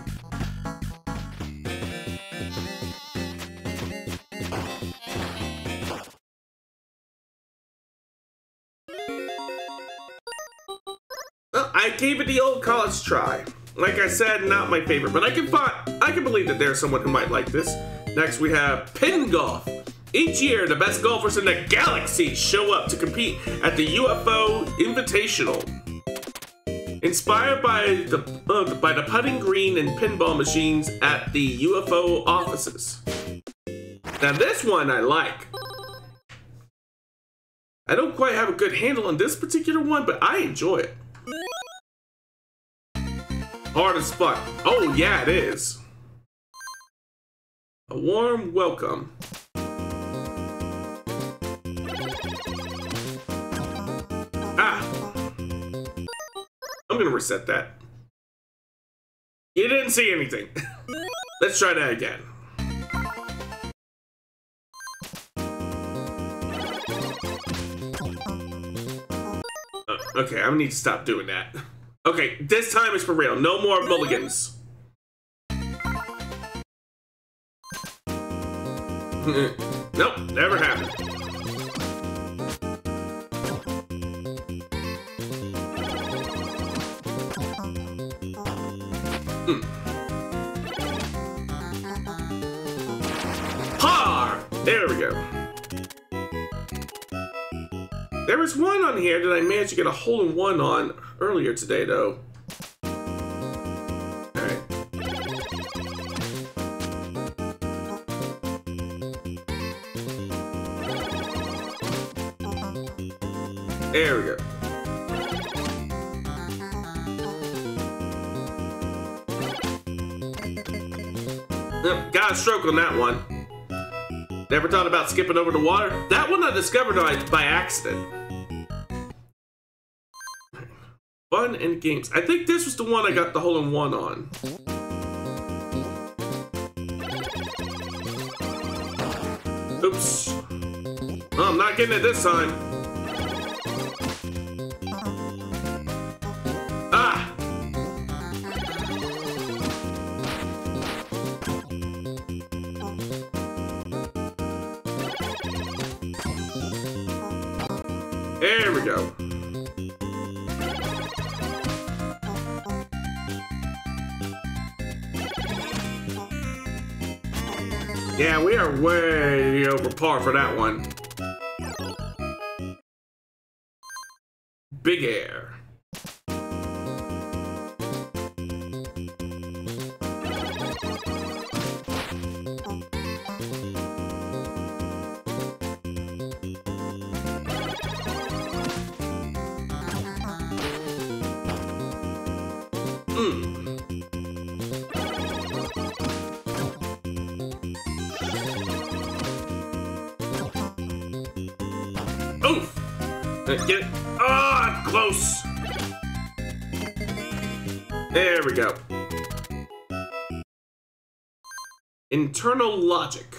I gave it the old college try. Like I said, not my favorite, but I can believe that there's someone who might like this. Next we have pin golf. Each year, the best golfers in the galaxy show up to compete at the UFO Invitational. Inspired by the putting green and pinball machines at the UFO offices. Now this one I like. I don't quite have a good handle on this particular one, but I enjoy it. Hard as fuck. Oh yeah, it is. A warm welcome. Ah! I'm gonna reset that. You didn't see anything. Let's try that again. Okay, I need to stop doing that. Okay, this time is for real. No more mulligans. Nope, never happened. Ha! There we go. There was one on here that I managed to get a hole-in-one on earlier today, though. Alright. There we go. Yep, got a stroke on that one. Never thought about skipping over the water. That one I discovered by accident. Fun and games. I think this was the one I got the hole-in-one on. Oops. Oh, I'm not getting it this time. Ah! There we go. Yeah, we are way over par for that one. Big air. Oof! Get it. Ah, close. There we go. Internal logic.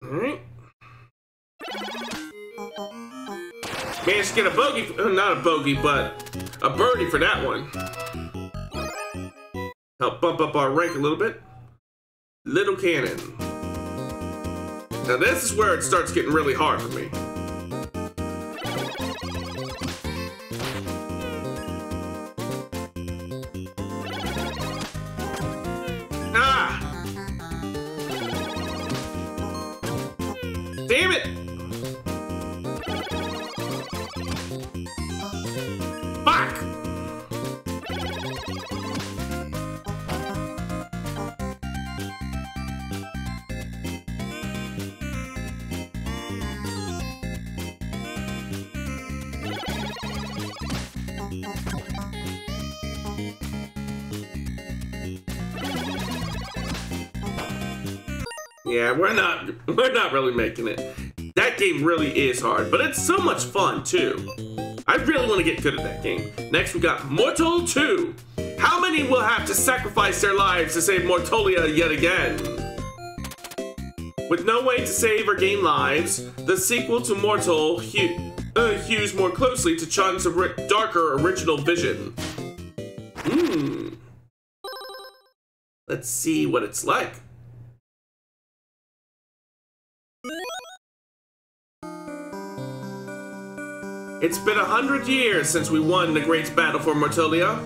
Alright. Managed to get a bogey, not a bogey, but a birdie for that one. Help bump up our rank a little bit. Little cannon. Now this is where it starts getting really hard for me. Ah! Damn it! Fuck! Yeah, we're not really making it. That game really is hard, but it's so much fun too. I really want to get good at that game. Next we got Mortal 2. How many will have to sacrifice their lives to save Mortolia yet again? With no way to save or gain lives, the sequel to Mortal hews more closely to Chun's darker original vision. Let's see what it's like. It's been 100 years since we won the great battle for Mortolia.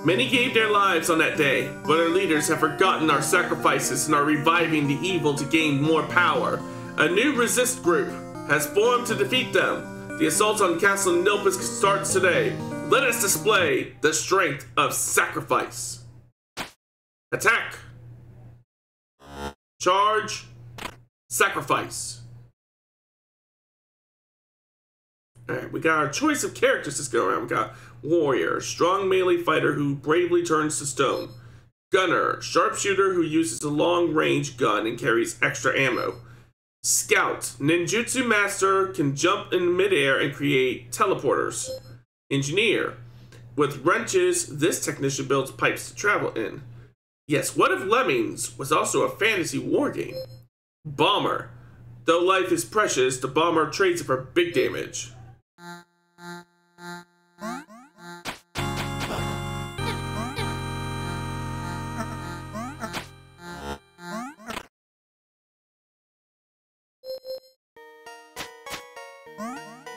Many gave their lives on that day, but our leaders have forgotten our sacrifices and are reviving the evil to gain more power. A new resist group has formed to defeat them. The assault on Castle Nilpisk starts today. Let us display the strength of sacrifice. Attack. Charge. Sacrifice. Alright, we got our choice of characters this go around. We got Warrior, strong melee fighter who bravely turns to stone. Gunner, sharpshooter who uses a long-range gun and carries extra ammo. Scout, ninjutsu master, can jump in midair and create teleporters. Engineer, with wrenches, this technician builds pipes to travel in. Yes, What If Lemmings was also a fantasy war game. Bomber, though life is precious, the bomber trades it for big damage.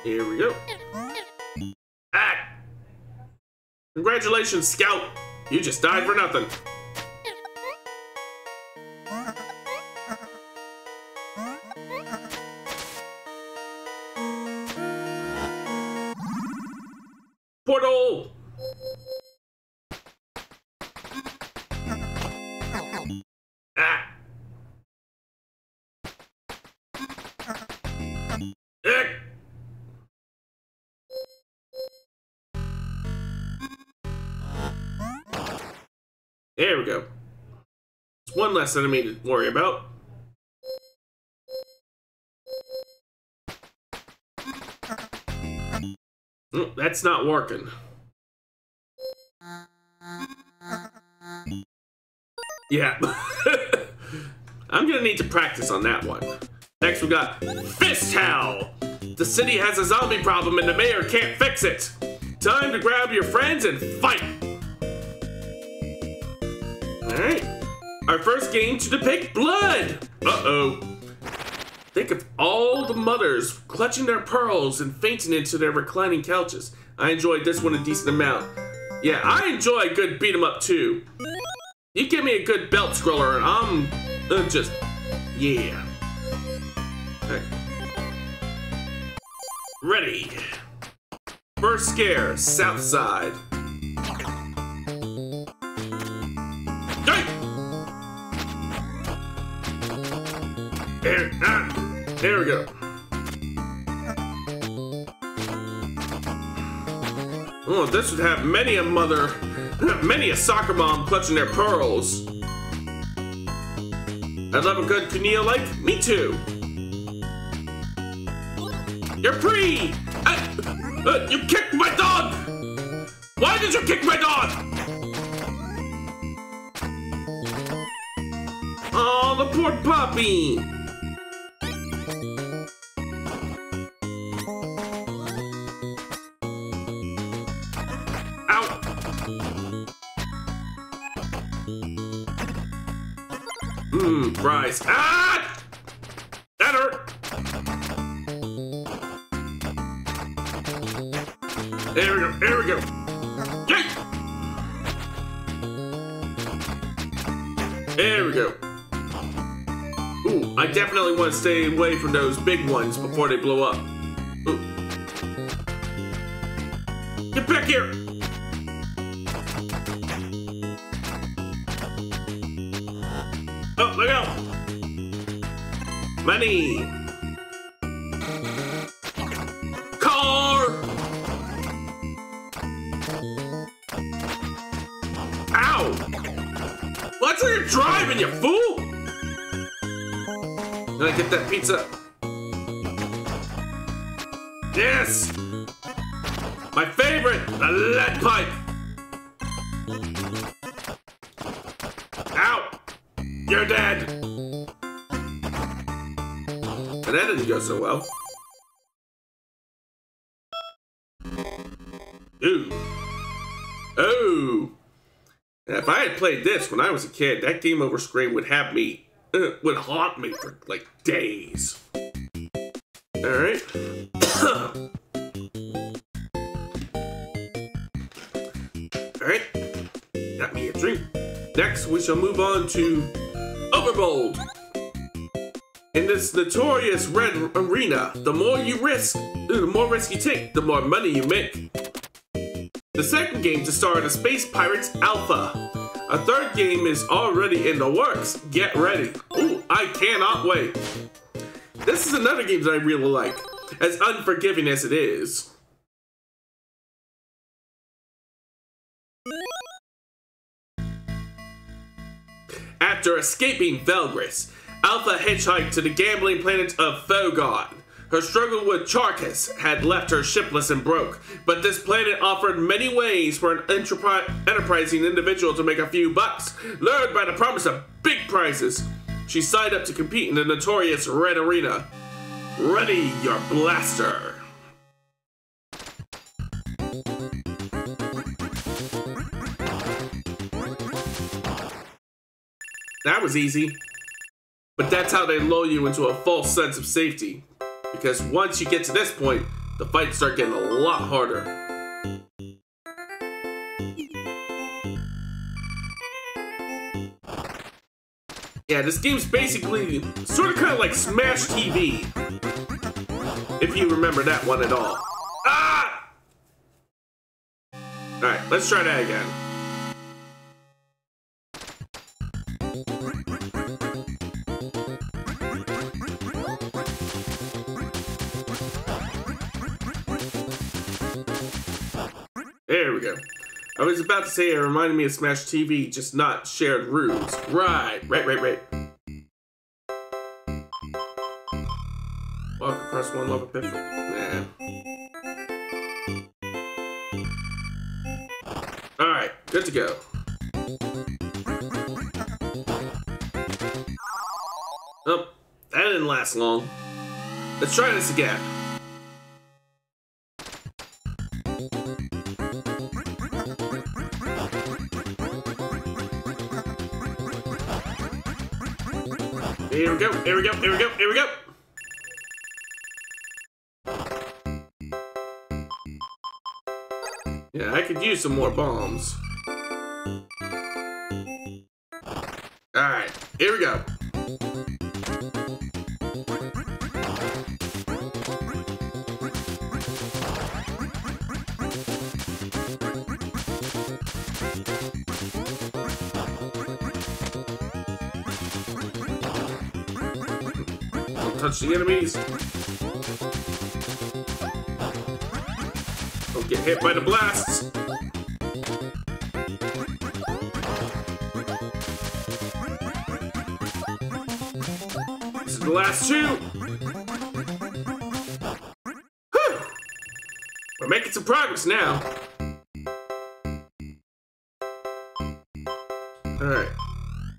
Here we go. Ah! Congratulations, Scout. You just died for nothing. Portal! Ah! There we go. It's one less enemy to worry about. Oh, that's not working. Yeah. I'm gonna need to practice on that one. Next we got Fist Howl. The city has a zombie problem and the mayor can't fix it. Time to grab your friends and fight. Alright. Our first game to depict blood. Uh-oh. Think of all the mothers clutching their pearls and fainting into their reclining couches. I enjoyed this one a decent amount. Yeah, I enjoy a good beat 'em up too. You give me a good belt scroller and I'm just, yeah. Alright. Ready. First scare, south side. There we go. Oh, this would have many a mother, many a soccer mom clutching their pearls. I love a good Cornelia like. Me too. You're free! You kicked my dog! Why did you kick my dog? Oh, the poor puppy! Ow! Fries. Ah! That hurt! There we go, there we go. Yay! There we go. Ooh, I definitely want to stay away from those big ones before they blow up. Ooh. Get back here! Oh, look out! Money! Car! Ow! What's you're driving, you fool? Can I get that pizza? Yes! My favorite, the lead pipe! Ow! You're dead! But that didn't go so well. Ooh. Oh! If I had played this when I was a kid, that game over screen would have me, would haunt me for like days. Alright. Alright. Got me a drink. Next, we shall move on to Overbold. In this notorious red arena, the more you risk, the more risk you take, the more money you make. The second game to star in the Space Pirates Alpha. A third game is already in the works. Get ready. Ooh, I cannot wait. This is another game that I really like, as unforgiving as it is. After escaping Velgris, Alpha hitchhiked to the gambling planet of Fogon. Her struggle with Charkas had left her shipless and broke, but this planet offered many ways for an enterprising individual to make a few bucks, lured by the promise of big prizes. She signed up to compete in the notorious Red Arena. Ready your blaster. That was easy. But that's how they lull you into a false sense of safety. Because once you get to this point, the fights start getting a lot harder. Yeah, this game's basically sort of kind of like Smash TV. If you remember that one at all. Ah! Alright, let's try that again. There we go. I was about to say it reminded me of Smash TV, just not shared rooms. Right. Walk across one lava pit. Nah. Alright, good to go. Oh, that didn't last long. Let's try this again. Here we go, here we go, here we go, here we go! Yeah, I could use some more bombs. Alright, here we go. Touch the enemies. Don't get hit by the blasts. This is the last two. Whew. We're making some progress now. Alright.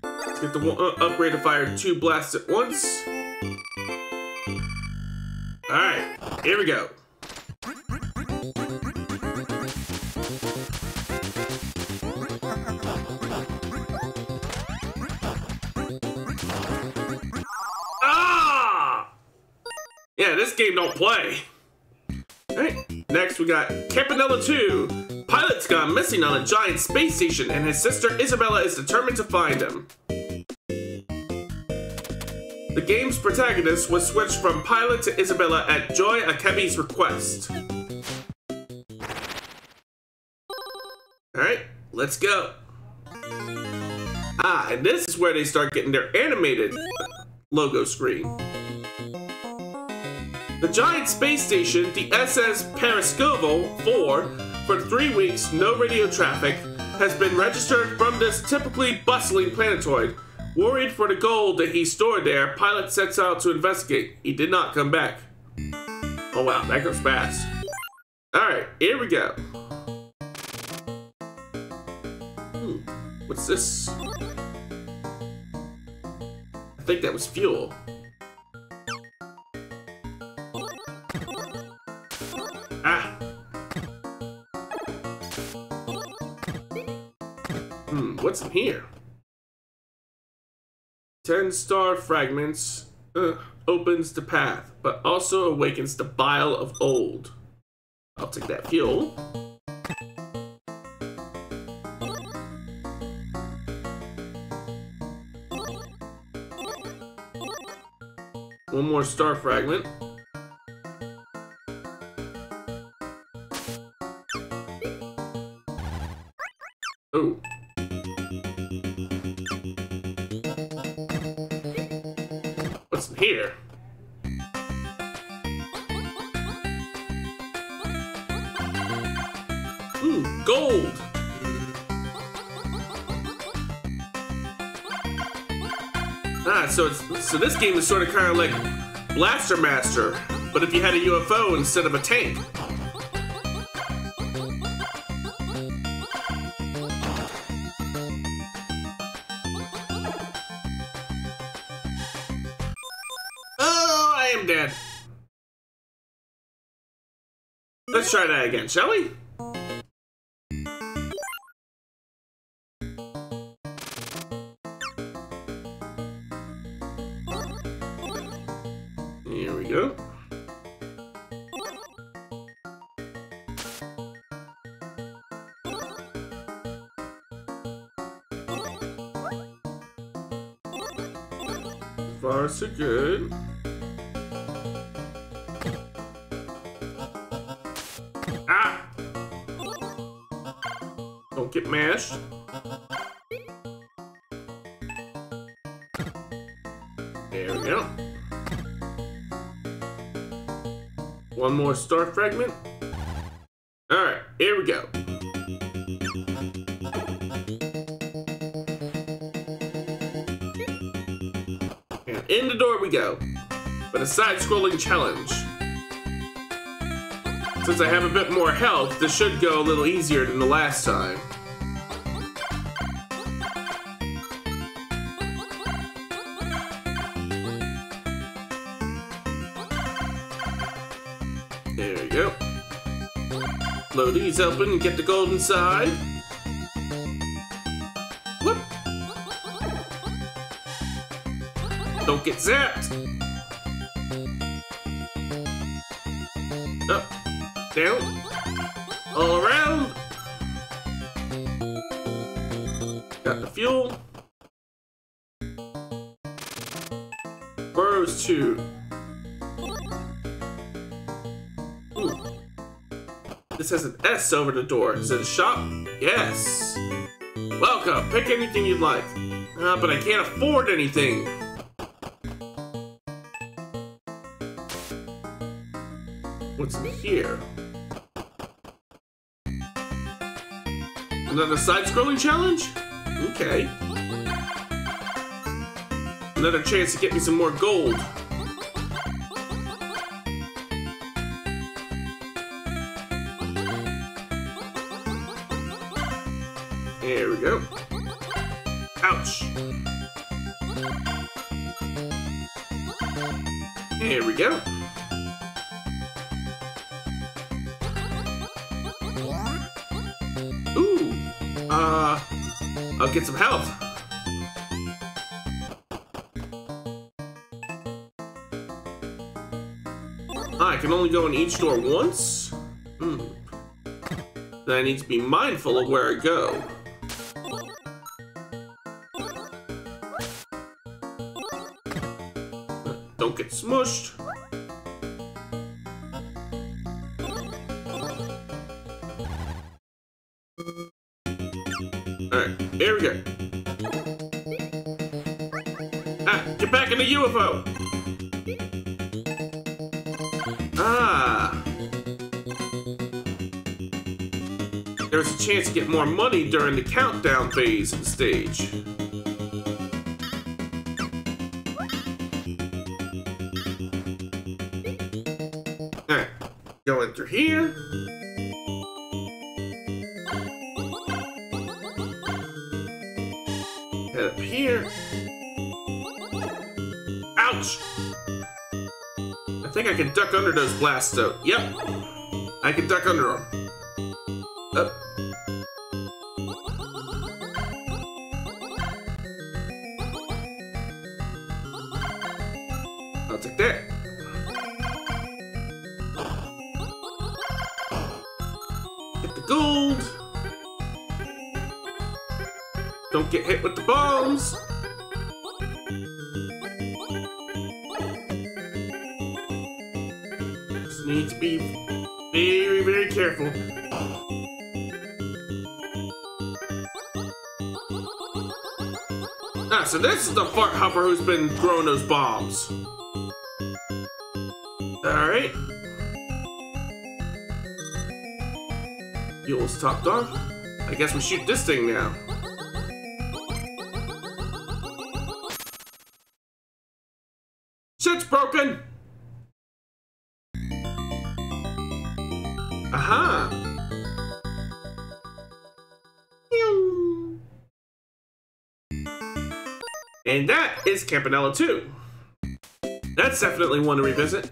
Let's get the upgrade to fire 2 blasts at once. Alright, here we go. Ah! Yeah, this game don't play. Alright, next we got Campanella 2. Pilot's gone missing on a giant space station and his sister Isabella is determined to find him. The game's protagonist was switched from Pilot to Isabella at Joy Akebi's request. Alright, let's go. Ah, and this is where they start getting their animated logo screen. The giant space station, the SS Periscovo 4, for 3 weeks, no radio traffic, has been registered from this typically bustling planetoid. Worried for the gold that he stored there, Pilot sets out to investigate. He did not come back. Oh wow, that goes fast. Alright, here we go. What's this? I think that was fuel. Ah! What's in here? 10 star fragments opens the path, but also awakens the bile of old. I'll take that fuel. One more star fragment. Oh. What's in here? Gold! Ah, so this game is sort of kind of like Blaster Master, but if you had a UFO instead of a tank. Oh, I am dead. Let's try that again, shall we? we go. So far, so good. Ah! Don't get mashed. There we go. One more star fragment. Alright, here we go. And in the door we go. But a side-scrolling challenge. Since I have a bit more health, this should go a little easier than the last time. There we go. Blow these open and get the gold inside. Whoop! Don't get zapped! Up, down, all around. Got the fuel. Burrows 2. Ooh. This has an S over the door. Is it a shop? Yes. Welcome. Pick anything you'd like. But I can't afford anything. What's in here? Another side-scrolling challenge? Okay. Another chance to get me some more gold. There we go. Ouch. There we go. Ooh. I'll get some health. I can only go in each door once? Then I need to be mindful of where I go. Don't get smushed. Alright, here we go. Ah, get back in the UFO! Ah! There's a chance to get more money during the countdown phase of the stage. Alright, going through here. Head up here. Ouch! I think I can duck under those blasts though. Yep. I can duck under them. Up. I'll take that. Get the gold. Don't get hit with the bombs. Just need to be very, very careful. Ah, so this is the fart hopper who's been throwing those bombs. Alright. Fuel's topped off. I guess we shoot this thing now. Shit's broken! Aha! And that is Campanella 2. That's definitely one to revisit.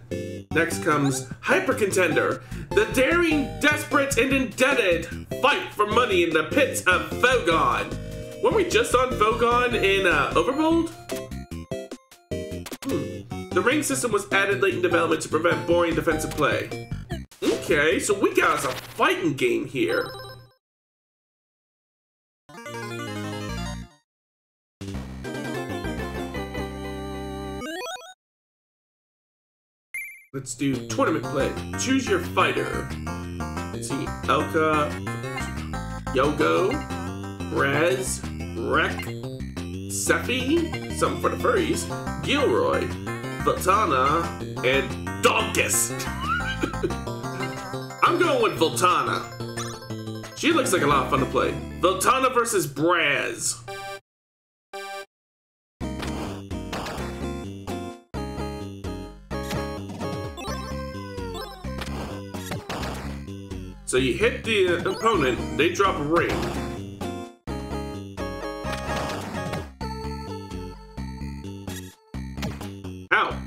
Next comes Hyper Contender, the daring, desperate, and indebted fight for money in the pits of Fogon. Weren't we just on Fogon in Overbold? The ring system was added late in development to prevent boring defensive play. Okay, so we got us a fighting game here. Let's do tournament play. Choose your fighter. Let's see, Elka, Yogo, Raz, Rek, Sephi, something for the furries, Gilroy, Voltana, and Donkus. I'm going with Voltana. She looks like a lot of fun to play. Voltana versus Braz. So you hit the opponent, they drop a ring. Ow.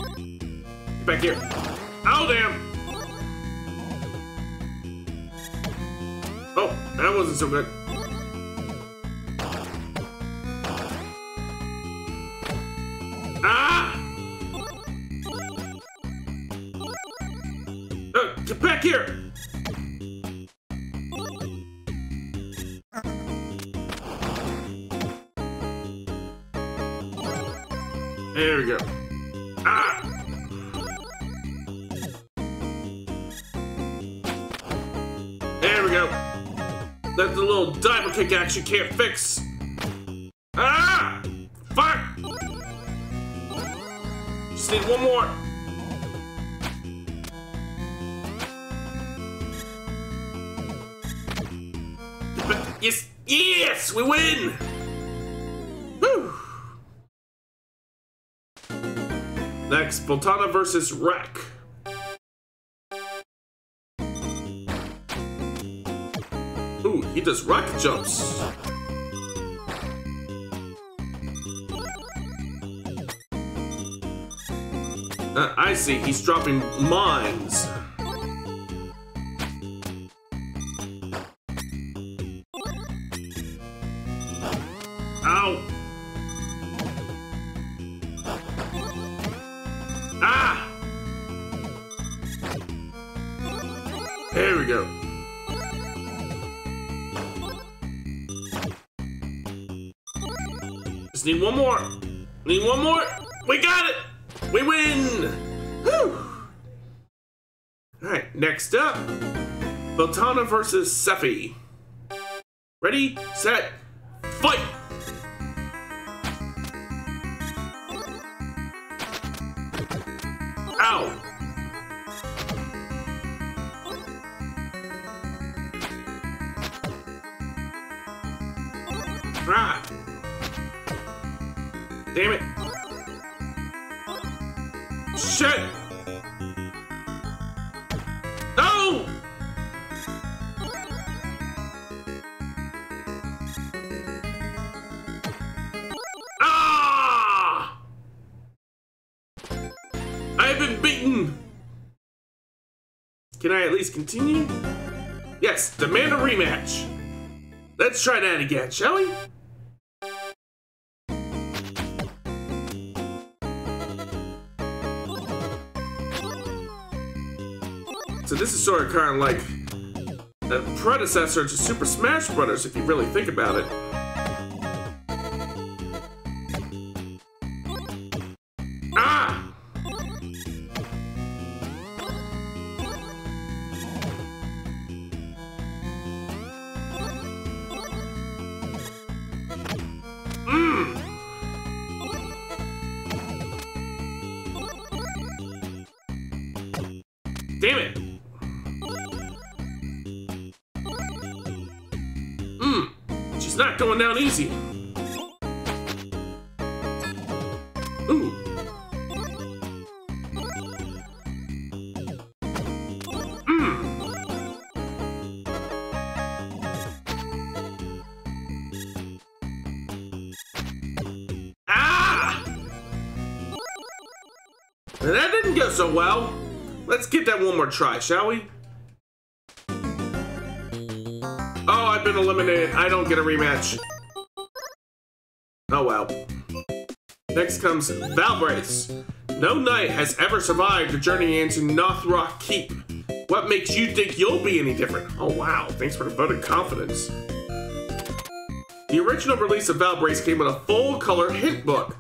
Get back here. Ow, damn. Oh, that wasn't so good. Ah! Get back here! There we go. Ah! There we go. That's the little diamond kick action can't fix. Ah! Fuck! Just need one more. Yes! Yes! We win! Whew. Next, Voltana versus Rek. Ooh, he does rocket jumps. I see, he's dropping mines. Ow! Ah! There we go. Just need one more. Need one more. We got it! We win! Whew! Alright, next up. Voltana versus Sephi. Ready, set, fight! Ow! Ah! Damn it! Shit! No! Ah! I've been beaten! Can I at least continue? Yes, demand a rematch. Let's try that again, shall we? So this is sort of kind of like a predecessor to Super Smash Bros. If you really think about it. Ah! Damn it! She's not going down easy. Ooh. Ah! That didn't go so well. Let's give that one more try, shall we? Oh, I've been eliminated. I don't get a rematch. Oh well. Next comes Valbrace. No knight has ever survived a journey into Northrock Keep. What makes you think you'll be any different? Oh wow, thanks for the vote of confidence. The original release of Valbrace came with a full-color hint book.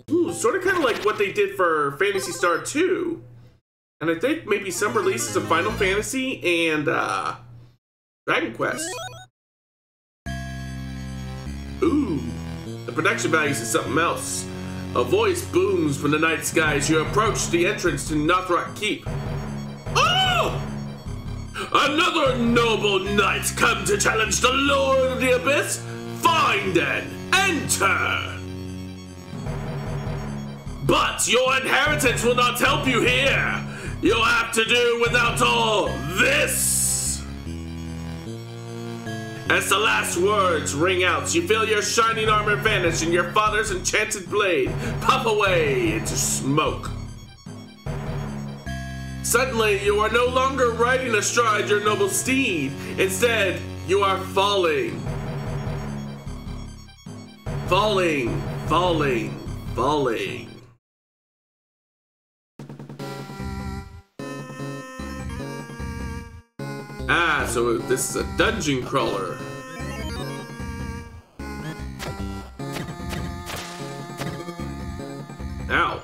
Ooh, sort of kind of like what they did for Phantasy Star 2. And I think maybe some releases of Final Fantasy and Dragon Quest. Ooh, the production values is something else. A voice booms from the night sky as you approach the entrance to Northrock Keep. Oh! Another noble knight come to challenge the Lord of the Abyss? Fine then, enter! But your inheritance will not help you here. You'll have to do without all this. As the last words ring out, you feel your shining armor vanish and your father's enchanted blade puff away into smoke. Suddenly, you are no longer riding astride your noble steed. Instead, you are falling. Falling, falling, falling. Ah, so this is a dungeon crawler. Ow.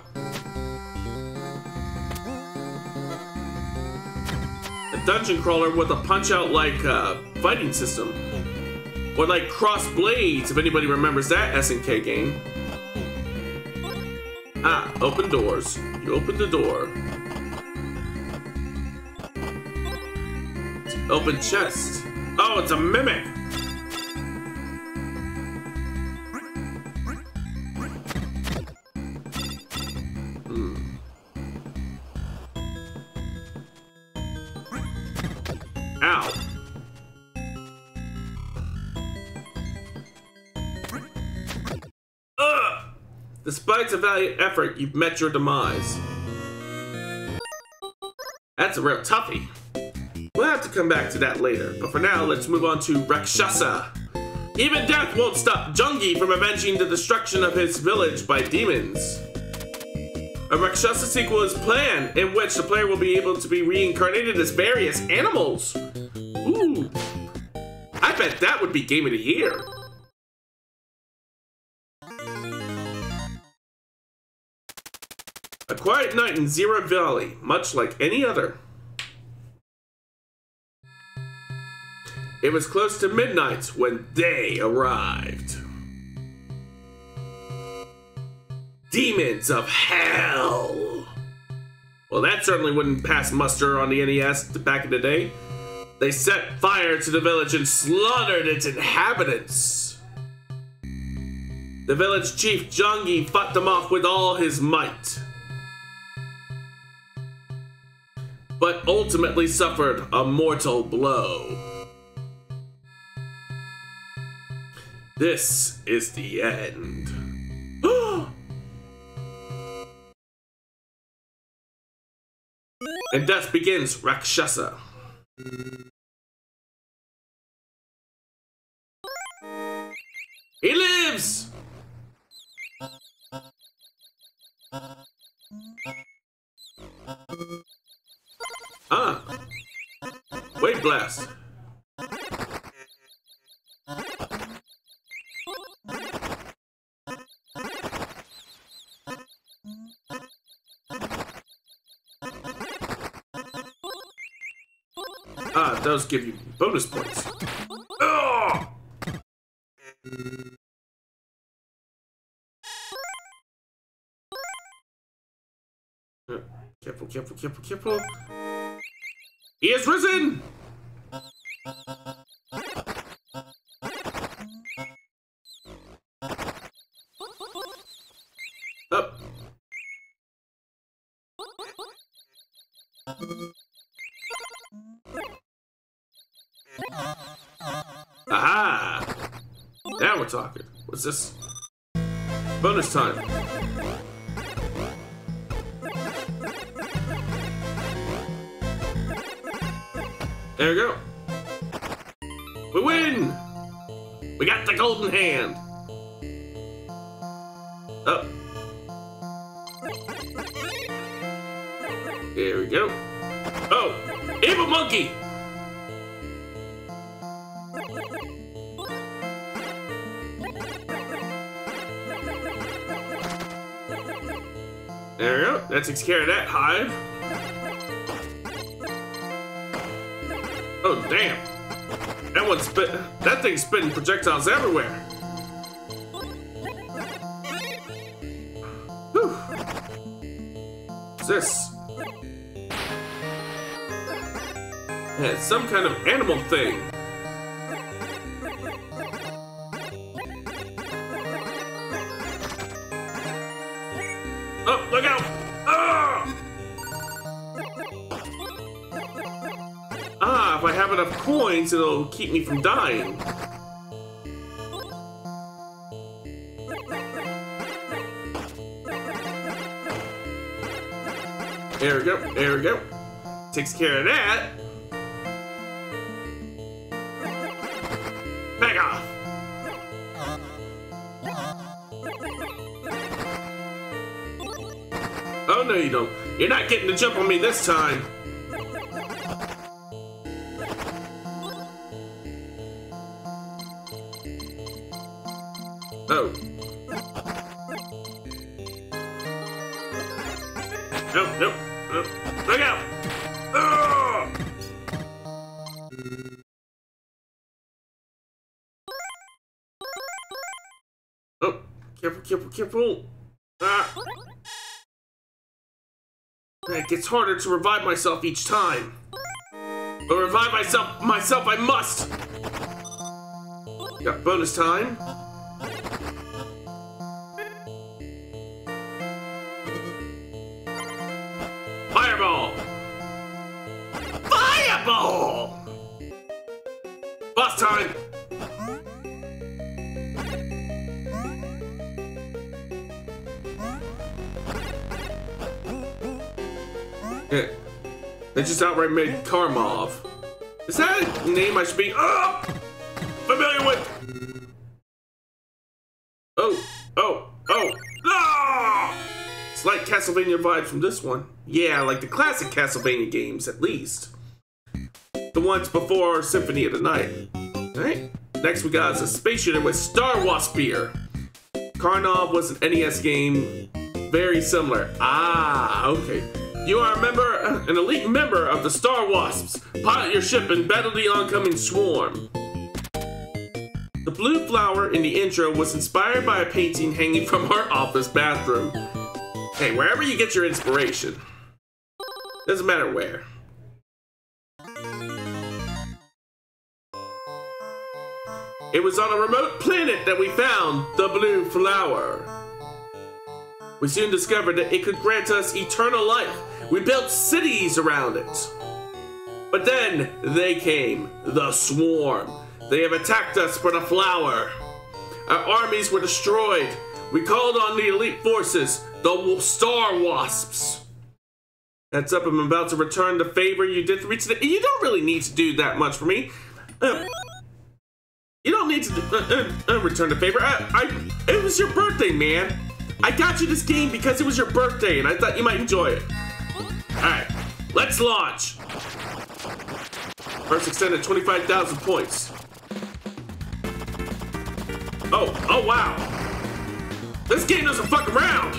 A dungeon crawler with a punch-out like fighting system. Or like cross blades, if anybody remembers that SNK game. Ah, open doors. You open the door. Open chest. Oh, it's a mimic. Ow. Ugh! Despite a valiant effort, you've met your demise. That's a real toughie. We'll have to come back to that later, but for now, let's move on to Rakshasa. Even death won't stop Jungi from avenging the destruction of his village by demons. A Rakshasa sequel is planned, in which the player will be able to be reincarnated as various animals. Ooh. I bet that would be Game of the Year. A quiet night in Zero Valley, much like any other. It was close to midnight when they arrived. Demons of hell! Well, that certainly wouldn't pass muster on the NES back in the day. They set fire to the village and slaughtered its inhabitants. The village chief, Jungi, fought them off with all his might, but ultimately suffered a mortal blow. This is the end. And thus begins Rakshasa. He lives! Ah. Wave blast. Ah, those give you bonus points. Oh! Careful, careful, careful, careful. He has risen! Up. Aha! Now we're talking. What's this? Bonus time. There we go. We win! We got the golden hand. Up. There we go. Oh, evil monkey! There we go. That takes care of that hive. Oh, damn. That thing's spitting projectiles everywhere. Whew. What's this? Yeah, it's some kind of animal thing. Oh, look out! Oh! Ah, if I have enough coins, it'll keep me from dying. There we go, there we go. Takes care of that. Back off! Oh, no you don't. You're not getting the jump on me this time. Oh. Nope, nope, nope. Look out! Oh! Oh, careful, careful, careful. Ah. It gets harder to revive myself each time. But revive myself I must! Got bonus time. Fireball! Fireball! Boss time! Yeah. They just outright made Karmov. Is that a name I should be familiar with? Oh! Ah! Slight Castlevania vibes from this one. Yeah, like the classic Castlevania games, at least. The ones before Symphony of the Night. Alright. Next we got is a space shooter with Star Wasp Beer. Karnov was an NES game, very similar. Ah, okay. You are an elite member of the Star Wasps. Pilot your ship and battle the oncoming swarm. The blue flower in the intro was inspired by a painting hanging from our office bathroom. Hey, wherever you get your inspiration. Doesn't matter where. It was on a remote planet that we found the blue flower. We soon discovered that it could grant us eternal life. We built cities around it. But then they came, the swarm. They have attacked us for the flower. Our armies were destroyed. We called on the elite forces, the Star Wasps. Heads up, I'm about to return the favor you did for me today. You don't really need to do that much for me. You don't need to return the favor. It was your birthday, man. I got you this game because it was your birthday and I thought you might enjoy it. Alright, let's launch. First extended 25,000 points. Oh wow. This game doesn't fuck around.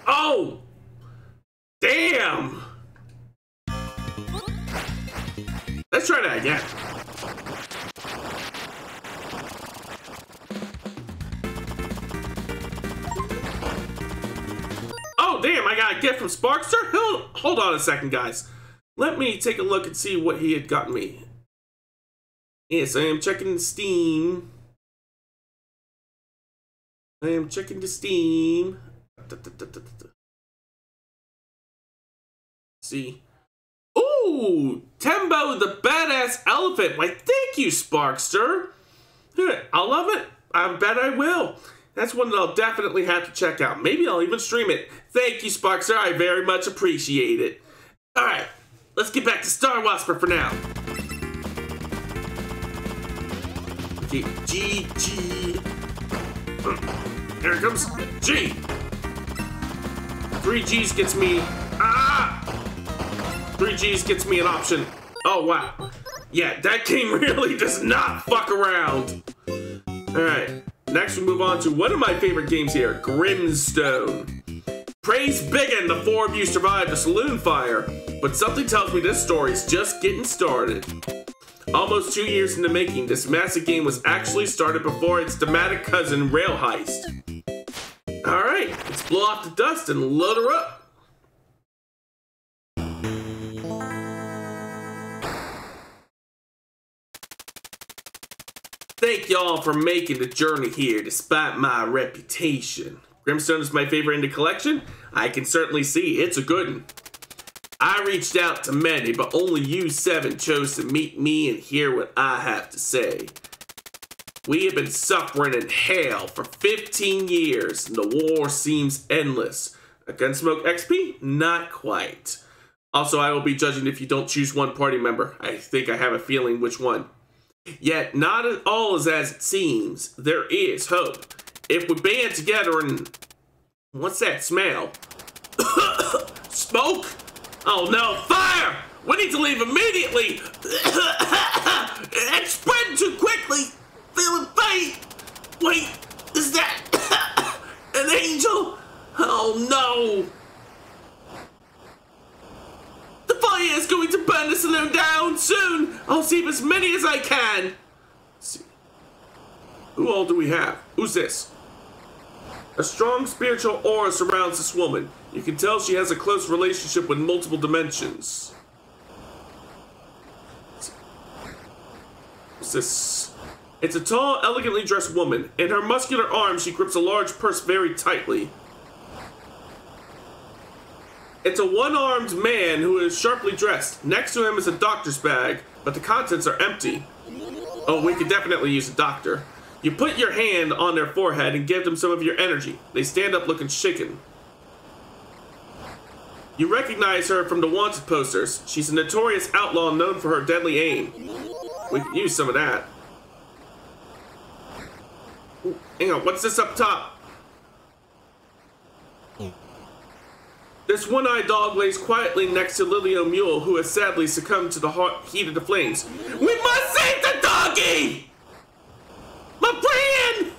Oh! Damn! Let's try that again. Oh, damn, I got a gift from Sparkster? Hold on a second, guys. Let me take a look and see what he had gotten me. Yes, I am checking Steam. I am checking the Steam. See. Ooh, Tembo the Badass Elephant. Why, thank you, Sparkster. I'll love it. I bet I will. That's one that I'll definitely have to check out. Maybe I'll even stream it. Thank you, Sparkster. I very much appreciate it. All right, let's get back to Star Wasper for now. Okay, GG. Here it comes. G. 3 G's gets me. 3 G's gets me an option. Oh, wow. Yeah, that game really does not fuck around. Alright. Next, we move on to one of my favorite games here, Grimstone. Praise Biggin, the 4 of you survived the saloon fire. But something tells me this story's just getting started. Almost 2 years in the making, this massive game was actually started before its thematic cousin, Rail Heist. Alright, let's blow off the dust and load her up. Thank y'all for making the journey here despite my reputation. Grimstone is my favorite in the collection. I can certainly see it's a good one. I reached out to many, but only you 7 chose to meet me and hear what I have to say. We have been suffering in hell for 15 years, and the war seems endless. A Gunsmoke XP? Not quite. Also, I will be judging if you don't choose one party member. I think I have a feeling which one. Yet, not at all is as it seems. There is hope. If we band together and... What's that smell? Smoke? Oh no, fire! We need to leave immediately! It's spreading too quickly! Feeling faint! Wait, is that an angel? Oh no! The fire is going to burn the saloon down soon! I'll save as many as I can! Let's see. Who all do we have? Who's this? A strong spiritual aura surrounds this woman. You can tell she has a close relationship with multiple dimensions. What's this? It's a tall, elegantly dressed woman. In her muscular arms, she grips a large purse very tightly. It's a one-armed man who is sharply dressed. Next to him is a doctor's bag, but the contents are empty. Oh, we could definitely use a doctor. You put your hand on their forehead and give them some of your energy. They stand up looking shaken. You recognize her from the wanted posters. She's a notorious outlaw known for her deadly aim. We could use some of that. Ooh, hang on, what's this up top? This one-eyed dog lays quietly next to Lilio Mule, who has sadly succumbed to the heat of the flames. We must save the doggy! My brand!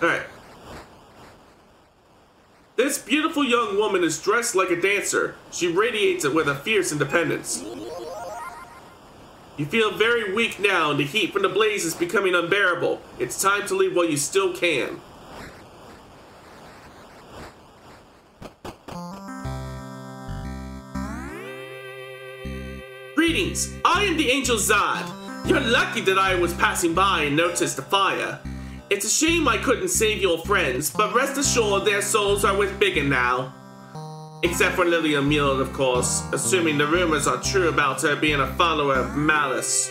Alright. This beautiful young woman is dressed like a dancer. She radiates it with a fierce independence. You feel very weak now, and the heat from the blaze is becoming unbearable. It's time to leave while you still can. Greetings, I am the Angel Zod. You're lucky that I was passing by and noticed the fire. It's a shame I couldn't save your friends, but rest assured their souls are with Biggin now. Except for Lillian Mule, of course, assuming the rumors are true about her being a follower of Malice.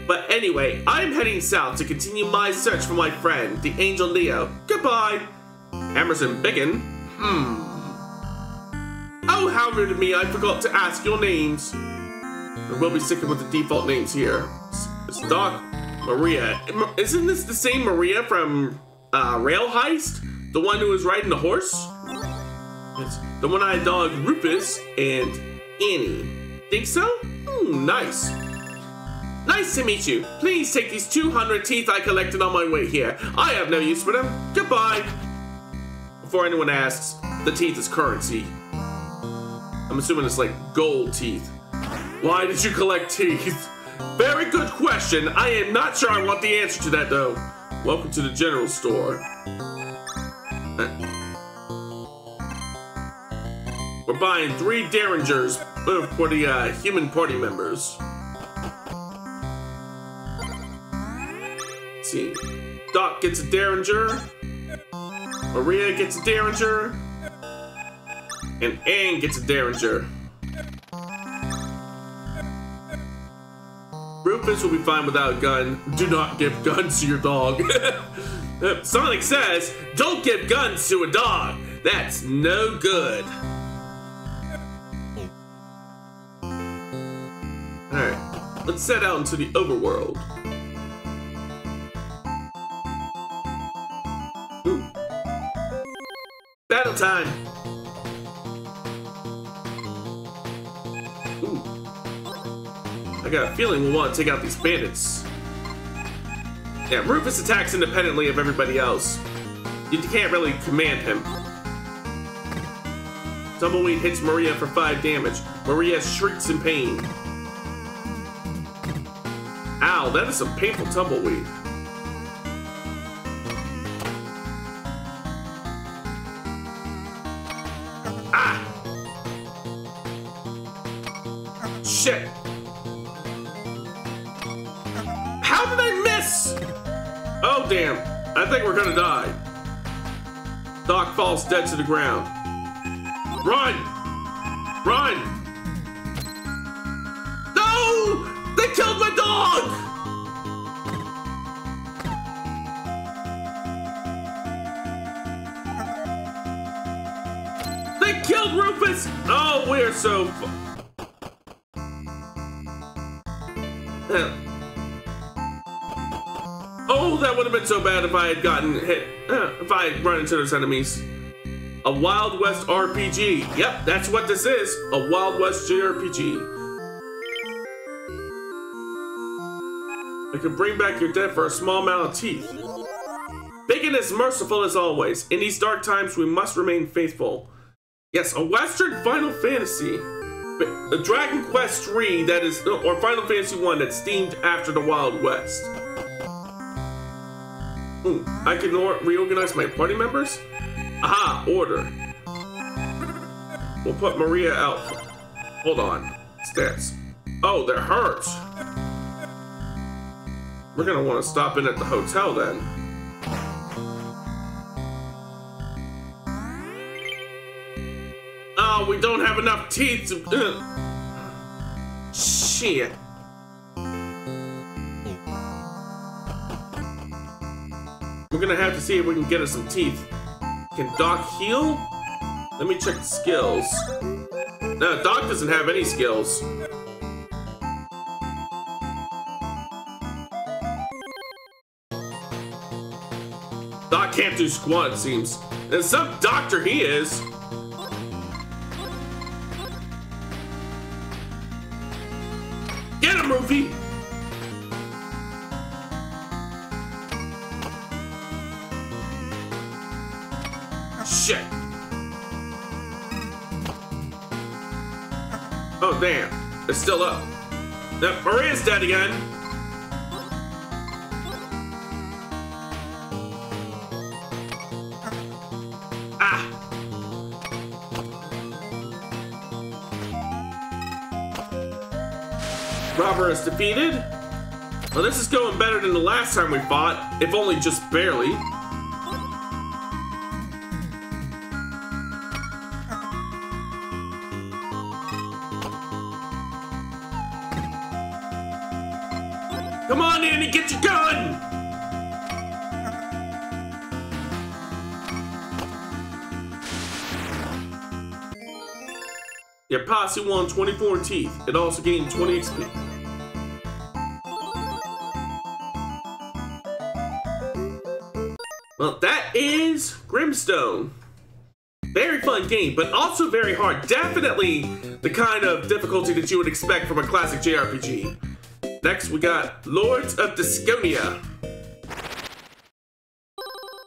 But anyway, I'm heading south to continue my search for my friend, the Angel Leo. Goodbye. Emerson Biggin? Oh, how rude of me, I forgot to ask your names. We'll be sticking with the default names here. It's Doc, Maria. Isn't this the same Maria from Rail Heist? The one who was riding the horse? It's the one-eyed dog Rufus and Annie. Think so? Nice. Nice to meet you. Please take these 200 teeth I collected on my way here. I have no use for them. Goodbye. Before anyone asks, the teeth is currency. I'm assuming it's like gold teeth. Why did you collect teeth? Very good question. I am not sure I want the answer to that, though. Welcome to the general store. We're buying 3 Derringers for the human party members. Let's see. Doc gets a Derringer. Maria gets a Derringer. And Anne gets a Derringer. Rufus will be fine without a gun. Do not give guns to your dog. Sonic says, don't give guns to a dog. That's no good. Alright, let's set out into the overworld. battle time. Ooh. I got a feeling we'll want to take out these bandits. Yeah, Rufus attacks independently of everybody else. You can't really command him. Tumbleweed hits Maria for 5 damage. Maria shrieks in pain. Ow, that is some painful tumbleweed. Ah! Shit! How did I miss? Oh, damn. I think we're gonna die. Doc falls dead to the ground. Run! Run! No! They killed my dog! They killed Rufus! Oh, we're so... Oh, that would have been so bad if I had gotten hit. If I had run into those enemies. A Wild West RPG. Yep, that's what this is. A Wild West JRPG. I can bring back your dead for a small amount of teeth. Big and as merciful as always. In these dark times, we must remain faithful. Yes, a Western Final Fantasy. A Dragon Quest III that is, or Final Fantasy 1 that's themed after the Wild West. Ooh, I can reorganize my party members? Aha, order. We'll put Maria out. Hold on. Stats. Oh, they're hurt. We're gonna want to stop in at the hotel then. Oh, we don't have enough teeth to... Shit. We're gonna have to see if we can get us some teeth. Can Doc heal? Let me check the skills. No, Doc doesn't have any skills. Doc can't do squat, it seems. And some doctor he is. Get him, Rufy! Shit. Oh, damn. It's still up. Yep, Maria's dead again. Ah. Robber is defeated. Well, this is going better than the last time we fought, if only just barely. Come on, Andy, get your gun! Your posse won 24 teeth. It also gained 20 XP. Well, that is Grimstone. Very fun game, but also very hard. Definitely the kind of difficulty that you would expect from a classic JRPG. Next, we got Lords of Disconia.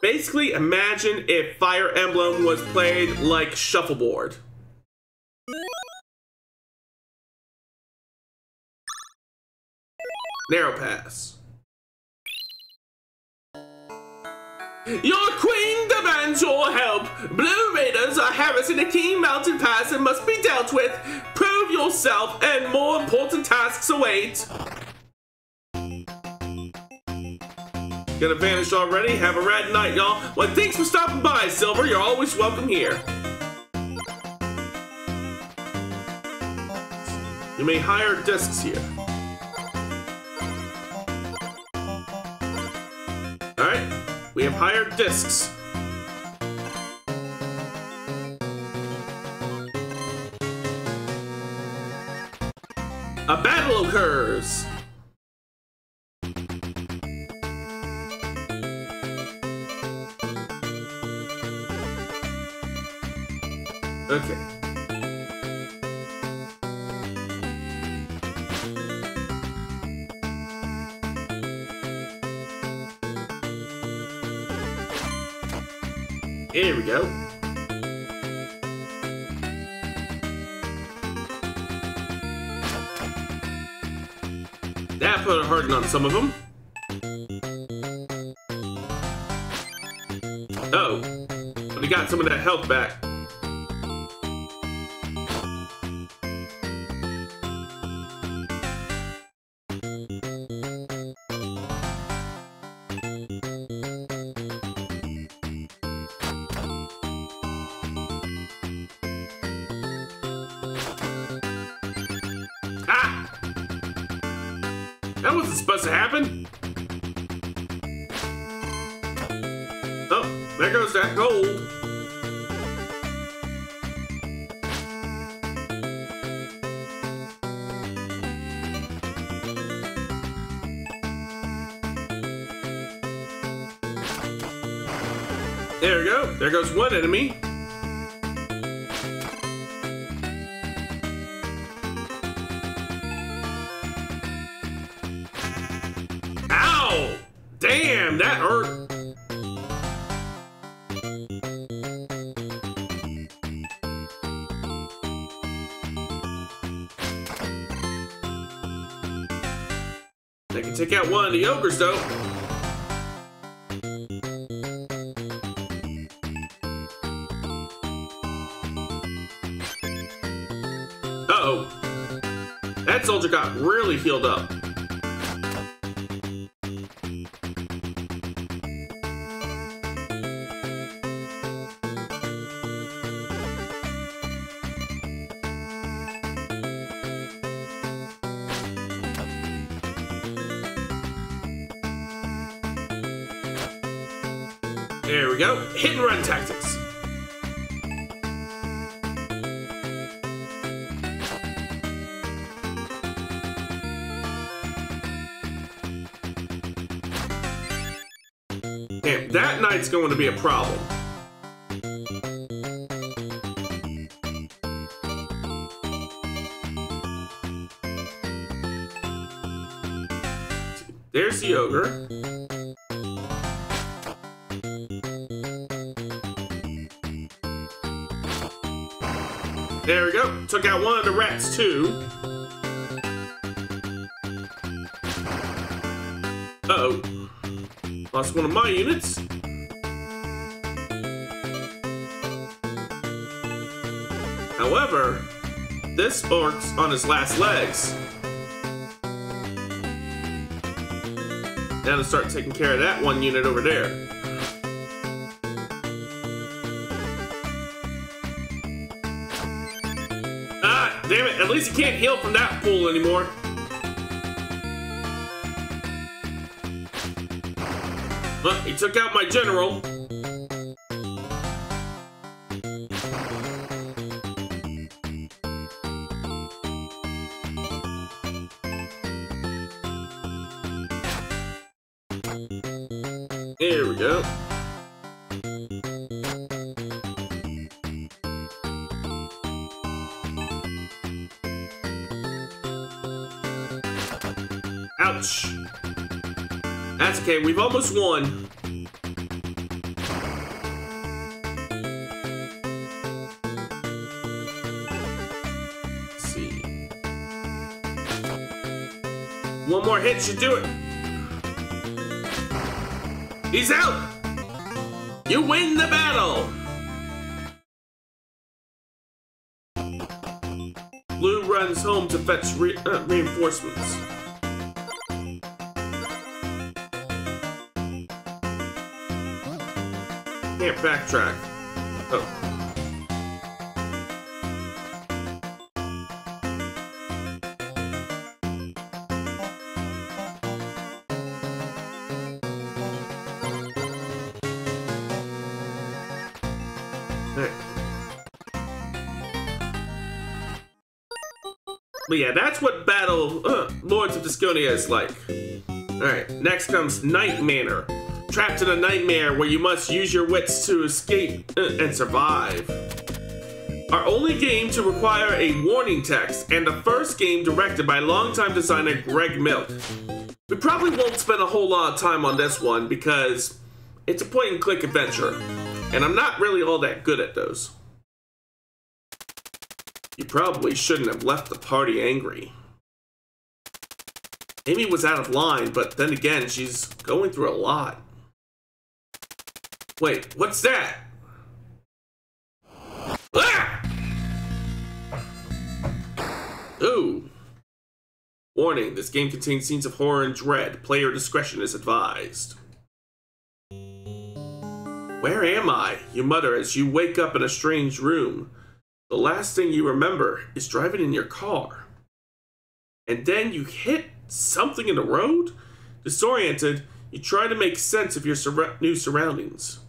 Basically, imagine if Fire Emblem was played like shuffleboard. Narrow pass. Your queen demands your help. Blue Raiders are harassing the King Mountain Pass and must be dealt with. Prove yourself and more important tasks await. Gonna vanish already? Have a rad night, y'all. Well, thanks for stopping by, Silver. You're always welcome here. You may hire discs here. Alright, we have hired discs. A battle occurs. Okay. Here we go. That put a harden on some of them. Oh, but he got some of that health back. Ah! That wasn't supposed to happen. Oh, there goes that gold. There we go. There goes one enemy. Ow! Damn, that hurt. They can take out one of the ogres, though. Uh-oh. That soldier got really healed up. There we go. Hit and run tactics. Damn, that knight's going to be a problem. There's the ogre. There we go. Took out one of the rats, too. Uh-oh. Lost one of my units. However, this orc's on his last legs. Now to start taking care of that one unit over there. Ah, damn it. At least he can't heal from that pool anymore. Well, he took out my general. Here we go. Ouch. That's okay, we've almost won. Let's see. One more hit should do it. He's out! You win the battle! Blue runs home to fetch reinforcements. Can't backtrack. Oh. But yeah, that's what Battle Lords of Disconia is like. Alright, next comes Nightmare. Trapped in a nightmare where you must use your wits to escape and survive. Our only game to require a warning text, and the first game directed by longtime designer Greg Milk. We probably won't spend a whole lot of time on this one because it's a point-and-click adventure, and I'm not really all that good at those. You probably shouldn't have left the party angry. Amy was out of line, but then again, she's going through a lot. Wait, what's that? Ah! Ooh. Warning, this game contains scenes of horror and dread. Player discretion is advised. Where am I? You mutter as you wake up in a strange room. The last thing you remember is driving in your car. And then you hit something in the road? Disoriented, you try to make sense of your new surroundings.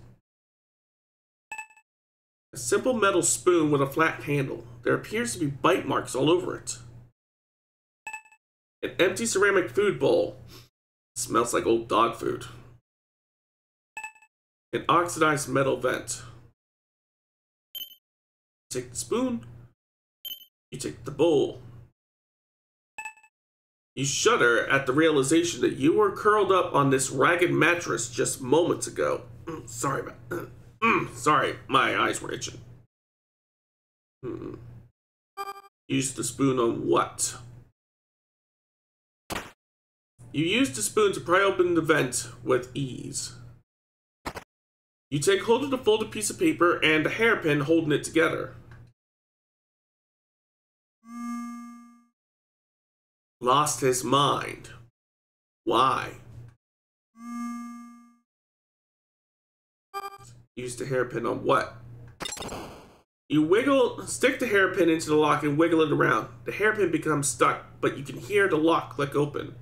A simple metal spoon with a flat handle. There appears to be bite marks all over it. An empty ceramic food bowl. It smells like old dog food. An oxidized metal vent. Take the spoon. You take the bowl. You shudder at the realization that you were curled up on this ragged mattress just moments ago. Sorry, my eyes were itching. Use the spoon on what? You use the spoon to pry open the vent with ease. You take hold of the folded piece of paper and a hairpin holding it together. Lost his mind. Why? Use the hairpin on what? You stick the hairpin into the lock and wiggle it around. The hairpin becomes stuck, but you can hear the lock click open.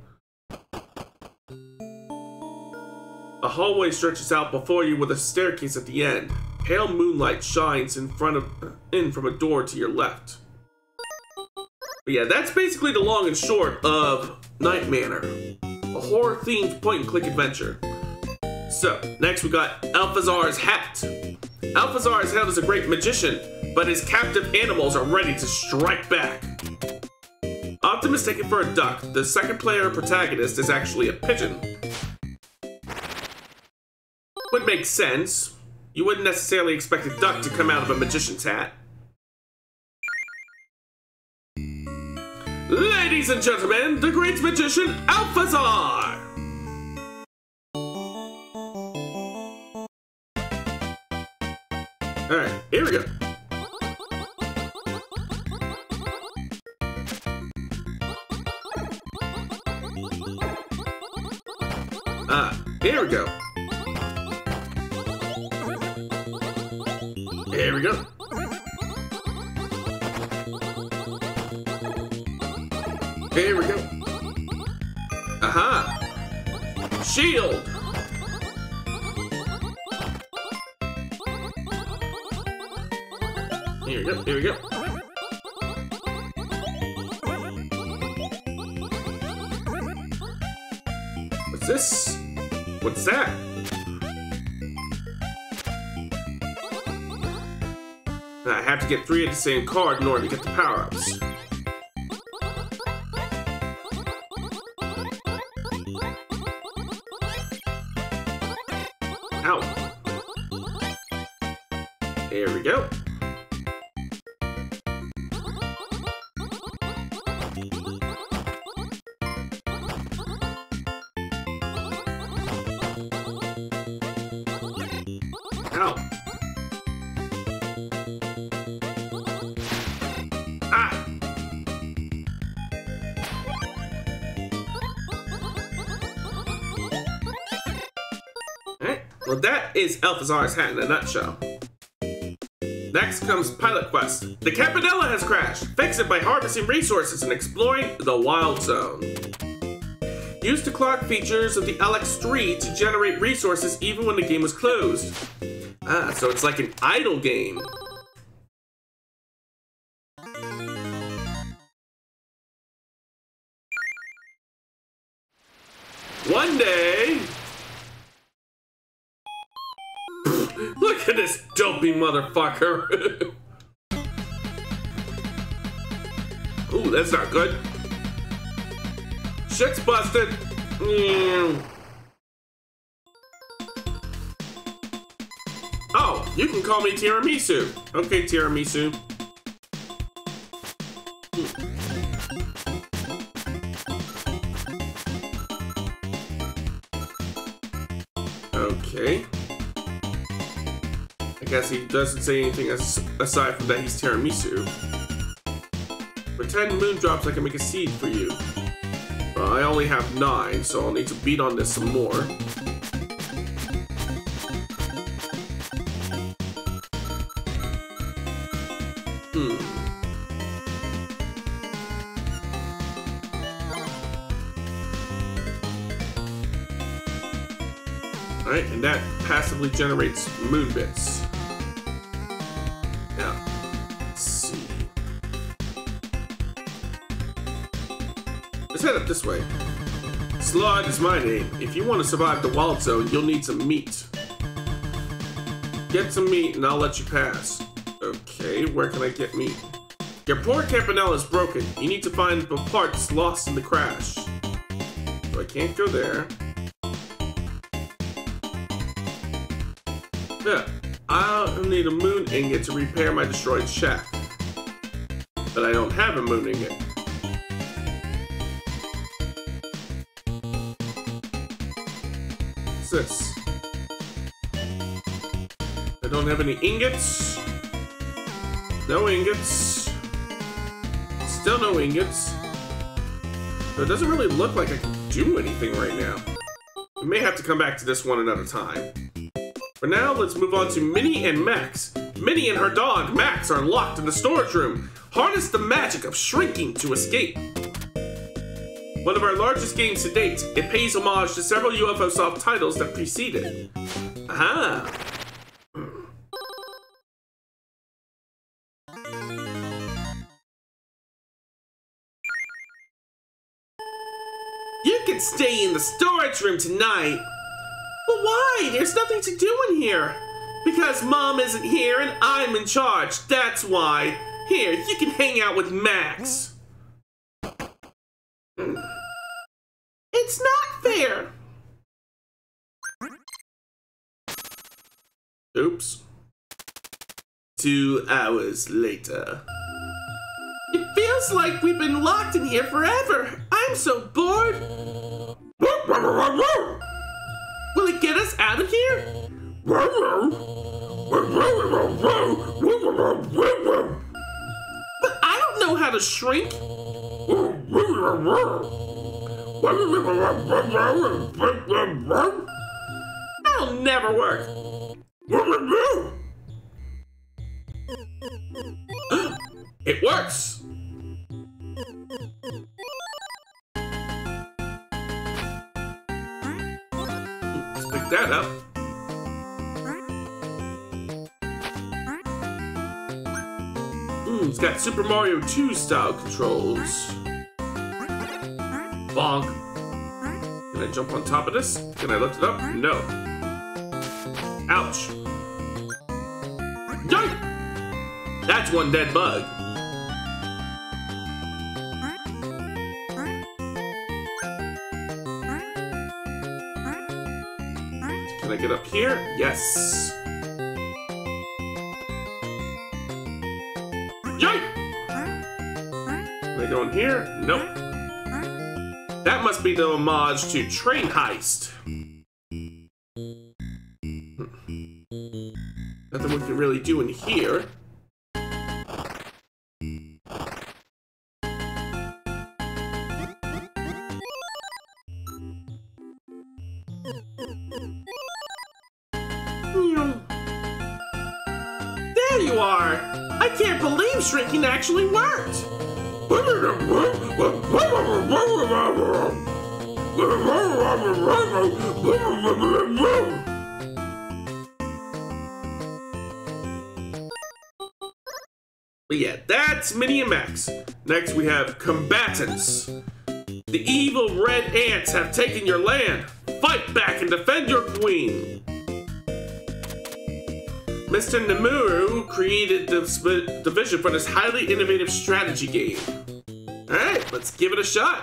A hallway stretches out before you with a staircase at the end. Pale moonlight shines in from a door to your left. But yeah, that's basically the long and short of Night Manor, a horror-themed point-and-click adventure. So, next we got Alphazar's Hat. Alphazar's Hat is a great magician, but his captive animals are ready to strike back. Often mistaken for a duck, the second player protagonist is actually a pigeon. Would make sense. You wouldn't necessarily expect a duck to come out of a magician's hat. Ladies and gentlemen, the great magician Alphazar! Alright, here we go. Here we go. Here we go. Here we go. Aha! Shield! Here we go, here we go. What's this? What's that? I have to get 3 of the same card in order to get the power-ups. Ow. There we go. Ow. Ah. Alright, well that is Alphazar's Hat in a nutshell. Next comes Pilot Quest. The Campanella has crashed. Fix it by harvesting resources and exploring the Wild Zone. Use the clock features of the LX3 to generate resources even when the game was closed. Ah, so it's like an idle game. One day... Look at this dopey motherfucker. that's not good. Shit's busted. Oh, you can call me Tiramisu. Okay, Tiramisu. Okay. I guess he doesn't say anything aside from that he's Tiramisu. For 10 moon drops, I can make a seed for you. I only have 9, so I'll need to beat on this some more. Alright, and that passively generates moon bits. Now, let's see. Let's head up this way. Slug is my name. If you want to survive the wild zone, you'll need some meat. Get some meat and I'll let you pass. Okay, where can I get meat? Your poor campanelle is broken. You need to find the parts lost in the crash. So I can't go there. Yeah, I'll need a moon ingot to repair my destroyed shack. But I don't have a moon ingot. What's this? I don't have any ingots. No ingots. Still no ingots. So it doesn't really look like I can do anything right now. We may have to come back to this one another time. For now, let's move on to Minnie and Max. Minnie and her dog, Max, are locked in the storage room. Harness the magic of shrinking to escape. One of our largest games to date, it pays homage to several UFO soft titles that preceded. Aha! You can stay in the storage room tonight. But why? There's nothing to do in here. Because Mom isn't here and I'm in charge. That's why. Here, you can hang out with Max. It's not fair. Oops. 2 hours later. It feels like we've been locked in here forever. I'm so bored. Will it get us out of here? But I don't know how to shrink. That'll never work. It works. Pick that up. It's got Super Mario 2 style controls. Bonk. Can I jump on top of this? Can I lift it up? No. Ouch. Yoink! That's one dead bug. Can I get up here? Yes. Yoink! Can I go in here? Nope. That must be the homage to Train Heist. Nothing we can really do in here. There you are! I can't believe shrinking actually worked! But yeah, that's Minnie and Max. Next we have Combatants. The evil red ants have taken your land. Fight back and defend your queen. Mr. Nemuru created this division for this highly innovative strategy game. Alright, let's give it a shot.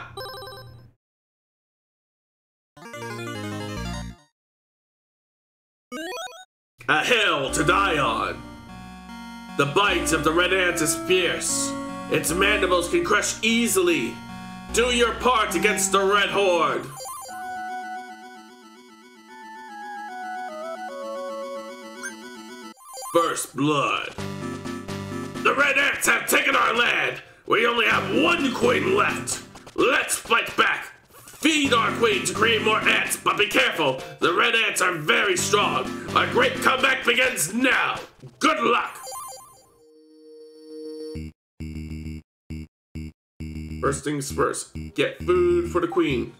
A hill to die on. The bite of the red ant is fierce. Its mandibles can crush easily. Do your part against the red horde. First blood. The red ants have taken our land. We only have one queen left. Let's fight back. Feed our queen to create more ants, but be careful. The red ants are very strong. Our great comeback begins now. Good luck. First things first, get food for the queen.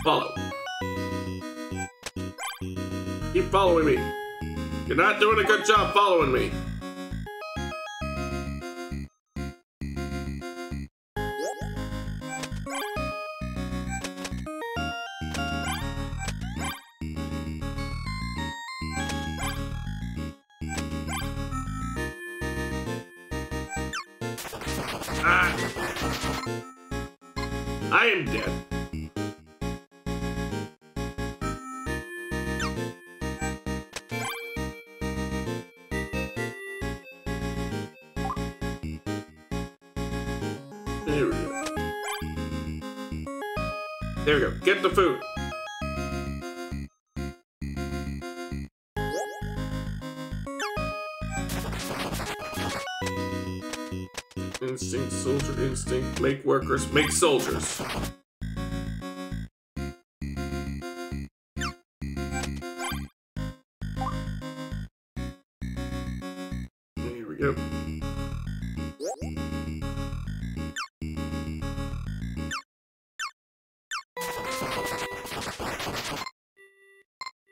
Follow. Keep following me. You're not doing a good job following me. I am dead. There we go. There we go. Get the food. Instinct, soldier instinct, make workers, make soldiers. Here we go.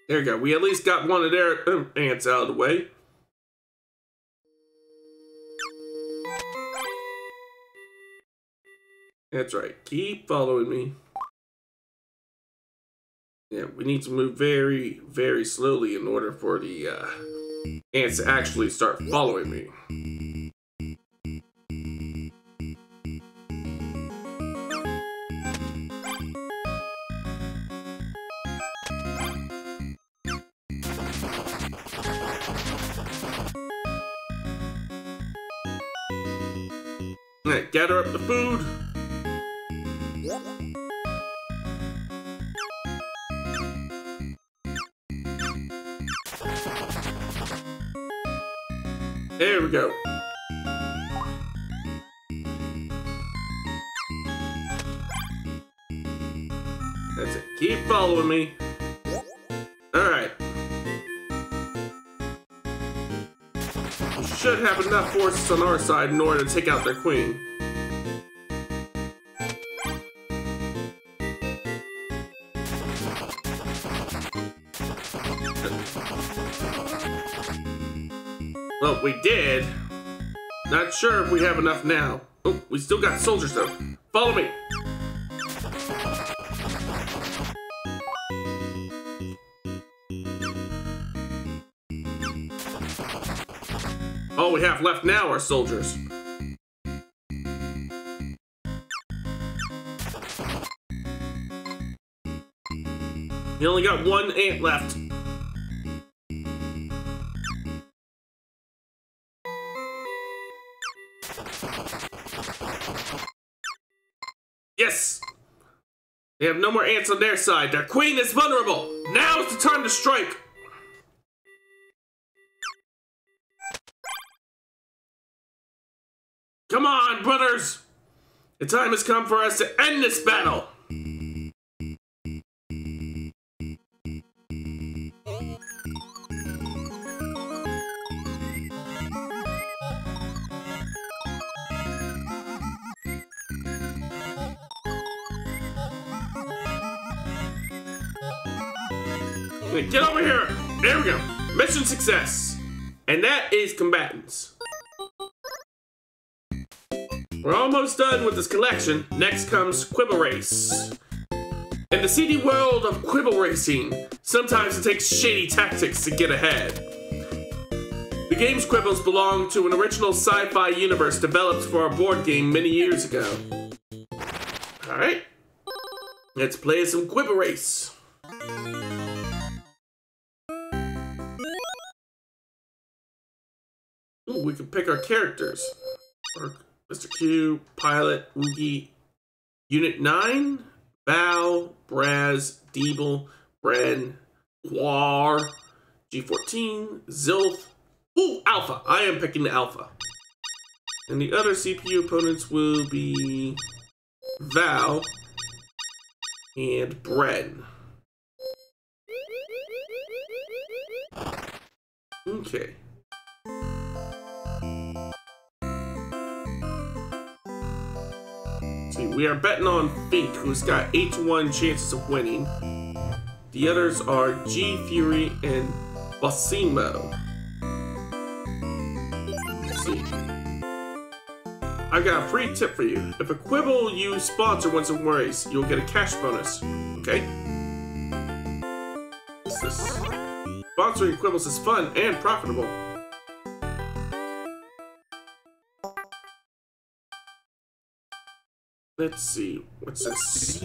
There we go. We at least got one of their ants out of the way. That's right. Keep following me. Yeah, we need to move very, very slowly in order for the ants to actually start following me. Alright, gather up the food. There we go. That's it. Keep following me. Alright. We should have enough forces on our side in order to take out their queen. Well, we did. Not sure if we have enough now. Oh, we still got soldiers though. Follow me. All we have left now are soldiers. You only got one ant left. Yes! They have no more ants on their side. Their queen is vulnerable. Now is the time to strike. Come on, brothers! The time has come for us to end this battle! Get over here! There we go. Mission success. And that is combatants. We're almost done with this collection. Next comes Quibble Race. In the seedy world of quibble racing, sometimes it takes shady tactics to get ahead. The game's quibbles belong to an original sci-fi universe developed for a board game many years ago. Alright, let's play some quibble race. Ooh, we can pick our characters. Mr. Q, Pilot, Oogie, Unit 9, Val, Braz, Deeble, Bren, Quar, G14, Zilf. Ooh, Alpha. I am picking the Alpha. And the other CPU opponents will be Val and Bren. Okay. See, we are betting on Fink, who's got 8-to-1 chances of winning. The others are G Fury and Bossimo. Let's see. I've got a free tip for you. If a quibble you sponsor wins a race, you'll get a cash bonus. Okay? What's this? Sponsoring quibbles is fun and profitable. Let's see, what's this?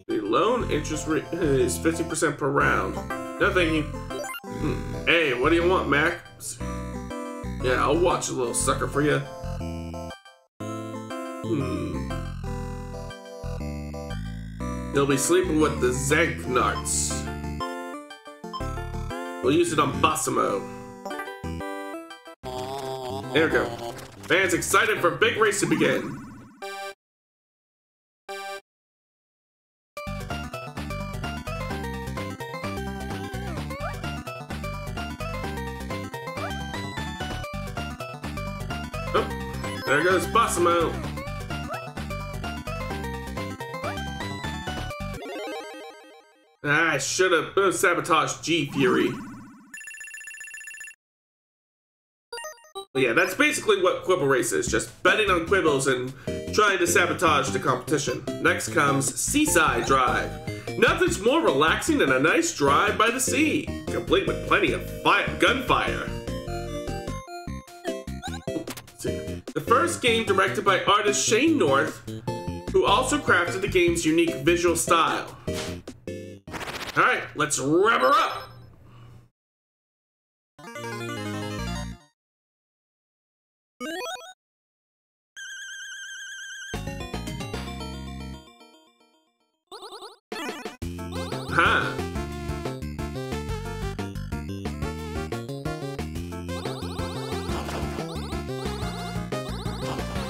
The loan interest rate is 50% per round. No thank you. Hey, what do you want, Mac? Yeah, I'll watch a little sucker for you. He'll be sleeping with the Zanknarts. We'll use it on Bossimo. There we go. Fans excited for a big race to begin. Oh, there goes Bossimo. I should have sabotaged G Fury. But yeah, that's basically what Quibble Race is. Just betting on quibbles and trying to sabotage the competition. Next comes Seaside Drive. Nothing's more relaxing than a nice drive by the sea, complete with plenty of gunfire. The first game directed by artist Shane North, who also crafted the game's unique visual style. Alright, let's rev her up! Huh.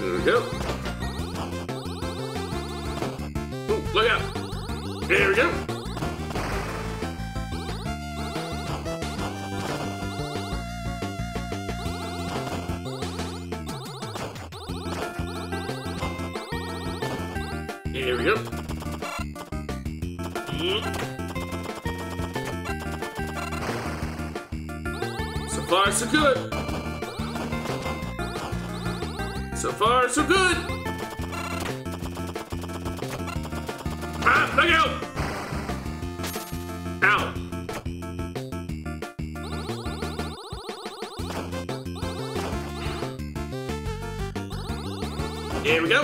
There we go. Ooh, look out! There we go! There we go. So far, so good. So far, so good. Ah, look out! Ow. There we go.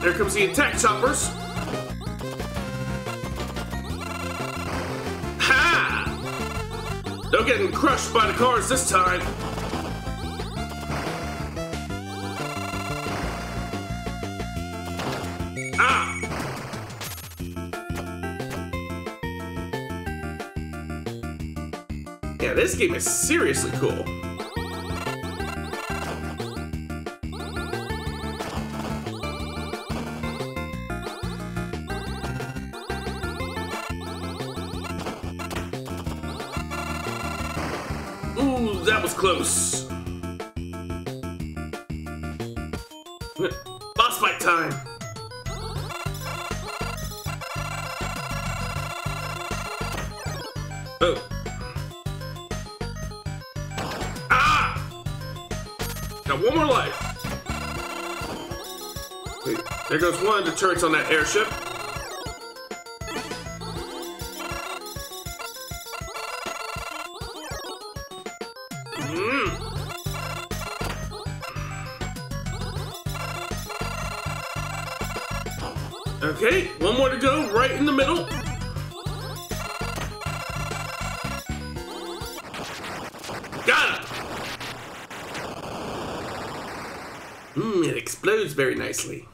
There comes the attack choppers. Ha! No getting crushed by the cars this time. Ah! Yeah, this game is seriously cool. Ooh, that was close. Boss fight time. Oh. Ah! Got one more life. Okay, there goes one of the turrets on that airship. Okay, one more to go, right in the middle. Got him! It explodes very nicely.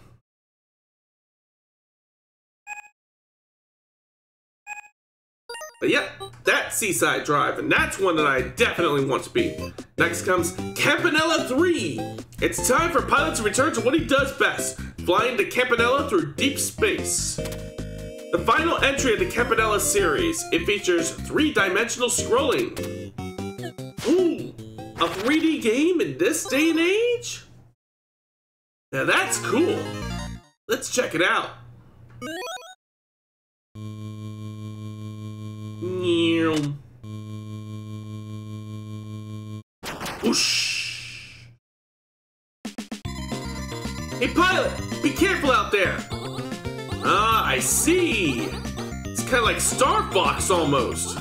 But yeah, that's Seaside Drive, and that's one that I definitely want to beat. Next comes Campanella 3. It's time for Pilot to return to what he does best, flying the Campanella through deep space. The final entry of the Campanella series, it features 3-dimensional scrolling. Ooh, a 3D game in this day and age? Now that's cool. Let's check it out. Whoosh. Hey pilot, be careful out there. Ah, I see. It's kind of like Star Fox almost.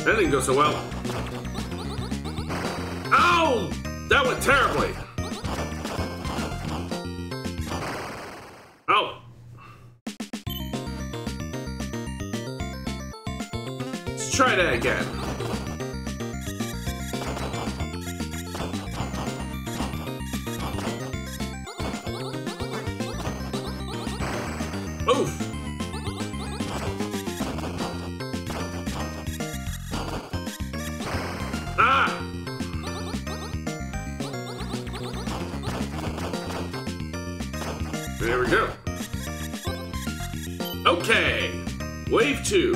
That didn't go so well. Ow! That went terribly. Oh. Let's try that again. Oof. There we go. Okay, wave 2.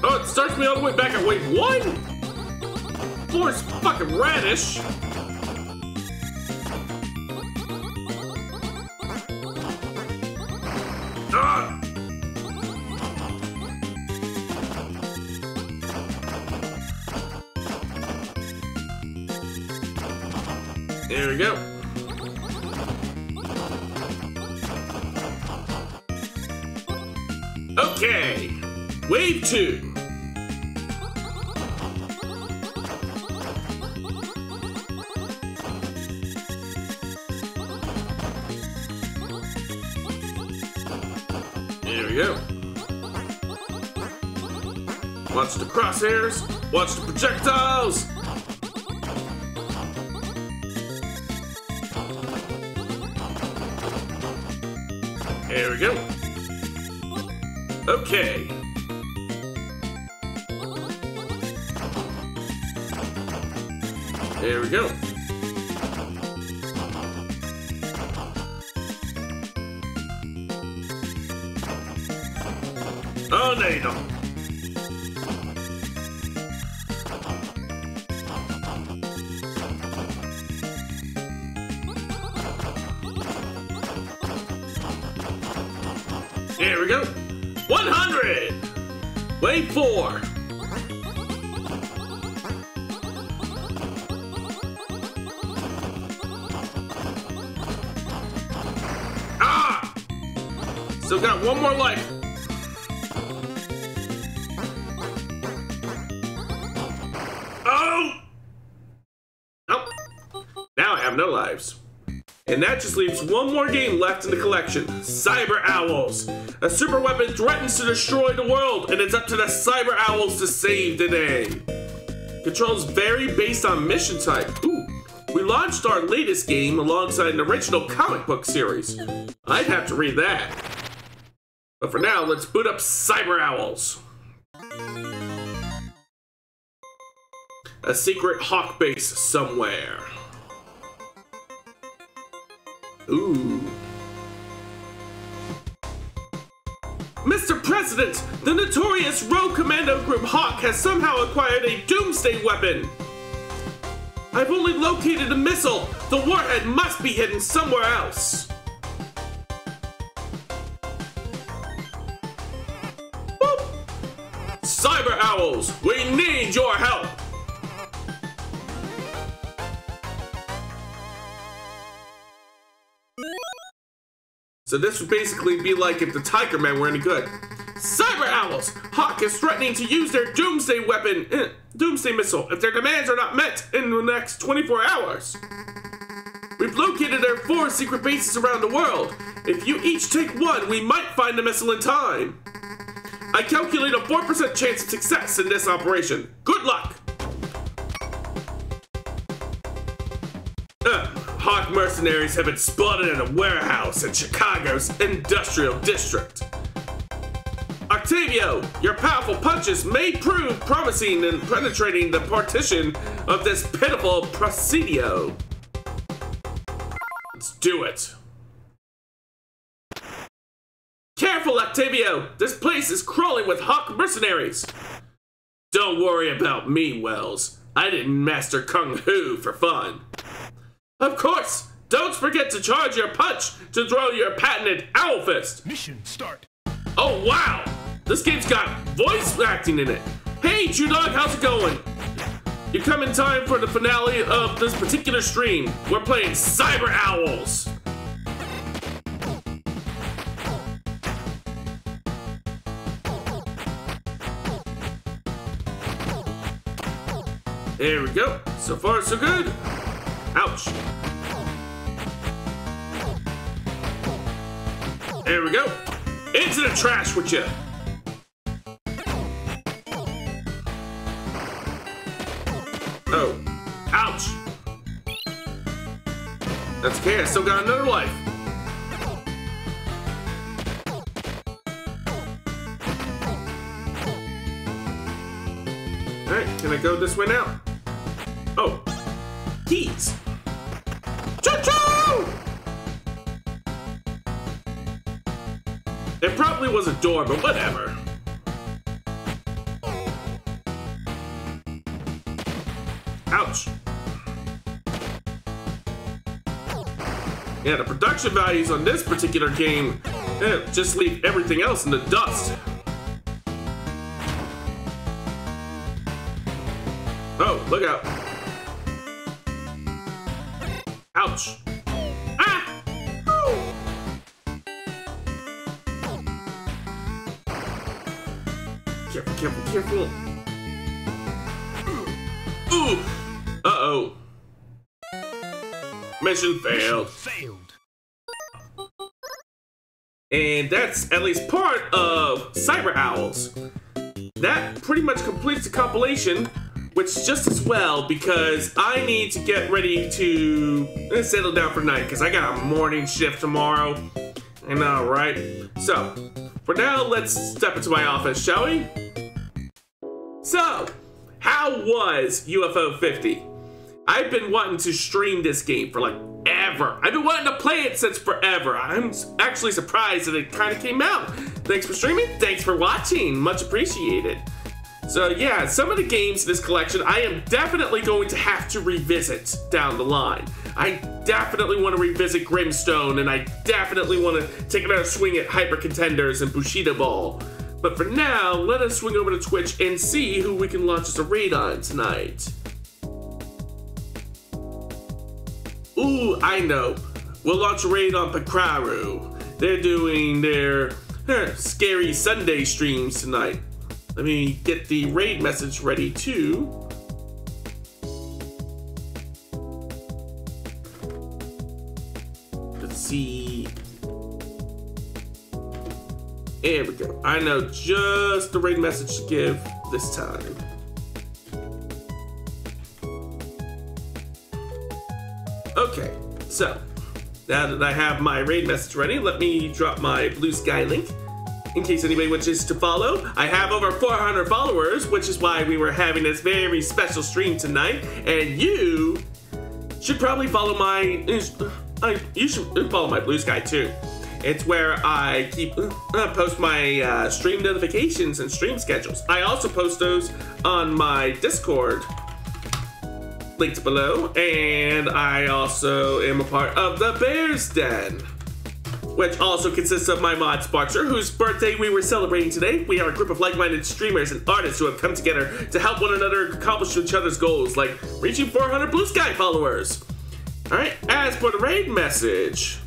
Oh, it starts me all the way back at wave 1? Floor's fucking radish. There we go. Okay, wave 2. There we go. Watch the crosshairs, watch the projectiles. There we go. Okay. There we go. Oh, no you don't. There we go. 100! Wave 4. Ah! Still got one more life. Oh! Oh. Now I have no lives. And that just leaves one more game left in the collection, Cyber Owls. A super weapon threatens to destroy the world, and it's up to the Cyber Owls to save the day. Controls vary based on mission type. Ooh, we launched our latest game alongside an original comic book series. I'd have to read that. But for now, let's boot up Cyber Owls. A secret hawk base somewhere. Ooh. Mr. President, the notorious rogue commando group Hawk has somehow acquired a doomsday weapon. I've only located a missile. The warhead must be hidden somewhere else. Boop. Cyber Owls, we need your help. So this would basically be like if the Tiger Men were any good. Cyber Owls! Hawk is threatening to use their Doomsday weapon, Doomsday missile, if their demands are not met in the next 24 hours. We've located their 4 secret bases around the world. If you each take one, we might find the missile in time. I calculate a 4% chance of success in this operation. Good luck! Hawk mercenaries have been spotted in a warehouse in Chicago's industrial district. Octavio, your powerful punches may prove promising in penetrating the partition of this pitiful presidio. Let's do it. Careful, Octavio! This place is crawling with Hawk mercenaries! Don't worry about me, Wells. I didn't master Kung Fu for fun. Of course! Don't forget to charge your punch to throw your patented owl fist! Mission start! Oh wow! This game's got voice acting in it! Hey, True Dog, how's it going? You come in time for the finale of this particular stream. We're playing Cyber Owls! There we go. So far, so good. Ouch. There we go. Into the trash with you. Oh. Ouch. That's okay. I still got another life. Alright, can I go this way now? Oh. Keys. Choo-choo! It probably was a door, but whatever. Ouch. Yeah, the production values on this particular game just leave everything else in the dust. Oh, look out. Ouch. Ah! Ooh. Careful, careful, careful. Ooh! Uh-oh. Mission failed. And that's at least part of Cyber Owls. That pretty much completes the compilation, which just as well because I need to get ready to settle down for night because I got a morning shift tomorrow. I know, right? So, for now, let's step into my office, shall we? So, how was UFO 50? I've been wanting to stream this game for like ever. I've been wanting to play it since forever. I'm actually surprised that it kind of came out. Thanks for streaming. Thanks for watching. Much appreciated. So yeah, some of the games in this collection I am definitely going to have to revisit down the line. I definitely want to revisit Grimstone, and I definitely want to take another swing at Hyper Contenders and Bushido Ball. But for now, let us swing over to Twitch and see who we can launch as a raid on tonight. Ooh, I know. We'll launch a raid on Pakaru. They're doing their scary Sunday streams tonight. Let me get the raid message ready too. Let's see. There we go. I know just the raid message to give this time. Okay, so now that I have my raid message ready, let me drop my Bluesky link. In case anybody wishes to follow, I have over 400 followers, which is why we were having this very special stream tonight. And you should probably follow my, you should follow my Bluesky too. It's where I keep post my stream notifications and stream schedules. I also post those on my Discord, linked below, and I also am a part of the Bears Den, which also consists of my mod Sparkster, whose birthday we were celebrating today. We are a group of like-minded streamers and artists who have come together to help one another accomplish each other's goals, like reaching 400 Bluesky followers. All right, as for the raid message,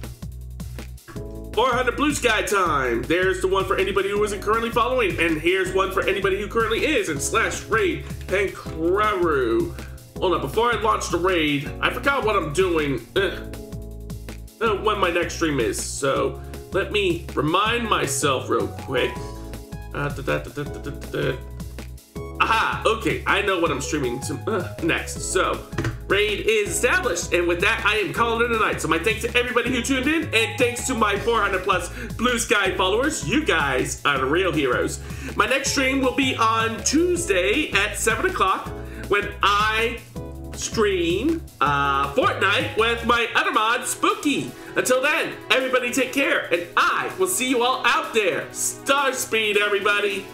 400 Blue Sky time. There's the one for anybody who isn't currently following, and here's one for anybody who currently is, and slash raid Pankraru. Hold on, before I launch the raid, I forgot what I'm doing, when my next stream is, so let me remind myself real quick. Aha, okay, I know what I'm streaming to, next. So, raid is established, and with that, I am calling it a night. So my thanks to everybody who tuned in, and thanks to my 400 plus Blue Sky followers. You guys are the real heroes. My next stream will be on Tuesday at 7 o'clock when I stream Fortnite with my other mod, Spooky. Until then, everybody take care, and I will see you all out there. Star speed, everybody.